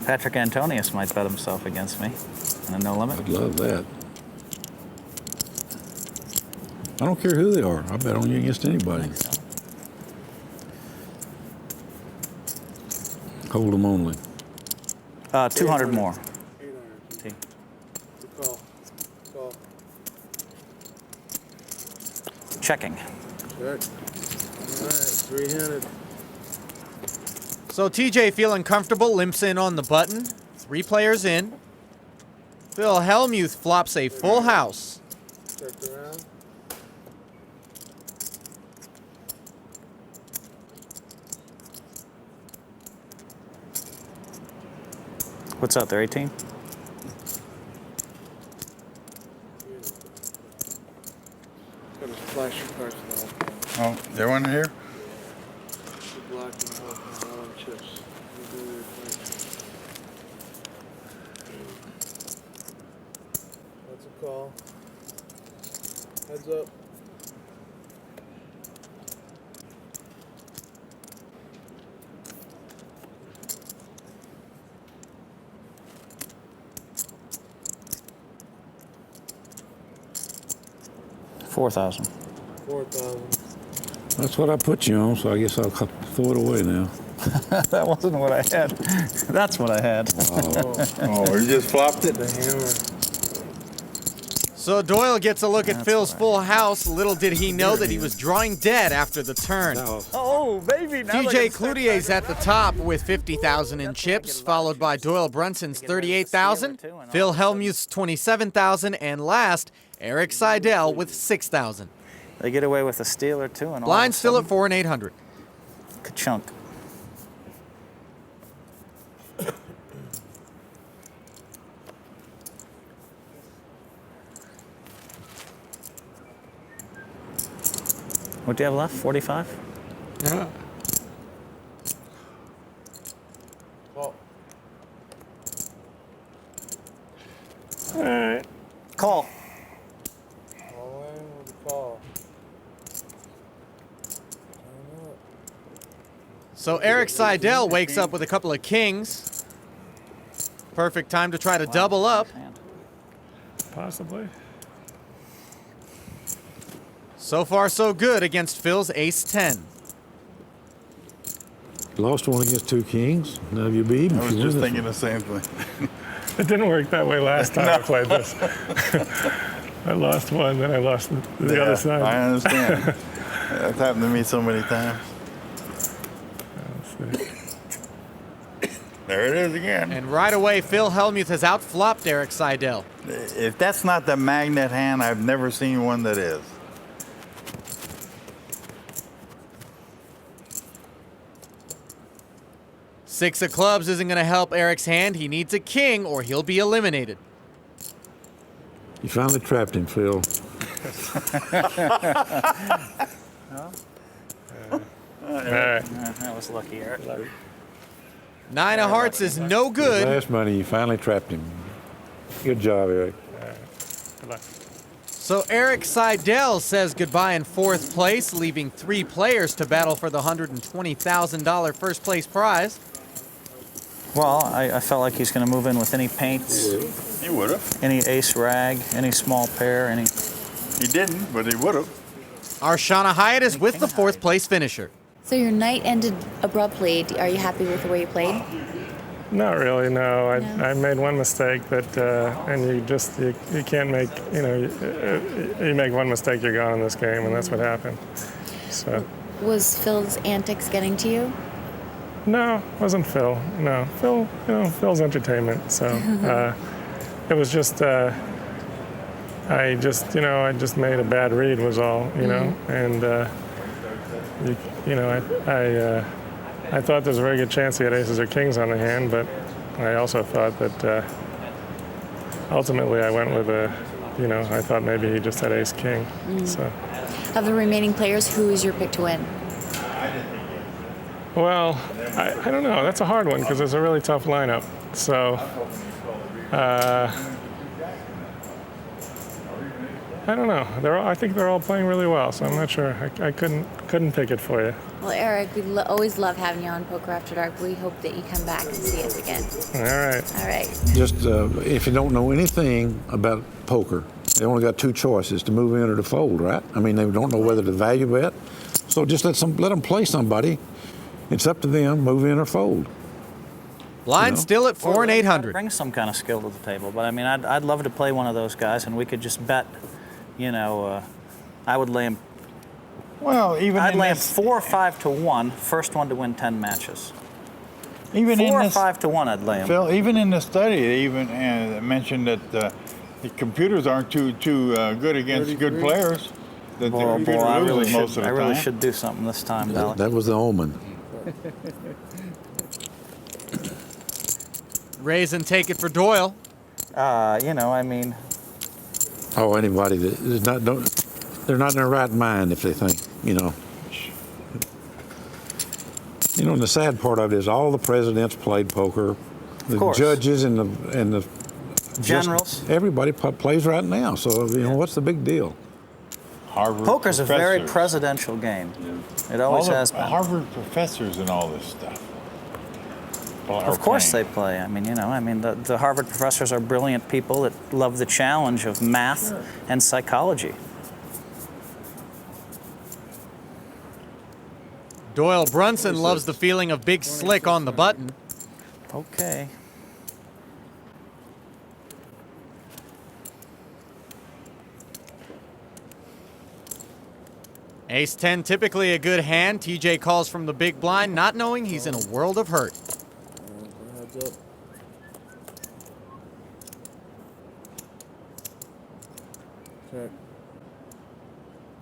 Patrick Antonius might bet himself against me in a no-limit. I'd love that. I don't care who they are. I bet on you against anybody. Hold them only. 200 more. 800. Call. Call. Checking. Check. All right, 300. So TJ, feeling comfortable, limps in on the button. 3 players in. Phil Helmuth flops a full house. Check around. What's up there, 18? Got his flashing cards in the Oh, whole there one here? block in the whole thing, all in chips. You do your thing. That's a call. Heads up. $4,000. 4,000. That's what I put you on, so I guess I'll throw it away now. That wasn't what I had. That's what I had. Oh, you just flopped it? The hammer. So Doyle gets a look at Phil's full house. Little did he know that he was drawing dead after the turn. Oh, baby. TJ Cloutier's at the top with 50,000 in chips, followed by Doyle Brunson's 38,000, Phil Helmuth's 27,000, and last, Erik Seidel with 6,000. They get away with a steal or two. And Blind still at 4 and 800. Ka-chunk. What do you have left? 45? Yeah. Call. All right. Call. All in with a call. So Erik Seidel wakes up with a couple of kings. Perfect time to try to double up. Possibly. So far, so good against Phil's ace-10. Lost one against 2 kings. Now you beat him. I was just thinking the same thing. It didn't work that way last time I played this. I lost one, then I lost the other side. I understand. That's happened to me so many times. Let's see. There it is again. And right away, Phil Helmuth has outflopped Erik Seidel. If that's not the magnet hand, I've never seen one that is. Six of clubs isn't going to help Erik's hand. He needs a king or he'll be eliminated. You finally trapped him, Phil. That was lucky, Erik. 9 of hearts is no good. Last money, you finally trapped him. Good job, Erik. Good luck. So Erik Seidel says goodbye in 4th place, leaving 3 players to battle for the $120,000 first place prize. Well, I felt like he's going to move in with any paints, He would have. any ace rag, any small pair, any. He didn't, but he would have. Our Shauna Hyatt is with the 4th place finisher. So your night ended abruptly. Are you happy with the way you played? Not really, no. I made one mistake that, and you can't make, you make one mistake, you're gone in this game, and that's what happened. So. Was Phil's antics getting to you? No, it wasn't Phil. No, Phil, Phil's entertainment. So it was just, I just made a bad read was all, and I thought there was a very good chance he had aces or kings on the hand, but I also thought that ultimately I went with I thought maybe he just had ace king. So. Of the remaining players, who is your pick to win? Well, I don't know. That's a hard one because it's a really tough lineup. So, I don't know. I think they're all playing really well, so I'm not sure. I couldn't pick it for you. Well, Erik, we always love having you on Poker After Dark. We hope that you come back and see us again. All right. All right. Just if you don't know anything about poker, they only got two choices: to move in or to fold, right? I mean, they don't know whether to value bet. So just let them play somebody. It's up to them, move in or fold. Line still at 4 and 800. Bring some kind of skill to the table, but I mean, I'd love to play one of those guys, and we could just bet. I would lay him. Well, I'd lay him 4 or 5 to 1. First one to win 10 matches. Even 4 or 5 to 1, I'd lay him. Phil, even in the study, they even mentioned that the computers aren't too good against good players. That the computer loses most of the time. I really should do something this time, Dolly. That was the omen. Raise and take it for Doyle. I mean. Oh, anybody that is they're not in their right mind if they think, and the sad part of it is all the presidents played poker, the judges and the generals. Everybody plays right now, so what's the big deal? Poker's a very presidential game. It always has been. Harvard professors and all this stuff. Of course they play. I mean, the Harvard professors are brilliant people that love the challenge of math and psychology. Doyle Brunson loves the feeling of big slick on the button. Okay. Ace-10, typically a good hand. TJ calls from the big blind, not knowing he's in a world of hurt. Heads up. Check.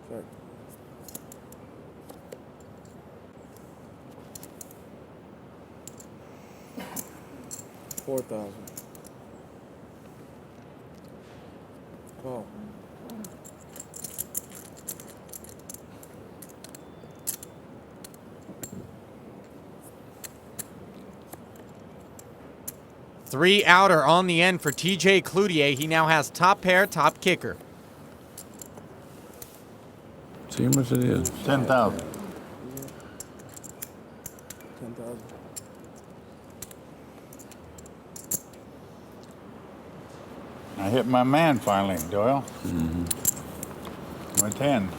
Check. $4,000. Call. Three outer on the end for TJ Cloutier. He now has top pair, top kicker. See how much it is. 10,000. 10,000. I hit my man finally, Doyle. My 10.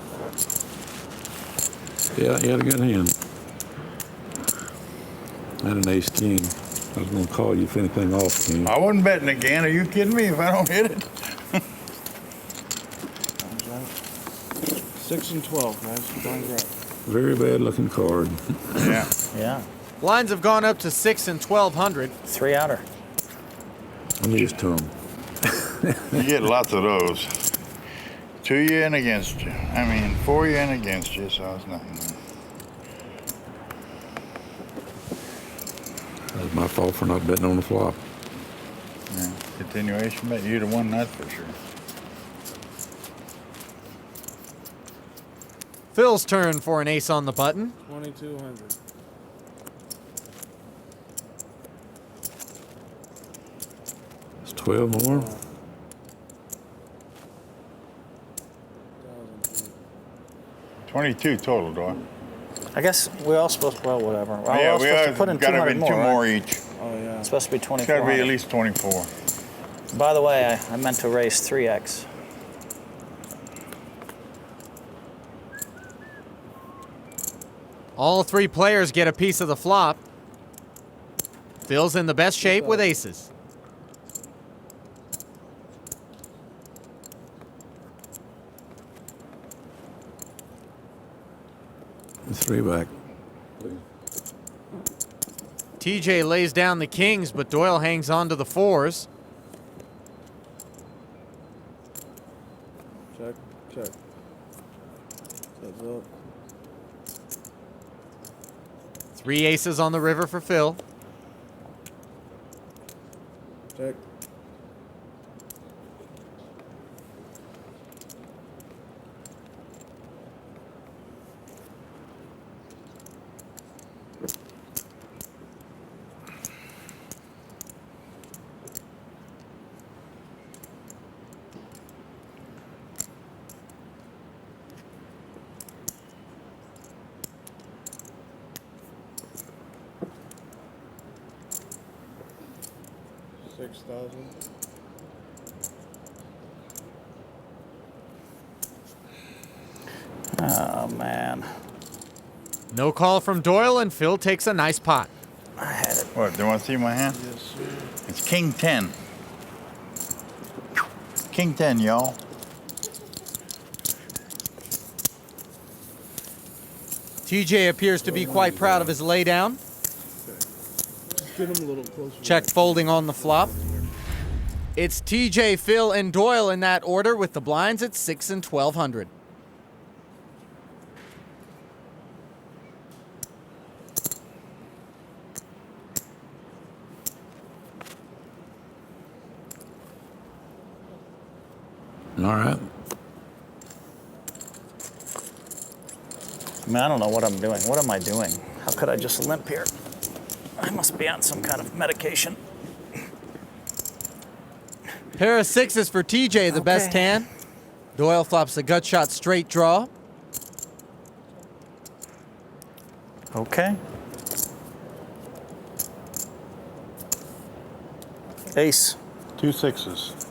Yeah, he had a good hand. I had an ace king. I was going to call you if anything off came. I wasn't betting again. Are you kidding me if I don't hit it? 6 and 12, guys. Darn right. Very bad looking card. Yeah. Yeah. Lines have gone up to 6 and 1,200. 3 outer. I'm used to them. You get lots of those. 2 you and against you. 4 you and against you, so it's nothing. That was my fault for not betting on the flop. Yeah. Continuation bet, you'd have won that for sure. Phil's turn for an ace on the button. 2,200. It's 12 more. 22 total, Doyle. I guess we're all supposed to, well, whatever. We're Yeah, all we supposed are. to put in Got to 200 be more, 2 more right? each. Oh, yeah. It's supposed to be It's 24. got to be at least 24. By the way, I meant to raise 3x. All three players get a piece of the flop. Phil's in the best shape with aces. Three back. TJ lays down the kings, but Doyle hangs on to the fours. Check, check. Heads up. 3 aces on the river for Phil. Check. $6,000. Oh, man. No call from Doyle, and Phil takes a nice pot. I had it. What, do you want to see my hand? Yes, sir. It's King 10. King 10, y'all. TJ appears to be quite proud of his laydown. Get him a little closer. Check folding on the flop. It's TJ, Phil, and Doyle in that order with the blinds at 6 and 1200. All right. I mean, I don't know what I'm doing. What am I doing? How could I just limp here? I must be on some kind of medication. Pair of sixes for TJ, the best hand. Doyle flops a gut shot straight draw. Okay. Ace. 2 6s.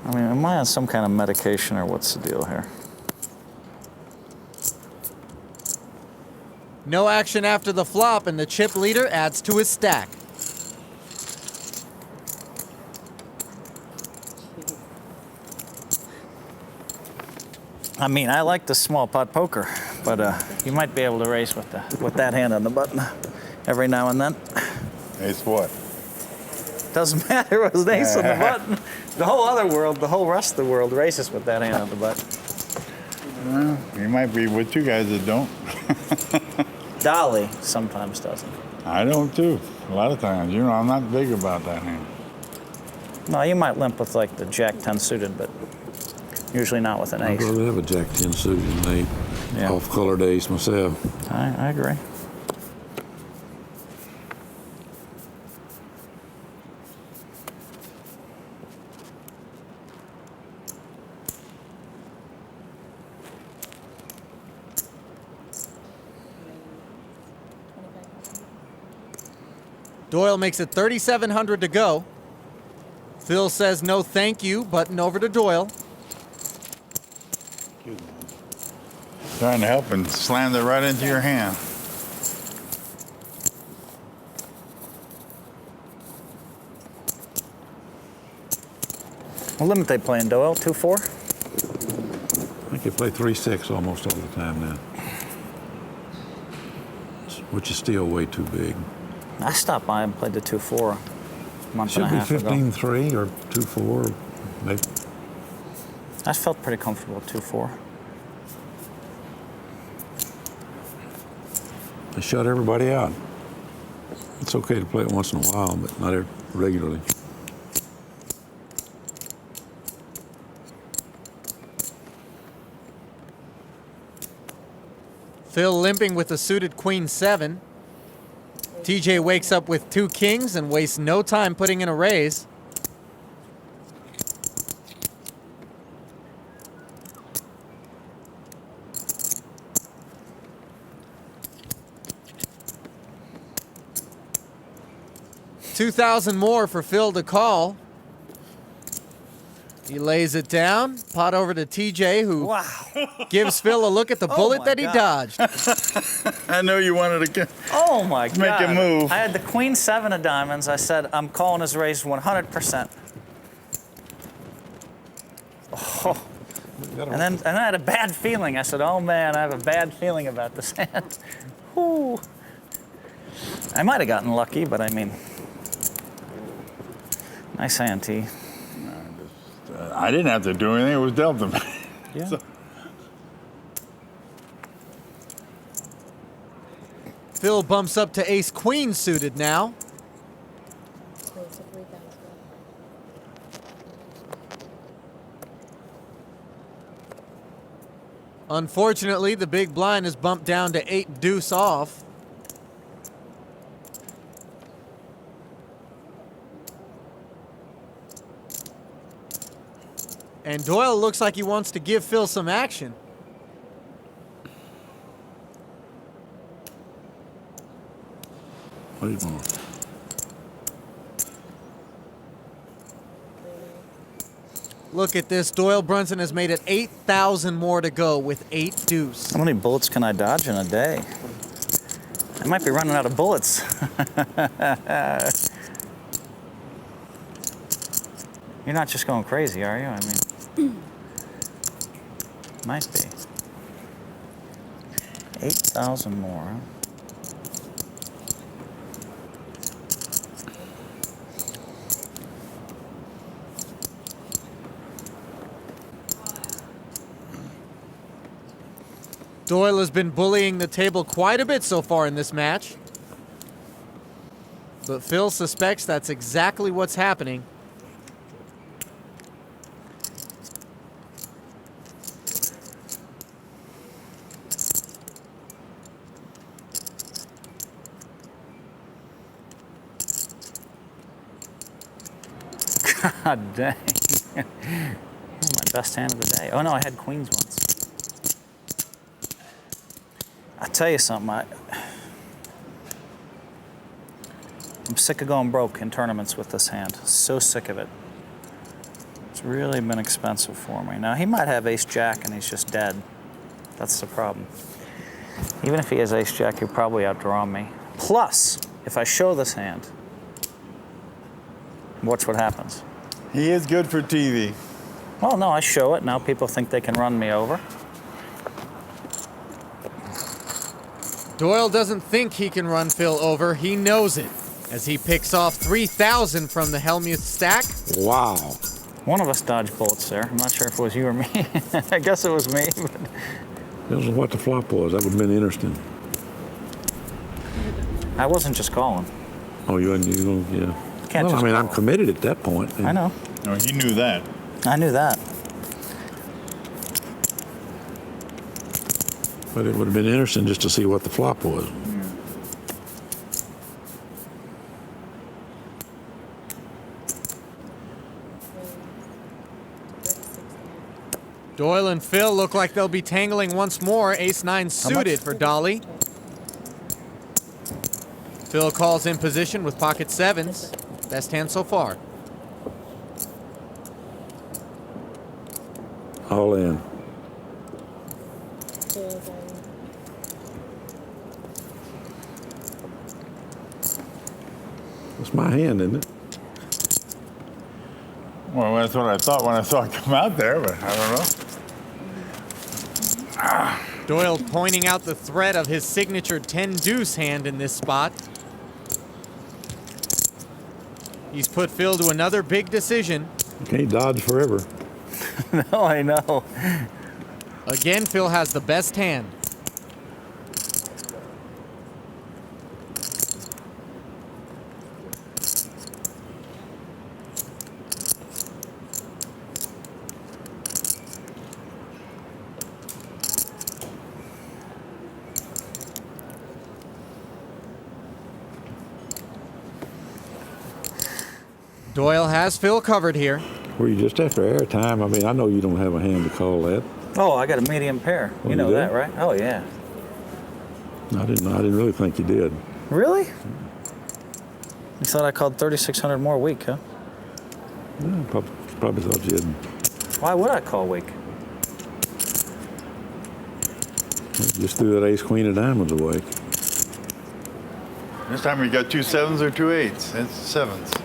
I mean, am I on some kind of medication or what's the deal here? No action after the flop, and the chip leader adds to his stack. I mean, I like the small pot poker, but you might be able to race with that hand on the button every now and then. Ace what? Doesn't matter. It was an ace on the button. The whole other world, the whole rest of the world races with that hand on the button. Well, you might be with you guys that don't. Dolly sometimes doesn't. I don't too. A lot of times. You know, I'm not big about that hand. No, you might limp with like the Jack 10 suited, but usually not with an I'd ace. rather have a Jack 10 suited than an Yeah. off-colored ace myself. I agree. Doyle makes it 3,700 to go. Phil says no thank you, button over to Doyle. Trying to help and slammed it right into your hand. What limit they playing, Doyle? 2-4? I think they play 3-6 almost all the time now, which is still way too big. I stopped by and played the 2-4 a month Should and a be half ago. 15-3 or 2-4, maybe. I felt pretty comfortable at 2-4. They shut everybody out. It's okay to play it once in a while, but not regularly. Phil limping with a suited queen 7. TJ wakes up with 2 kings and wastes no time putting in a raise. $2,000 more for Phil to call. He lays it down. Pot over to TJ, who Wow. gives Phil a look at the bullet my that he God. dodged. I know you wanted to Oh my Make God. a move. I had the queen 7 of diamonds. I said, I'm calling his raise 100%. Oh. And then I had a bad feeling. I said, oh man, I have a bad feeling about this hand. Whew. I might have gotten lucky, but I mean, nice hand, T. I didn't have to do anything. It was dealt to me. Yeah. So- Phil bumps up to ace queen suited now. Unfortunately, the big blind is bumped down to 8 deuce off. And Doyle looks like he wants to give Phil some action. What do you want? Look at this. Doyle Brunson has made it 8,000 more to go with 8 deuce. How many bullets can I dodge in a day? I might be running out of bullets. You're not just going crazy, are you? I mean, might be. 8,000 more, huh? Doyle has been bullying the table quite a bit so far in this match. But Phil suspects that's exactly what's happening. God dang. Oh, my best hand of the day. Oh no, I had queens once. I'll tell you something, I'm sick of going broke in tournaments with this hand. So sick of it. It's really been expensive for me. Now, he might have ace-jack and he's just dead. That's the problem. Even if he has ace-jack, he'll probably outdraw me. Plus, if I show this hand, watch what happens. He is good for TV. Well, no, I show it. Now people think they can run me over. Doyle doesn't think he can run Phil over. He knows it as he picks off 3,000 from the Hellmuth stack. Wow. One of us dodged bullets there. I'm not sure if it was you or me. I guess it was me. But This is what the flop was. That would have been interesting. I wasn't just calling. Oh, yeah. Can't Well, just I mean, I'm call. committed at that point. I know. No, he knew that. I knew that. But it would have been interesting just to see what the flop was. Doyle and Phil look like they'll be tangling once more. Ace-9 suited for Dolly. Phil calls in position with pocket sevens. Best hand so far. All in. It's my hand, isn't it? Well, that's what I thought when I saw it come out there, but I don't know. Doyle pointing out the threat of his signature 10 deuce hand in this spot. He's put Phil to another big decision. You can't dodge forever. No, I know. Again, Phil has the best hand. Doyle has Phil covered here. Were you just after airtime? I mean, I know you don't have a hand to call that. Oh, I got a medium pair. Oh, You know you do? that, right? Oh, yeah. I didn't really think you did. Really? You thought I called 3,600 more weak, huh? Yeah, probably thought you did. Why would I call weak? Just threw that ace queen of diamonds away. This time we got 2 7s or 2 8s. That's 7s.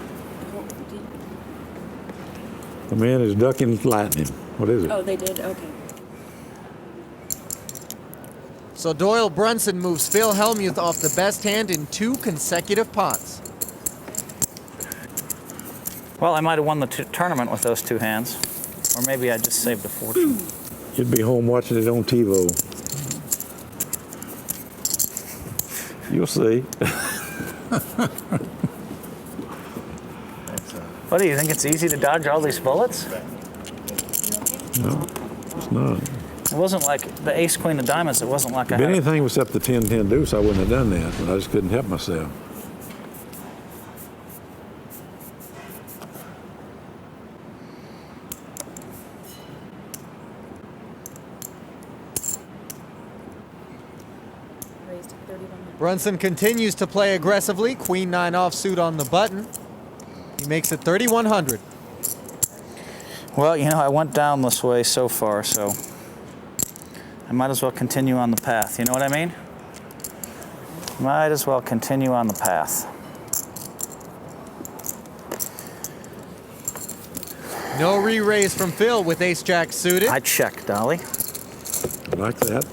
The man is ducking lightning. What is it? Oh, they did? Okay. So Doyle Brunson moves Phil Hellmuth off the best hand in 2 consecutive pots. Well, I might have won the tournament with those 2 hands. Or maybe I just saved a fortune. You'd be home watching it on TiVo. You'll see. What do you think? It's easy to dodge all these bullets? No, it's not. It wasn't like the ace queen of diamonds. It wasn't like I If had anything except the 10-10 deuce, I wouldn't have done that, but I just couldn't help myself. Raised to 3,100. Brunson continues to play aggressively. Queen 9 offsuit on the button. He makes it 3,100. Well, you know, I went down this way so far, so I might as well continue on the path. You know what I mean? Might as well continue on the path. No re-raise from Phil with ace-jack suited. I check, Dolly. Like that.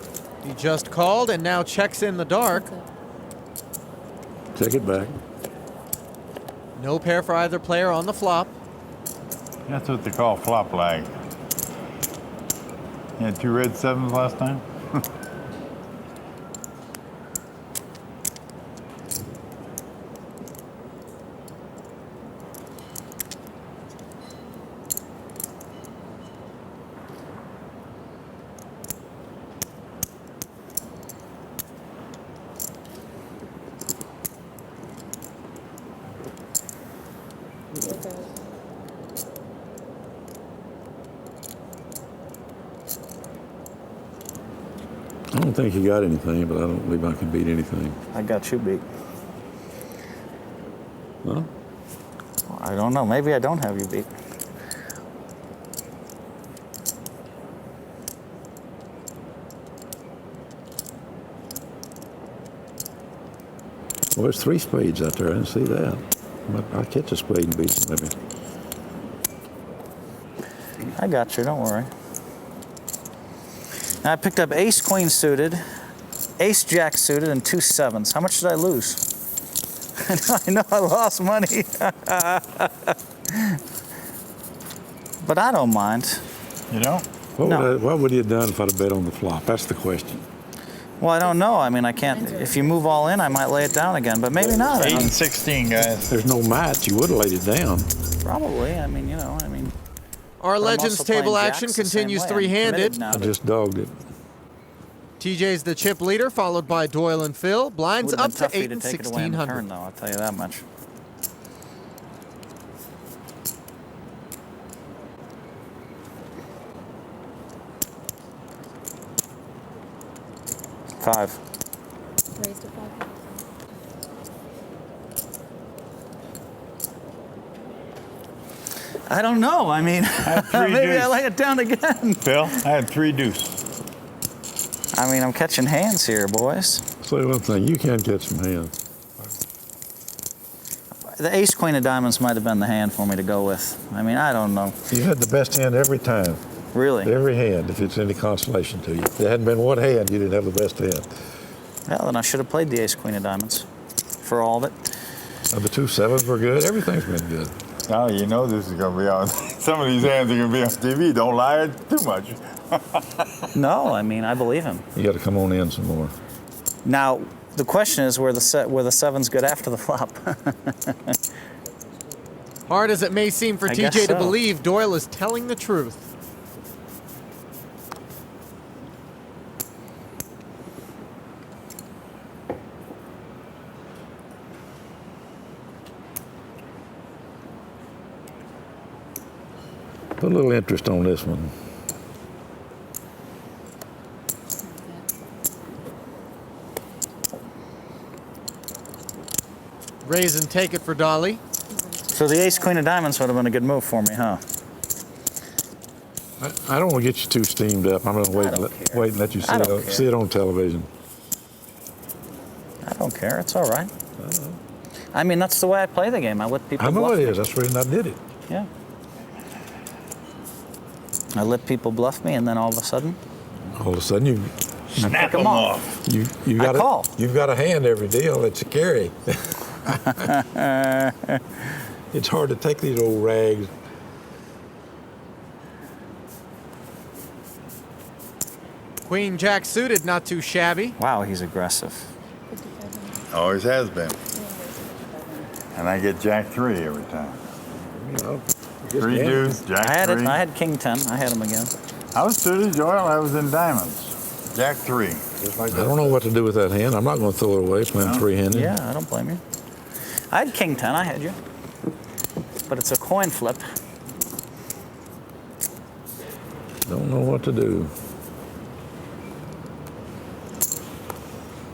He just called and now checks in the dark. Take it back. No pair for either player on the flop. That's what they call flop lag. You had 2 red 7s last time? I don't think he got anything, but I don't believe I can beat anything. I got you beat. Huh? I don't know. Maybe I don't have you beat. Well, there's 3 spades out there. I didn't see that. But I'll catch a spade and beat him, maybe. I got you. Don't worry. Now I picked up ace queen suited, ace jack suited, and 2 7s. How much did I lose? I know I lost money. But I don't mind. You know? What would you have done if I'd have bet on the flop? That's the question. Well, I don't know. I mean, I can't. If you move all in, I might lay it down again, but maybe not. 8 and 16, guys. There's no match. You would have laid it down. Probably. I mean, you know, I mean. Our Legends also playing table jacks action the same continues way. I'm 3-handed. committed now I to- just dogged it. TJ's the chip leader, followed by Doyle and Phil. Blinds Would've up been to tough for you 8 and to take it away on the 1,600. turn, though. I'll tell you that much. Five. Raised to 500. I don't know. I mean, three maybe I deuce. lay it down again. Phil, I had 3 deuce. I mean, I'm catching hands here, boys. Say one thing, you can catch some hands. The ace queen of diamonds might have been the hand for me to go with. I mean, I don't know. You had the best hand every time. Really? Every hand, if it's any consolation to you. If there hadn't been one hand, you didn't have the best hand. Well, then I should have played the ace queen of diamonds for all of it. The 2 7s were good. Everything's been good. Now you know this is going to be on. Some of these hands are going to be on TV. Don't lie too much. No, I mean, I believe him. You got to come on in some more. Now, the question is, were the sevens good after the flop? Hard as it may seem for I guess TJ to so. believe, Doyle is telling the truth. Put a little interest on this one. Raise and take it for Dolly. So the ace queen of diamonds would have been a good move for me, huh? I don't want to get you too steamed up. I'm going to wait and let you see it on television. I don't care. It's all right. I mean, that's the way I play the game. I let people I know bluff it me. is. That's the reason I did it. Yeah. I let people bluff me, and then all of a sudden, you Snap them off. you got call. You've got a hand every deal that you carry. It's hard to take these old rags. Queen Jack suited, not too shabby. wow, he's aggressive. Always has been. And I get Jack 3 every time. You know, 3 deuce, Jack 3. I had King 10. I had him again. I was suited, Doyle. I was in diamonds. Jack 3. Just like I that. don't know what to do with that hand. I'm not going to throw it away playing three-handed. Yeah, I don't blame you. I had King 10. I had you. But it's a coin flip. Don't know what to do.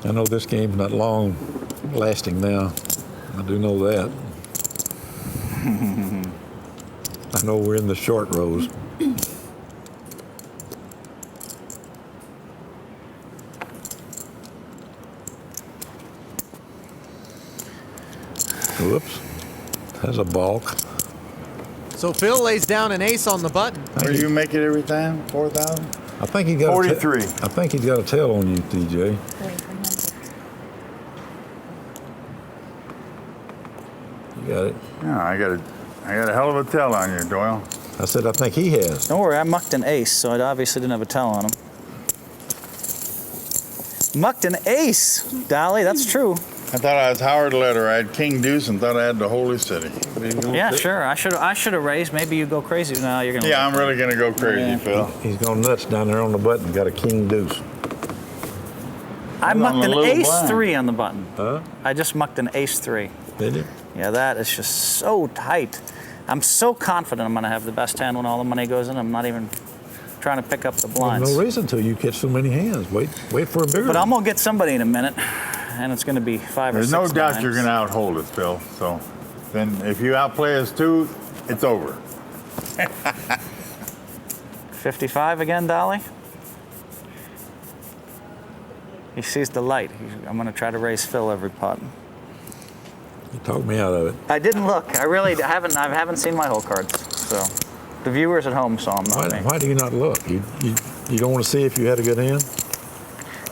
I know this game's not long lasting now. I do know that. I know we're in the short rows. Whoops. That's a balk. So Phil lays down an ace on the button. Where do you make it every time? 4,000? I think he got 43. I think he's got a tail on you, TJ. You got it. Yeah, I got a hell of a tell on you, Doyle. I said I think he has. Don't worry, I mucked an ace, so I obviously didn't have a tell on him. Mucked an ace, Dolly, that's true. I thought I was Howard Letter. I had King Deuce and thought I had the Holy City. Yeah, sure. I should have raised. Maybe you go crazy. No, you're gonna. Yeah, I'm really gonna go crazy, Phil. He's going nuts down there on the button. Got a king deuce. I mucked an little ace blind. 3 on the button. Huh? I just mucked an ace 3. Did you? Yeah, that is just so tight. I'm so confident I'm gonna have the best hand when all the money goes in. I'm not even trying to pick up the blinds. There's no reason to. You catch so many hands. Wait for a bigger But one. I'm gonna get somebody in a minute, and it's gonna be 5 or 6 There's no doubt nines. you're gonna outhold us, Phil. So then if you outplay us 2, it's over. 55 again, Dolly. He sees the light. I'm gonna try to raise Phil every pot. You talked me out of it. I didn't look. I really haven't. I haven't seen my whole cards. So the viewers at home saw them, not me. Why do you not look? You don't want to see if you had a good hand?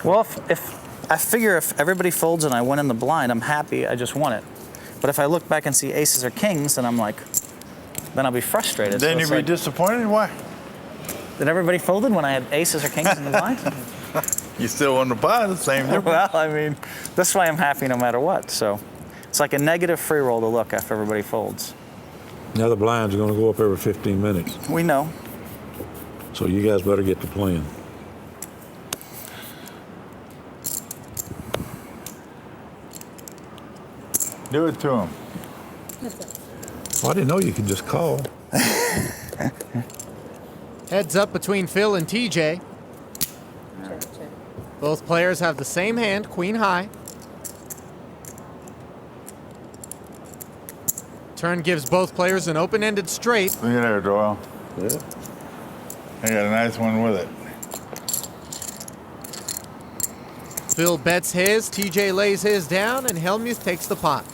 Well, if I figure if everybody folds and I win in the blind, I'm happy. I just won it. But if I look back and see aces or kings, then I'm like, then I'll be frustrated. Then So you'd it's be like, disappointed? Why? Did everybody folded when I had aces or kings in the blind? You still won the pot, the same difference. Well, I mean, this way I'm happy no matter what. So it's like a negative free roll to look after everybody folds. Now the blinds are going to go up every 15 minutes. We know. So you guys better get to playing. Do it to him. Well, I didn't know you could just call. Heads up between Phil and TJ. Both players have the same hand, queen high. Turn gives both players an open-ended straight. Look at there, Doyle. Yeah. I got a nice one with it. Phil bets his, TJ lays his down, and Helmuth takes the pot.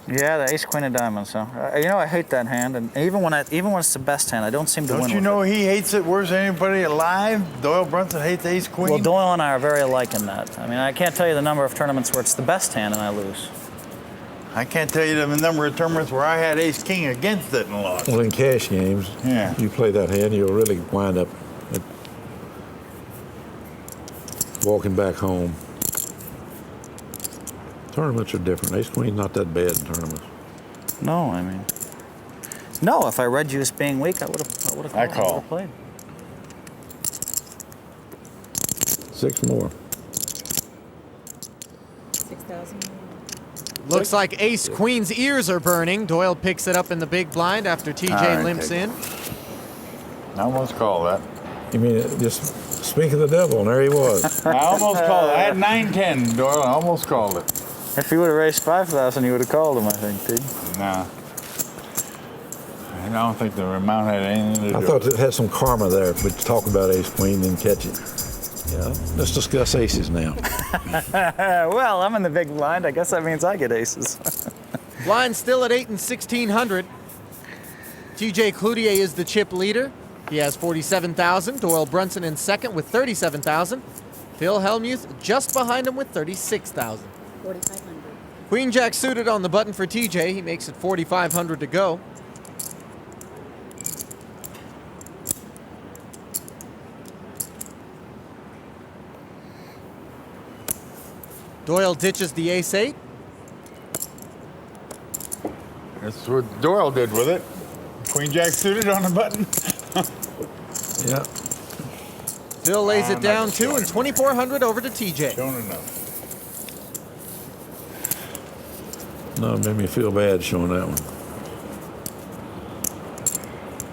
Yeah, the ace queen of diamonds. So you know I hate that hand, and even when it's the best hand, I don't seem to win. Don't you with know it. he hates it worse than anybody alive? Doyle Brunson hates ace queen. Well, Doyle and I are very alike in that. I mean, I can't tell you the number of tournaments where it's the best hand and I lose. I can't tell you the number of tournaments where I had ace king against it and lost. Well, in cash games, Yeah. you play that hand, you'll really wind up walking back home. Tournaments are different. Ace queen's not that bad in tournaments. No, I mean, no. If I read you as being weak, I would have. I call. Played. 6 more. 6,000. Looks like ace queen's ears are burning. Doyle picks it up in the big blind after TJ All right, limps take in. I almost called that. You mean, just speak of the devil, and there he was. I almost called it. I had 9-10, Doyle. I almost called it. If you would have raised 5,000, you would have called him, I think, dude. Nah. I don't think the amount had anything to do I with thought it. it had some karma there, but talk about ace queen, then catch it. Let's discuss aces now. Well, I'm in the big blind. I guess that means I get aces. Blind still at 8 and 1600. TJ Cloutier is the chip leader. He has 47,000. Doyle Brunson in second with 37,000. Phil Hellmuth just behind him with 36,000. 4,500. Queen Jack suited on the button for TJ. He makes it 4,500 to go. Doyle ditches the ace-8. That's what Doyle did with it. Queen Jack suited on the button. Yeah. Phil lays it down 2 and 2,400 over to TJ. Shown enough. No, it made me feel bad showing that one.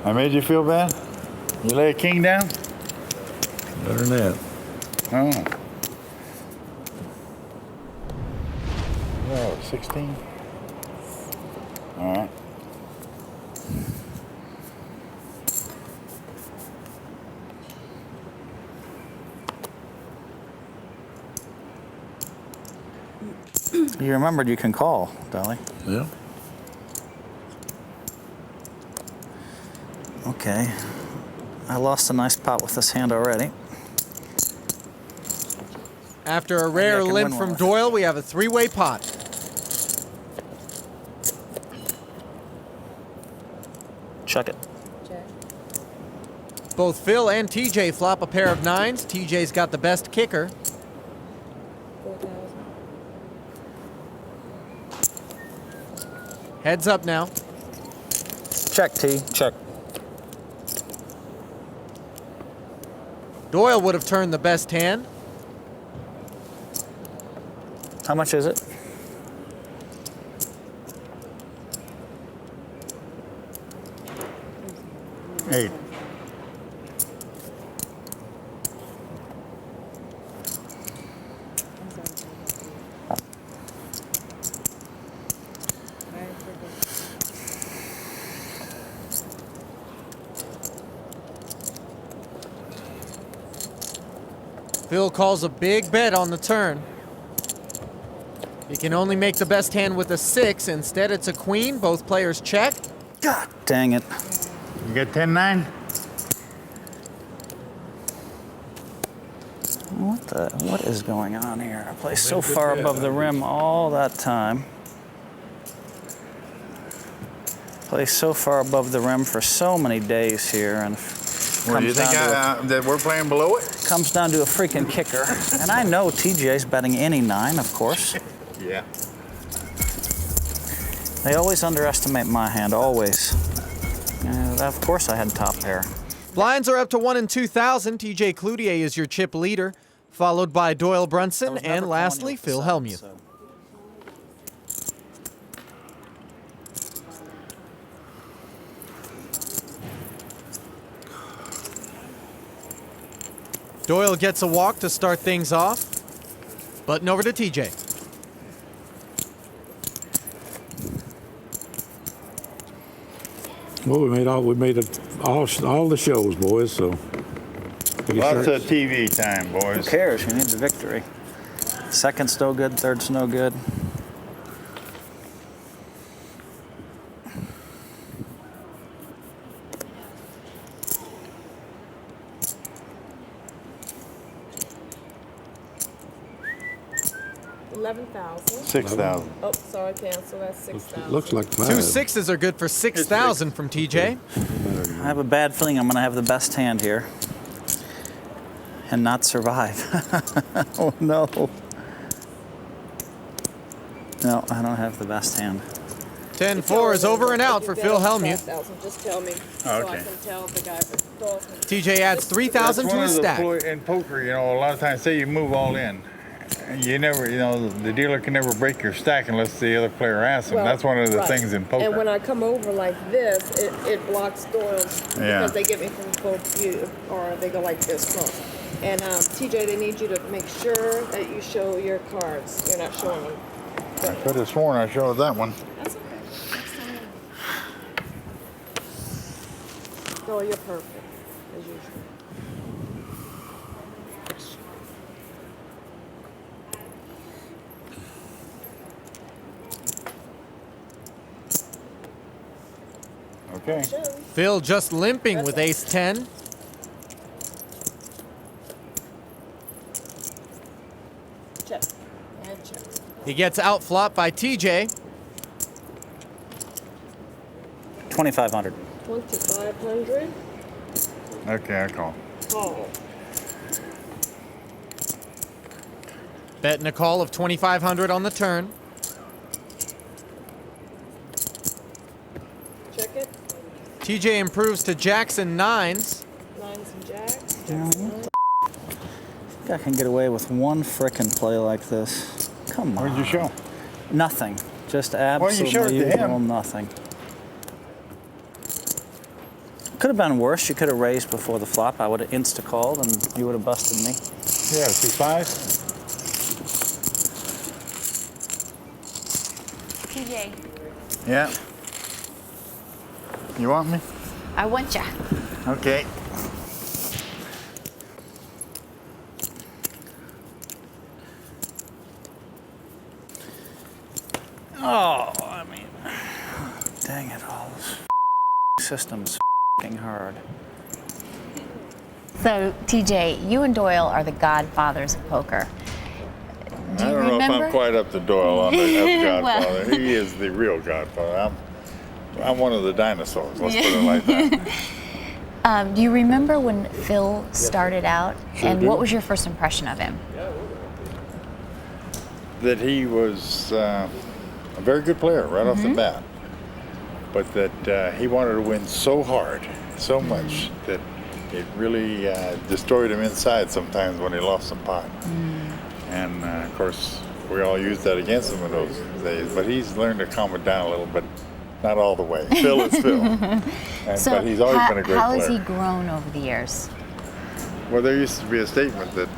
I made you feel bad? You lay a king down? Better than that. Oh. Oh, 16? All right. You remembered you can call, Dolly. Yeah. Okay. I lost a nice pot with this hand already. After a rare I can limp win from one. Doyle, we have a three-way pot. Check it. Check. Both Phil and TJ flop a pair of nines. TJ's got the best kicker. 4,000. Heads up now. Check, T. Check. Doyle would have turned the best hand. How much is it? Eight. Phil calls a big bet on the turn. He can only make the best hand with a 6. Instead, it's a queen. Both players check. God dang it. You got 10-9? What is going on here? I play so far above the rim all that time. Play so far above the rim for so many days here, and Well, you think that we're playing below it? comes down to a freaking kicker. And I know TJ's betting any 9, of course. Yeah. They always underestimate my hand, always. Of course I had top pair. Blinds are up to 1 in 2,000. TJ Cloutier is your chip leader, followed by Doyle Brunson, and lastly, Phil Hellmuth. Doyle gets a walk to start things off. Button over to TJ. Well, we made all the shows, boys. So Lots of TV time, boys. Who cares? You need the victory. Second's no good, third's no good. $11,000. 6,000. Oh, sorry, cancel. That's 6,000. looks like 5. 2 6s are good for 6,000 from TJ. I have a bad feeling I'm going to have the best hand here and not survive. Oh, no. No, I don't have the best hand. 10-4 is over and out for Phil Hellmuth. Just tell me so I can tell the guy that calls me. TJ adds 3,000 to his stack. In poker, you know, a lot of times, say you move all in. You never, you know, the dealer can never break your stack unless the other player asks him. Well, That's one of the right. things in poker. And when I come over like this, it blocks Doyle's Yeah. because they get me from full view, or they go like this close. And TJ, they need you to make sure that you show your cards. You're not showing them. I could have sworn I showed that one. That's okay. Oh, you're perfect, as usual. Okay. Phil just limping with ace-10. Check. And check. He gets outflopped by TJ. 2,500. 2,500. Okay, I call. Call. Betting a call of 2,500 on the turn. Check it. TJ improves to Jackson 9s. 9s and jacks. I think I can get away with one frickin' play like this. Come on. Where'd you show? Nothing. Just you absolutely showed it to him. nothing. Could have been worse. You could have raised before the flop. I would have insta-called and you would have busted me. Yeah, 2-5. TJ, Yeah. You want me? I want ya. Okay. Oh, I mean, dang it, all this system's f***ing hard. So, TJ, you and Doyle are the godfathers of poker. Do you I don't know remember? if I'm quite up to Doyle on the Well. Godfather. He is the real Godfather. I'm one of the dinosaurs. Let's put it like that. Do you remember when Phil started out? Sure And do. what was your first impression of him? That he was a very good player right off the bat, but that he wanted to win so hard, so much that it really destroyed him inside sometimes when he lost some pot. And of course, we all used that against him in those days. But he's learned to calm it down a little, but not all the way. Phil is Phil, but he's always been a great how player. has he grown over the years? Well, there used to be a statement that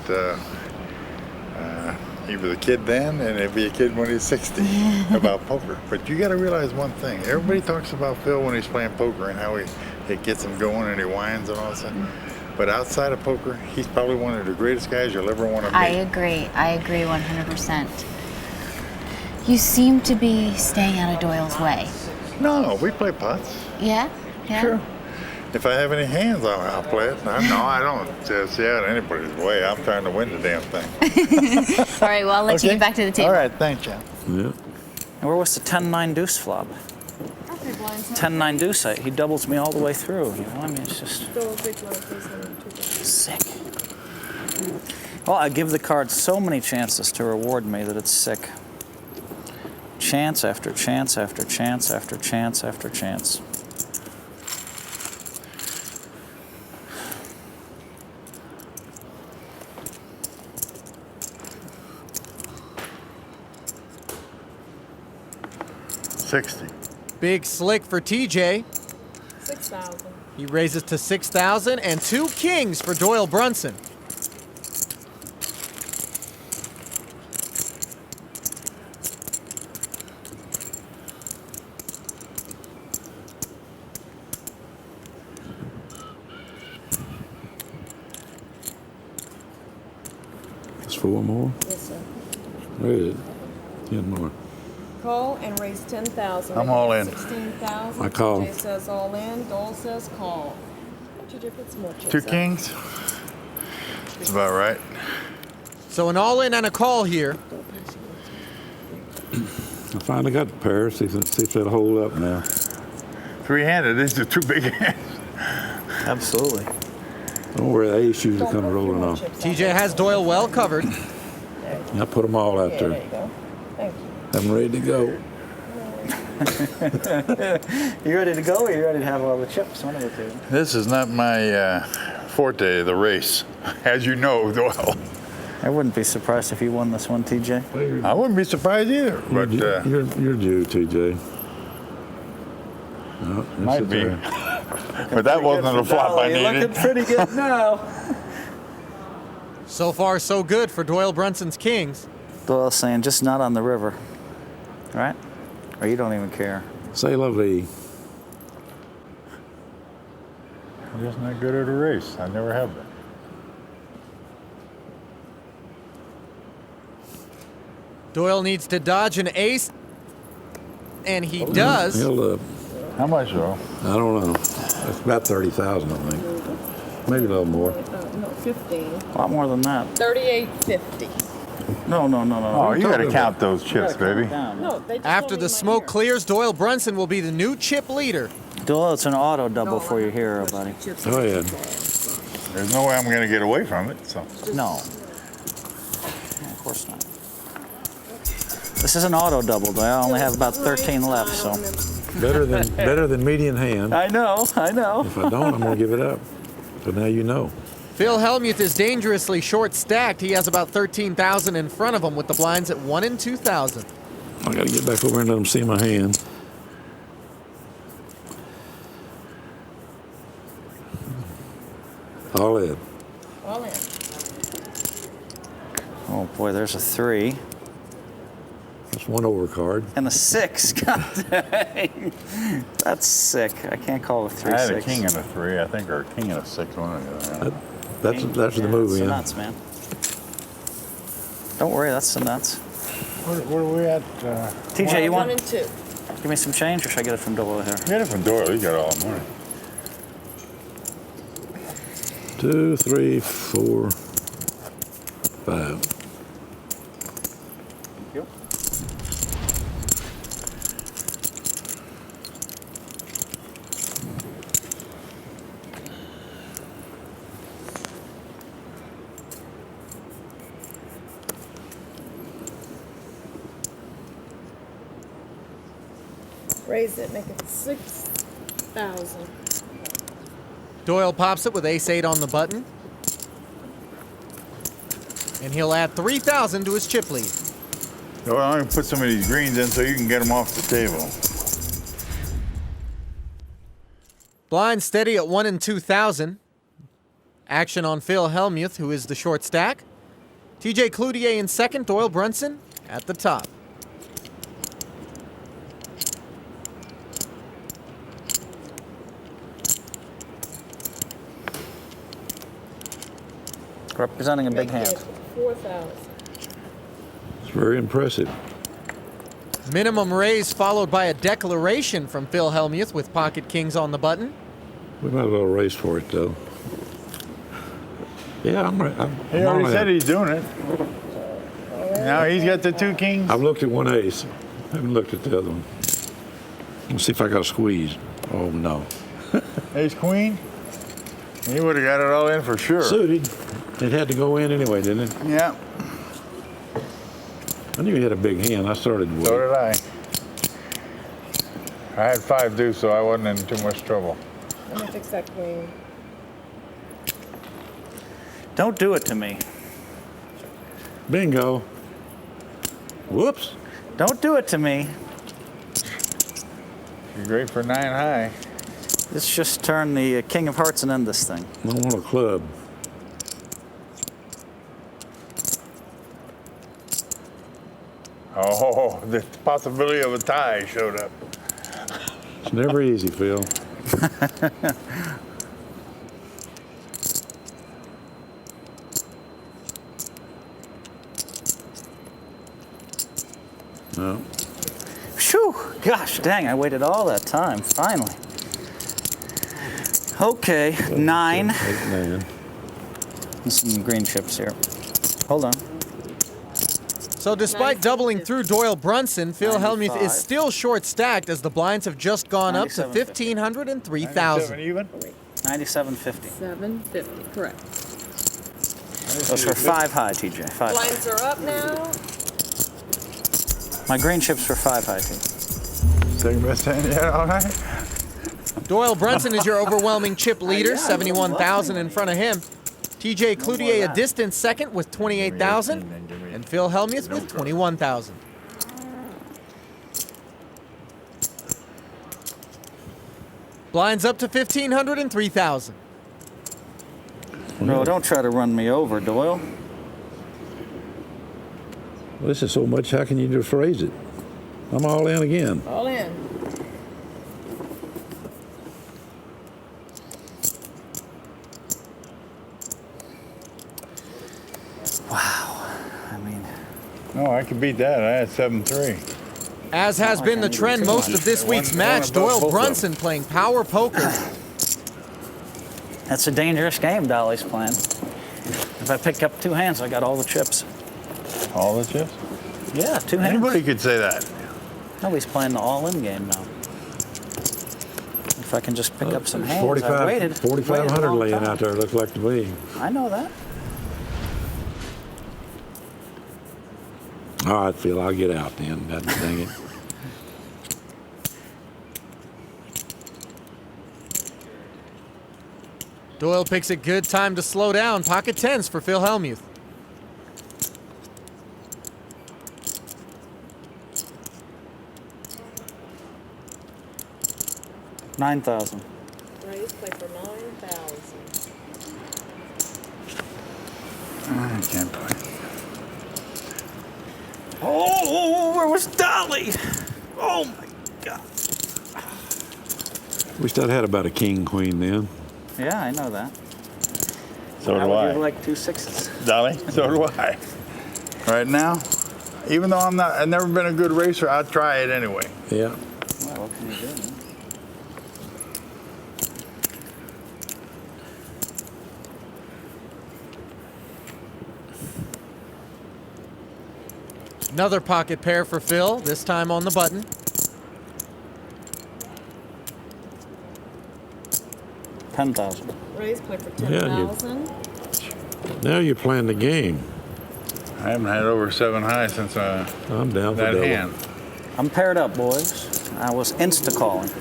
he was a kid then, and he'd be a kid when he's 60 about poker. But you got to realize one thing: everybody talks about Phil when he's playing poker and how it gets him going and he whines and all that stuff. But outside of poker, he's probably one of the greatest guys you'll ever want to meet. I agree 100%. You seem to be staying out of Doyle's way. No, we play pots. Yeah? Sure. If I have any hands, I'll play it. No, I don't stay out of anybody's way. I'm trying to win the damn thing. All right, well, I'll let you Okay. get back to the table. All right, thanks, John. Yeah. And where was the 10-9 deuce flop? Okay, blinds. 10-9 deuce, he doubles me all the way through. You know, I mean, it's just Go big blind, please. And 2 big. sick. Well, I give the card so many chances to reward me that it's sick. Chance after chance after chance after chance after chance. $60. Big slick for TJ. 6,000. He raises to 6,000 and 2 kings for Doyle Brunson. It's 4 more. Yes, sir. Good. 10 more. Call and raise 10,000. I'm all in. 16,000. I call. TJ says all in. Doyle says call. TJ, put some more chips 2 out. kings. That's about right. So an all-in and a call here. I finally got the pair. See if that'll hold up now. 3-handed. These are 2 big hands. Absolutely. Don't worry, the ace usually Don't comes put a few rolling more on. chips out. TJ has Doyle well covered. I put them all out Yeah, there. there you go. Thank you. I'm ready to go. You ready to go or you ready to have all the chips? One of the two. This is not my forte, the race, as you know, Doyle. I wouldn't be surprised if you won this one, TJ. I wouldn't be surprised either, but You're due, TJ. No, that's might it be. there. But that wasn't the flop I You're needed. looking pretty good now. So far, so good for Doyle Brunson's kings. Doyle's saying just not on the river, right? Or you don't even care. Say la vie. just not good at a race. I never have been. Doyle needs to dodge an ace, and he does. He'll, How much, though? I don't know. That's about 30,000, I think. Maybe a little more. No, 15. A lot more than that. 38.50. No. Oh, you got to count those chips, baby. No, they just After told the me smoke right clears, Doyle Brunson will be the new chip leader. Doyle, it's an auto double for you here, buddy. Oh, yeah. There's no way I'm going to get away from it. So No. Of course not. This is an auto double, though. I only have about 13 left, so. Better than median hand. I know. If I don't, I'm going to give it up. So now you know. Phil Helmuth is dangerously short stacked. He has about 13,000 in front of him with the blinds at 1 and 2,000. I got to get back over and let them see my hand. All in. All in. Oh, boy, there's a 3. That's one overcard. And a 6. God dang. That's sick. I can't call it a 3 I had 6. a king and a 3, I think, or a king and a 6. One of them. That's the movie. That's the Yeah. nuts, man. Don't worry, that's the nuts. Where are we at? TJ, you 1 want and 2. give me some change, or should I get it from Doyle here? Get it from Doyle. You got all the money. 2, 3, 4, 5. Yep. Raise it, make it 6,000. Doyle pops it with ace-8 on the button. And he'll add 3,000 to his chip lead. Well, I'm going to put some of these greens in so you can get them off the table. Blind steady at 1 and 2,000. Action on Phil Helmuth, who is the short stack. TJ Cloutier in second, Doyle Brunson at the top. Representing a big Make hand. it 4,000. It's very impressive. Minimum raise followed by a declaration from Phil Helmuth with pocket kings on the button. We might as well race for it, though. Yeah, I'm right. He already said he's doing it. Now he's got the 2 kings. I've looked at one ace. I haven't looked at the other one. Let's see if I got a squeeze. Oh, no. Ace queen. He would have got it all in for sure. Suited. It had to go in anyway, didn't it? Yeah. I knew he had a big hand. I started with So it. did I. I had 5 deuce, so I wasn't in too much trouble. I'm gonna fix that queen. Don't do it to me. Bingo. Whoops. Don't do it to me. You're great for 9 high. Let's just turn the king of hearts and end this thing. I don't want a club. Oh, the possibility of a tie showed up. It's never easy, Phil. No. Phew! Gosh dang, I waited all that time, finally. Okay, 9. 8, 9. And some green chips here. Hold on. So despite doubling through Doyle Brunson, Phil Helmuth is 95. still short stacked as the blinds have just gone up to 97.50. 1,500 and 7 3,000. even? 97.50. 750, correct. Those are 5 high, TJ. 5 high. Blinds are up now. My green chips were 5 high, too. Second best hand yet, all right? Doyle Brunson is your overwhelming chip leader, 71,000 in front of him. TJ Cloutier a distant second with 28,000, and Phil Helmuth with 21,000. Blinds up to 1,500 and 3,000. No, don't try to run me over, Doyle. Well, this is so much, how can you just raise it? I'm all in again. All in. No, I could beat that. I had 7-3. As has been the trend most of this week's match, Doyle Brunson playing power poker. That's a dangerous game Dolly's playing. If I pick up 2 hands, I got all the chips. All the chips? Yeah, 2 hands. Anybody could say that. Nobody's playing the all-in game now. If I can just pick up some hands, I waited. 4,500 laying out there, looks like to me. I know that. All right, Phil, I'll get out then. God dang it. Doyle picks a good time to slow down. Pocket tens for Phil Hellmuth. $9,000. Raise, play for 9,000. I can't play. Oh, where was Dolly? Oh my God. Wish I'd had about a king, queen then. Yeah, I know that. So do I would I. like 2 sixes. Dolly, so do I. Right now, even though I've never been a good racer, I'd try it anyway. Yeah. Well, what can you do? Man? Another pocket pair for Phil, this time on the button. $10,000. Raise, play for Yeah, you- 10,000. Now you're playing the game. I haven't had over 7 high since I'm down for that double. hand. I'm paired up, boys. I was insta-calling.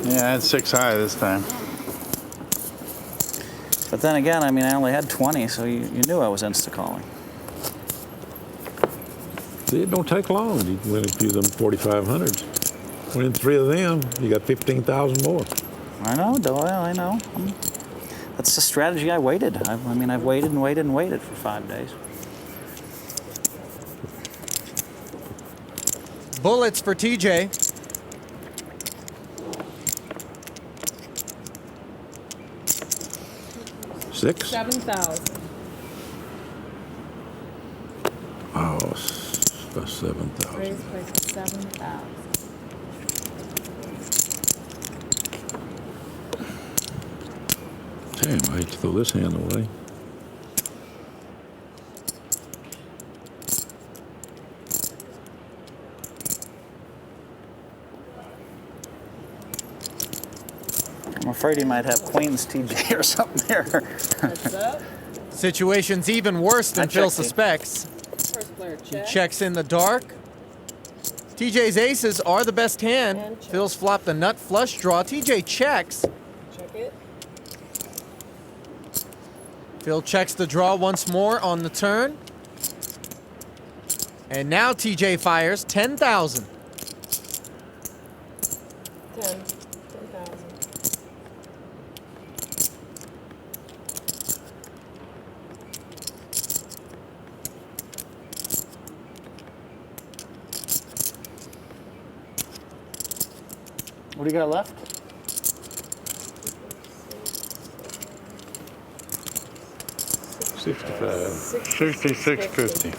Yeah, I had 6 high this time. But then again, I mean, I only had 20, so you knew I was insta-calling. See, it don't take long. You can win a few of them 4,500s. Win 3 of them, you got 15,000 more. I know, Doyle, I know. That's the strategy I waited. I mean, I've waited and waited and waited for 5 days. Bullets for TJ. Six? 7,000. Oh, about 7,000. Raise, play for 7,000. Damn, I hate to throw this hand away. I'm afraid he might have Queen's TJ or something there. Heads up. Situation's even worse than I Phil checked it. suspects. First player check. Checks in the dark. TJ's aces are the best hand. And check. Phil's flopped the nut flush draw. TJ checks. Check it. Phil checks the draw once more on the turn. And now TJ fires 10,000. 10,000. What do you got left? 66.50.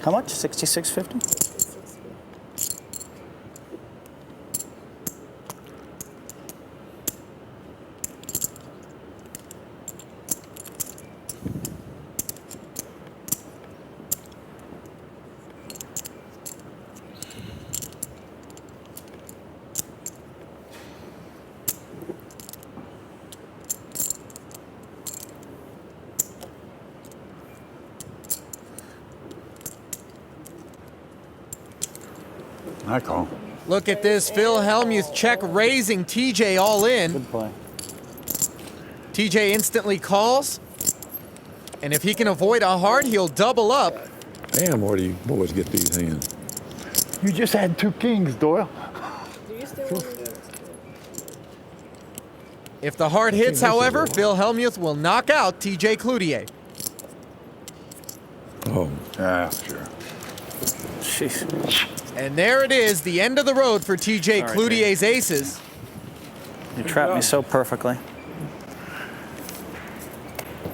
How much? 66.50? I call. Look at this. Phil Helmuth check raising TJ all in. Good play. TJ instantly calls. And if he can avoid a heart, he'll double up. Damn, where do you boys get these hands? You just had 2 kings, Doyle. Do you still want to do it? If the heart hits, however, Phil Hellmuth will knock out TJ Cloutier. Oh, Yeah, sure. Jeez. And there it is, the end of the road for TJ Sorry, Cloutier's aces. You trapped me so perfectly.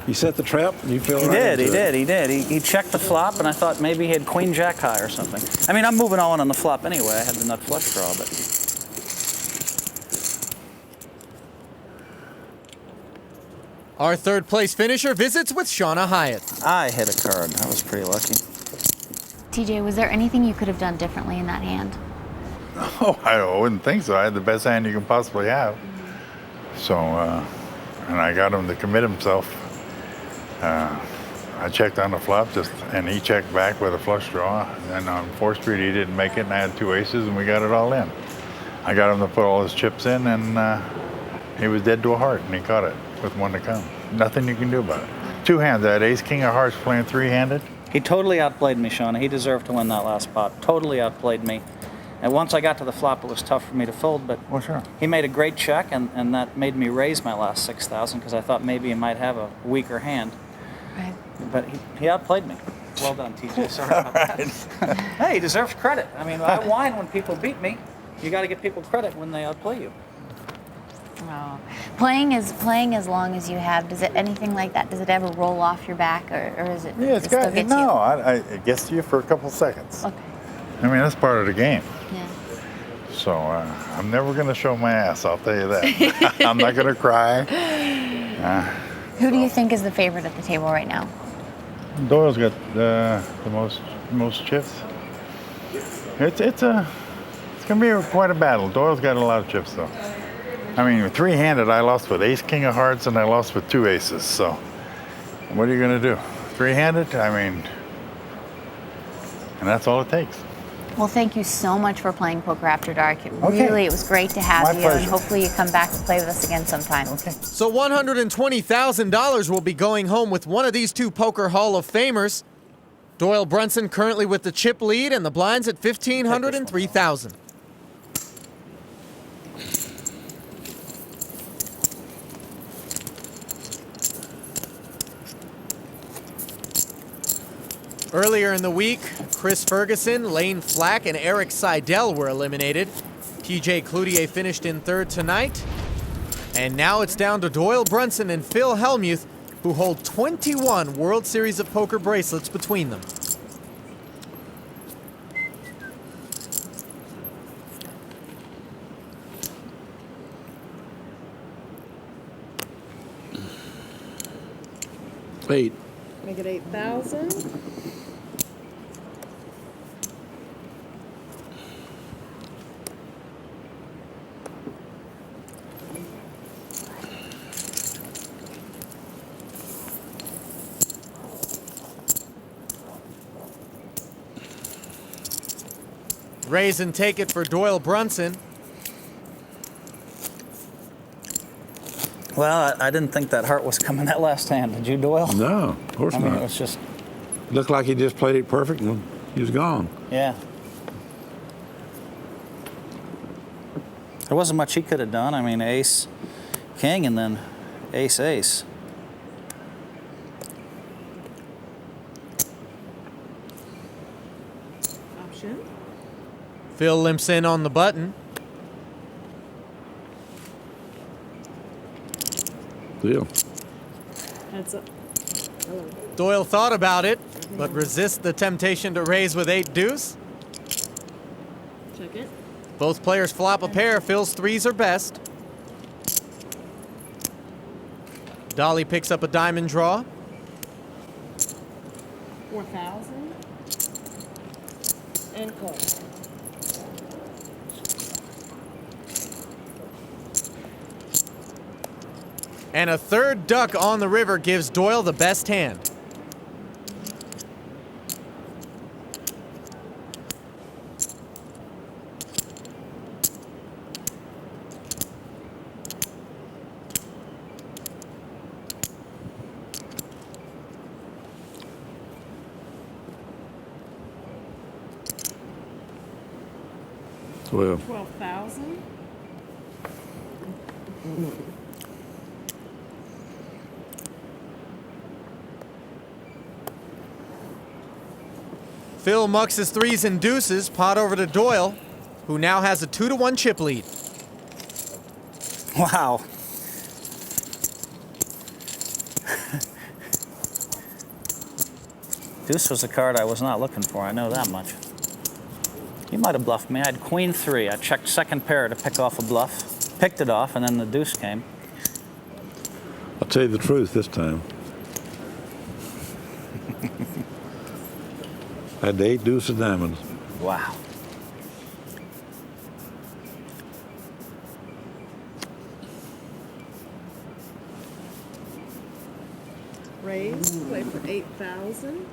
he set the trap and you fell He right did, he into it. did, he did. He checked the flop, and I thought maybe he had queen jack high or something. I mean, I'm moving all in on the flop anyway. I had the nut flush draw, but Our third place finisher visits with Shauna Hyatt. I hit a card. I was pretty lucky. TJ, was there anything you could have done differently in that hand? Oh, I wouldn't think so. I had the best hand you can possibly have. So, and I got him to commit himself. I checked on the flop, and he checked back with a flush draw. And on 4th Street, he didn't make it, and I had 2 aces, and we got it all in. I got him to put all his chips in, and he was dead to a heart, and he caught it with 1 to come. Nothing you can do about it. 2 hands. I had ace, king of hearts playing 3-handed. He totally outplayed me, Shauna. He deserved to win that last pot. Totally outplayed me. And once I got to the flop, it was tough for me to fold, but Well, sure. he made a great check, and that made me raise my last 6,000 because I thought maybe he might have a weaker hand. Right. But he outplayed me. Well done, TJ. Sorry about that. Hey, he deserves credit. I mean, I whine when people beat me. You got to give people credit when they outplay you. Oh. Playing as long as you have, does it anything like that? Does it ever roll off your back, or is it? Yeah, it's it still got, gets no, it gets to you for a couple seconds. you? Okay. I mean, that's part of the game. Yeah. So I'm never going to show my ass, I'll tell you that. I'm not going to cry. Who do you think is the favorite at the table right now? Doyle's got the most chips. It's going to be quite a battle. Doyle's got a lot of chips, though. I mean, 3-handed, I lost with ace, king of hearts, and I lost with 2 aces. So what are you going to do? 3-handed? I mean, and that's all it takes. Well, thank you so much for playing Poker After Dark. It was great to have My you, pleasure. and hopefully you come back and play with us again sometime. Okay. So $120,000 will be going home with one of these 2 Poker Hall of Famers. Doyle Brunson currently with the chip lead and the blinds at 1,500 and 3,000. Earlier in the week, Chris Ferguson, Layne Flack, and Erik Seidel were eliminated. TJ Cloutier finished in 3rd tonight. And now it's down to Doyle Brunson and Phil Hellmuth, who hold 21 World Series of Poker bracelets between them. Eight. Make it 8,000. Raise and take it for Doyle Brunson. Well, I didn't think that heart was coming that last hand. Did you, Doyle? No, of course I mean, not. it was just, Looked like he just played it perfect and he was gone. yeah. There wasn't much he could have done. I mean, ace, king, and then ace, ace. Option. Phil limps in on the button. Deal. Heads up. Hello. Doyle thought about it, but resists the temptation to raise with 8 deuce. Check it. Both players flop a pair. Phil's 3s are best. Dolly picks up a diamond draw. 4,000. And call. And a 3rd duck on the river gives Doyle the best hand. Well, 12,000. Phil mucks his threes and deuces, pot over to Doyle, who now has a 2-1 chip lead. Wow. Deuce was a card I was not looking for, I know that much. You might have bluffed me. I had queen 3. I checked second pair to pick off a bluff, picked it off, and then the deuce came. I'll tell you the truth this time. I had the 8 deuce of diamonds. Wow. Raise, play for 8,000.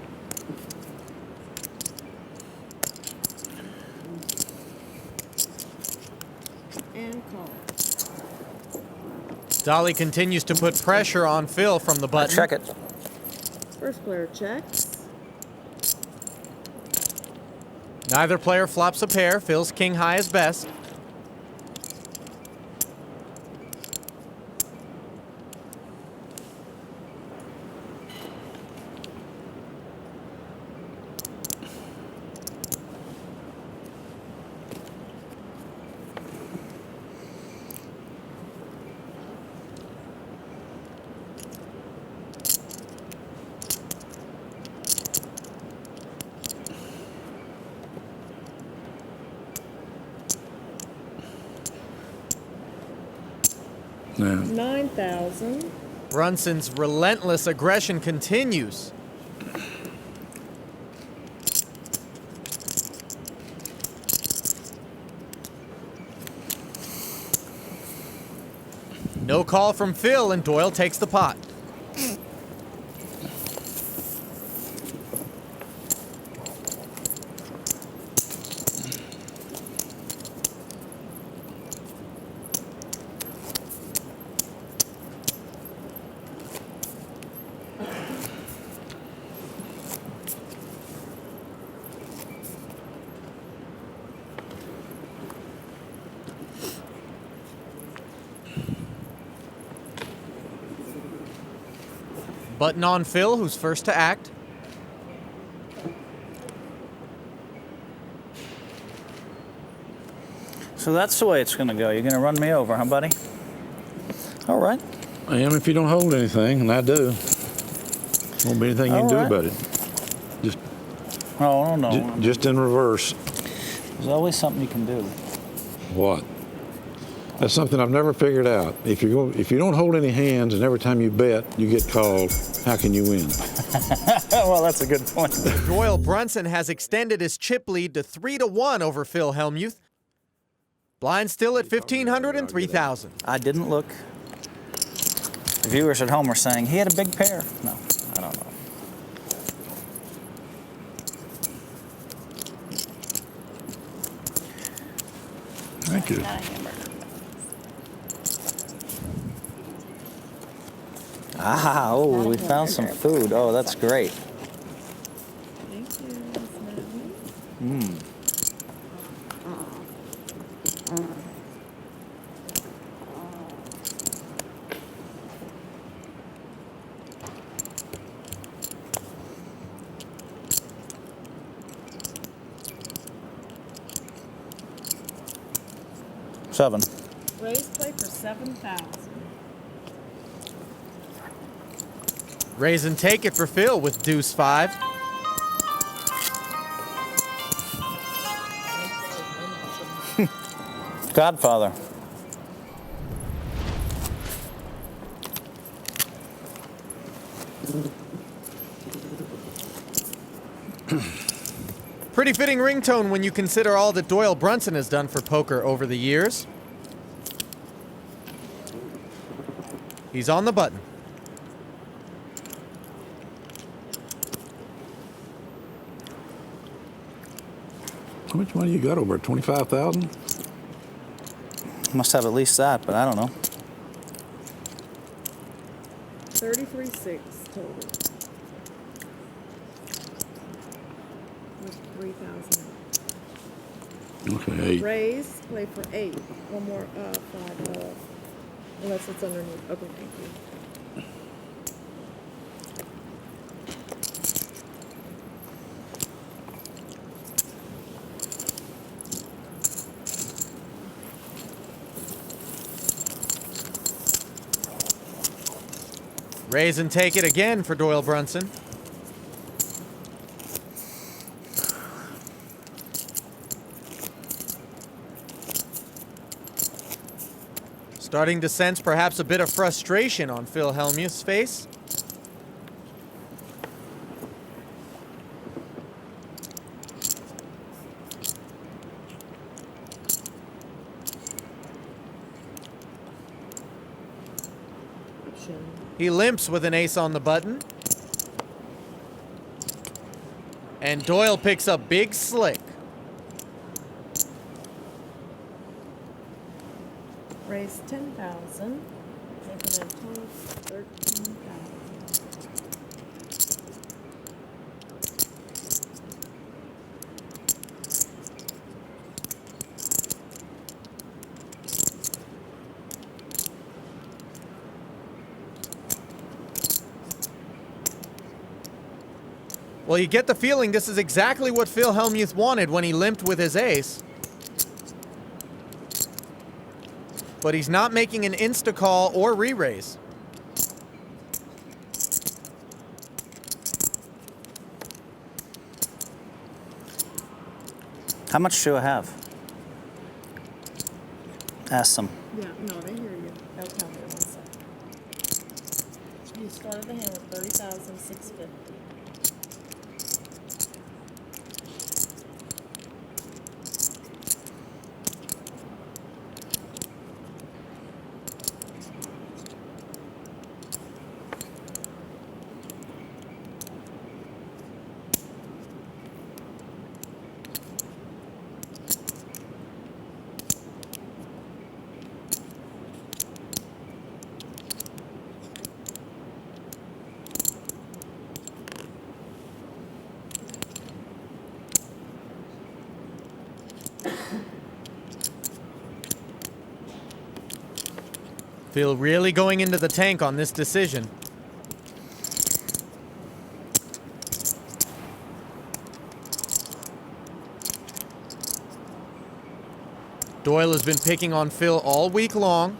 And call. Dolly continues to put pressure on Phil from the button. Check it. First player checks. Neither player flops a pair. Phil's king high is best. Now, 9,000. Brunson's relentless aggression continues. No call from Phil, and Doyle takes the pot. Button on Phil, who's first to act. So that's the way it's going to go. You're going to run me over, huh, buddy? All right. I am if you don't hold anything, and I do. Won't be anything you can do about it. Just, Oh, no. just in reverse. There's always something you can do. What? That's something I've never figured out. If you don't hold any hands, and every time you bet, you get called, how can you win? Well, that's a good point. Doyle Brunson has extended his chip lead to 3-1 over Phil Hellmuth. Blind still at 1,500 and 3,000. I didn't look. The viewers at home are saying, he had a big pair. No, I don't know. Thank you. Ah, oh, we found some food. Oh, that's great. Thank you, Miss Natalie. Mmm. Seven. Raise, play for 7,000. Raise and take it for Phil with deuce 5. Godfather. Pretty fitting ringtone when you consider all that Doyle Brunson has done for poker over the years. He's on the button. How much money you got over? 25,000? Must have at least that, but I don't know. 33,600 total. With 3,000. Okay, 8. Raise, play for 8. One more 5 above. Unless it's underneath. Okay, thank you. Raise and take it again for Doyle Brunson. Starting to sense perhaps a bit of frustration on Phil Hellmuth's face. He limps with an ace on the button. And Doyle picks up big slick. Raise 10,000. Make it a total of 13,000. Well, you get the feeling this is exactly what Phil Hellmuth wanted when he limped with his ace. But he's not making an insta-call or re-raise. How much do I have? Ask them. Yeah, no, they hear you. They'll tell me in 1 second. You started the hand with 30,650. Phil really going into the tank on this decision. Doyle has been picking on Phil all week long.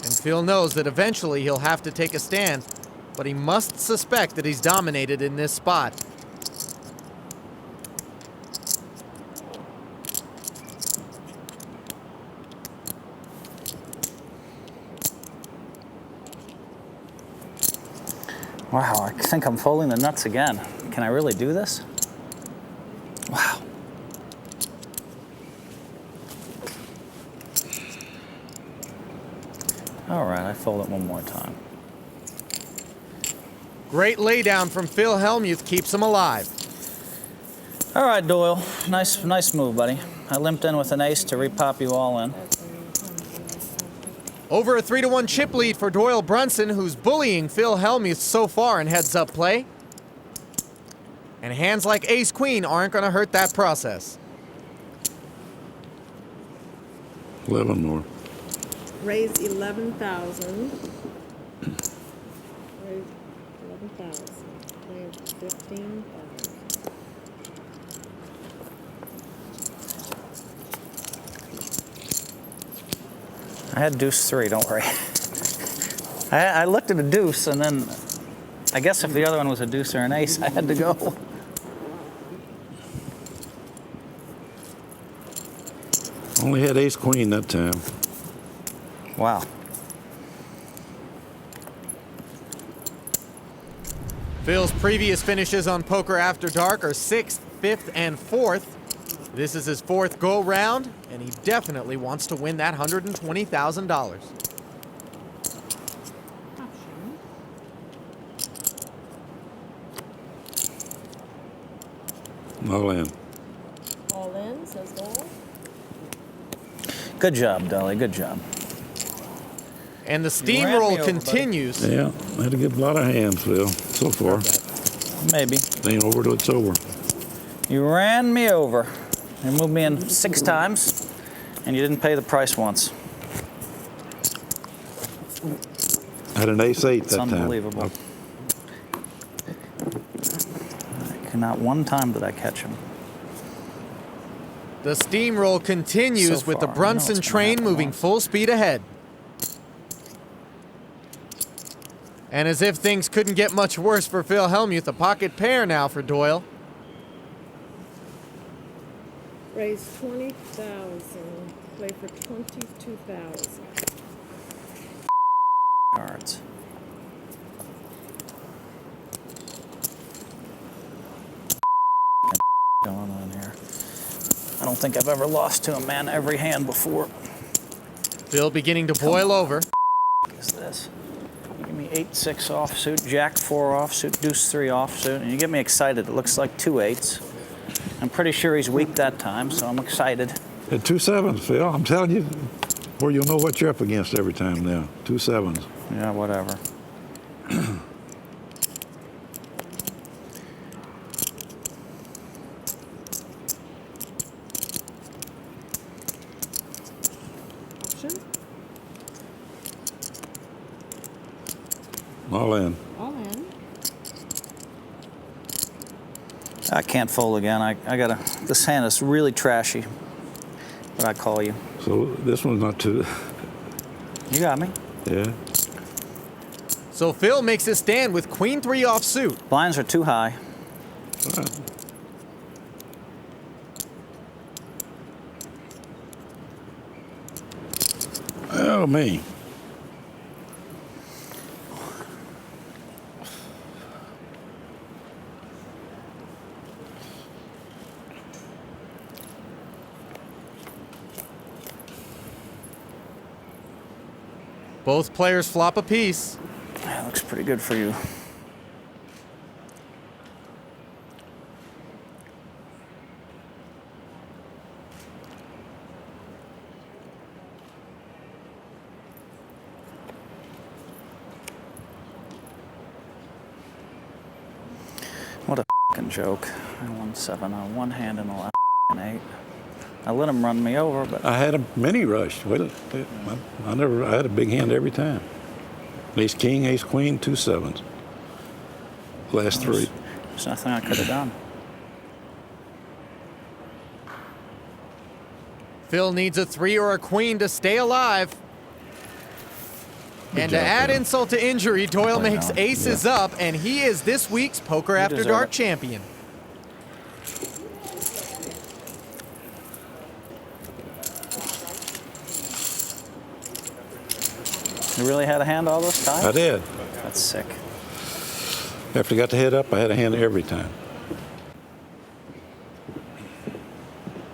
And Phil knows that eventually he'll have to take a stand, but he must suspect that he's dominated in this spot. Wow, I think I'm folding the nuts again. Can I really do this? Wow. All right, I fold it one more time. Great laydown from Phil Hellmuth keeps him alive. All right, Doyle. Nice move, buddy. I limped in with an ace to repop you all in. Over a 3-1 chip lead for Doyle Brunson, who's bullying Phil Hellmuth so far in heads-up play. And hands like ace-queen aren't going to hurt that process. 11 more. Raise 11,000. Raise 11,000. Raise 15,000. I had deuce 3, don't worry. I looked at a deuce, and then I guess if the other one was a deuce or an ace, I had to go. Only had ace queen that time. Wow. Phil's previous finishes on Poker After Dark are 6th, 5th, and 4th. This is his 4th go-round, and he definitely wants to win that $120,000. All in. All in, says Doyle. Good job, Dolly. Good job. And the ran me steamroll over, continues. Yeah, I had to give a lot of hands, Phil, so far. Maybe. It ain't over till it's over. You ran me over. You moved me in 6 times, and you didn't pay the price once. I had an ace-8 It's that time. unbelievable. Not one time did I catch him. The steamroll continues So with the far, I know Brunson it's gonna train happen moving once. full speed ahead. And as if things couldn't get much worse for Phil Hellmuth, a pocket pair now for Doyle. Raise 20,000. Play for 22,000. Cards. Going on here. I don't think I've ever lost to a man every hand before. Phil beginning to boil over. What is this? You give me 8-6 offsuit, Jack 4 offsuit, Deuce 3 offsuit, and you get me excited. It looks like 2 8s. I'm pretty sure he's weak that time, so I'm excited. At 2 7s, Phil. I'm telling you, where you'll know what you're up against every time now. 2 7s. Yeah, whatever. All in. All in. I can't fold again. I gotta. This hand is really trashy. But I call you. So this one's not too. You got me. Yeah. So Phil makes his stand with Queen 3 offsuit. Blinds are too high. Oh, me. Both players flop a piece. That looks pretty good for you. What a f***ing joke. I won 7 on one hand in the last 8. I let him run me over, but I had a mini rush. I had a big hand every time. Ace king, ace queen, 2 7s. Last 3. There's nothing I could have done. Phil needs a 3 or a queen to stay alive. And to add insult to injury, Doyle makes aces up, and he is this week's Poker After Dark champion. You really had a hand all those times? I did. That's sick. After I got the head up, I had a hand every time.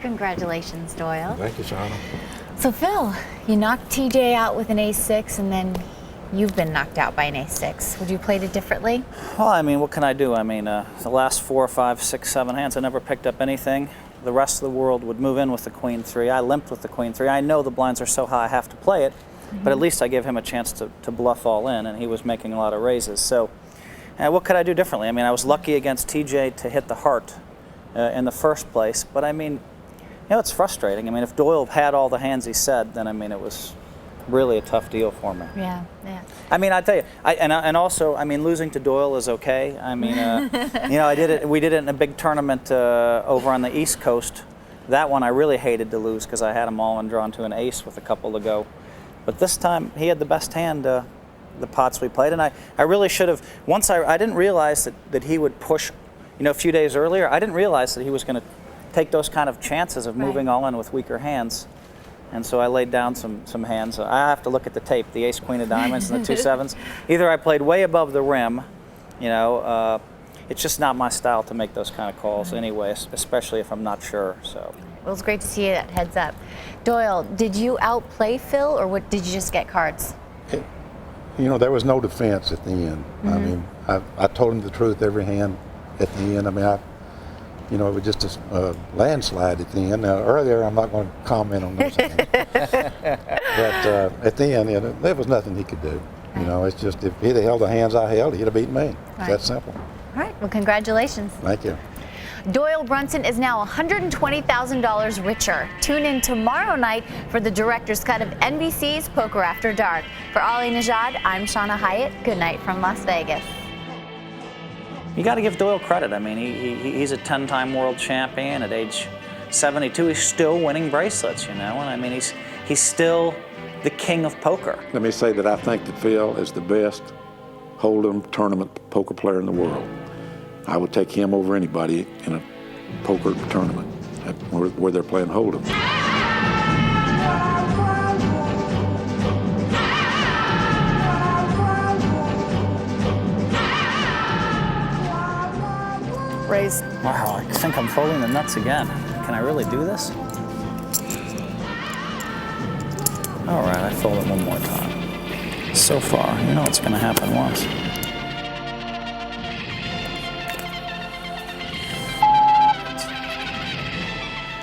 Congratulations, Doyle. Thank you, Shauna. So Phil, you knocked TJ out with an ace-6, and then you've been knocked out by an ace-6. Would you have played it differently? Well, I mean, what can I do? I mean, the last 4, 5, 6, 7 hands, I never picked up anything. The rest of the world would move in with the queen 3. I limped with the queen 3. I know the blinds are so high I have to play it, but at least I give him a chance to bluff all in, and he was making a lot of raises. So what could I do differently? I mean, I was lucky against TJ to hit the heart in the first place, but I mean, you know, it's frustrating. I mean, if Doyle had all the hands he said, then I mean, it was really a tough deal for me. Yeah, yeah. I mean, I tell you, and also, I mean, losing to Doyle is okay. I mean, you know, we did it in a big tournament over on the East Coast. That one I really hated to lose because I had them all and drawn to an ace with a couple to go. But this time, he had the best hand, the pots we played, and I really should have. Once I didn't realize that he would push. You know, a few days earlier, I didn't realize that he was going to take those kind of chances of moving all in with weaker hands. And so I laid down some hands. I have to look at the tape, the ace, queen of diamonds, and the 2 7s. Either I played way above the rim, you know, it's just not my style to make those kind of calls anyway, especially if I'm not sure. So. Well, it's great to see you that heads up. Doyle, did you outplay Phil, or what? Did you just get cards? You know, there was no defense at the end. I mean, I told him the truth every hand at the end. I mean, you know, it was just a landslide at the end. Now, earlier, I'm not going to comment on those hands. But at the end, you know, there was nothing he could do. You know, it's just if he'd have held the hands I held, he'd have beaten me. It's that simple. All right. Well, congratulations. Thank you. Doyle Brunson is now $120,000 richer. Tune in tomorrow night for the director's cut of NBC's Poker After Dark. For Ali Najad, I'm Shauna Hyatt. Good night from Las Vegas. You got to give Doyle credit. I mean, he's a 10-time world champion at age 72. He's still winning bracelets, you know, and I mean, he's still the king of poker. Let me say that I think that Phil is the best Hold'em tournament poker player in the world. I would take him over anybody in a poker tournament where they're playing Hold'em. Raise. Wow, I think I'm folding the nuts again. Can I really do this? All right, I fold it one more time. So far, you know it's going to happen once.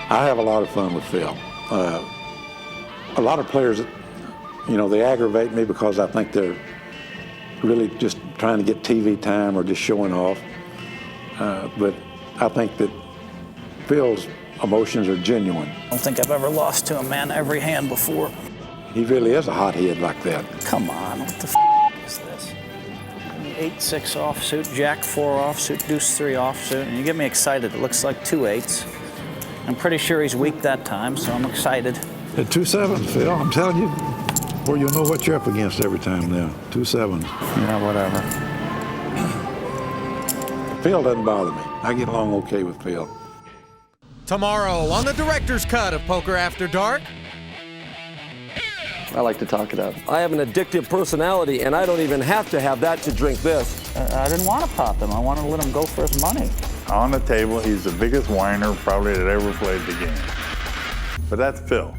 I have a lot of fun with Phil. A lot of players, you know, they aggravate me because I think they're really just trying to get TV time or just showing off. But I think that Phil's emotions are genuine. I don't think I've ever lost to a man every hand before. He really is a hothead like that. Come on, what the is this? 8-6 offsuit, Jack 4 offsuit, Deuce 3 offsuit, and you get me excited. It looks like 2 8s. I'm pretty sure he's weak that time, so I'm excited. At 2-7, Phil, I'm telling you, or you'll know what you're up against every time now. 2-7. Yeah, whatever. Phil doesn't bother me. I get along okay with Phil. Tomorrow on the director's cut of Poker After Dark. I like to talk it up. I have an addictive personality, and I don't even have to have that to drink this. I didn't want to pop him. I wanted to let him go for his money. On the table, he's the biggest whiner probably that ever played the game. But that's Phil.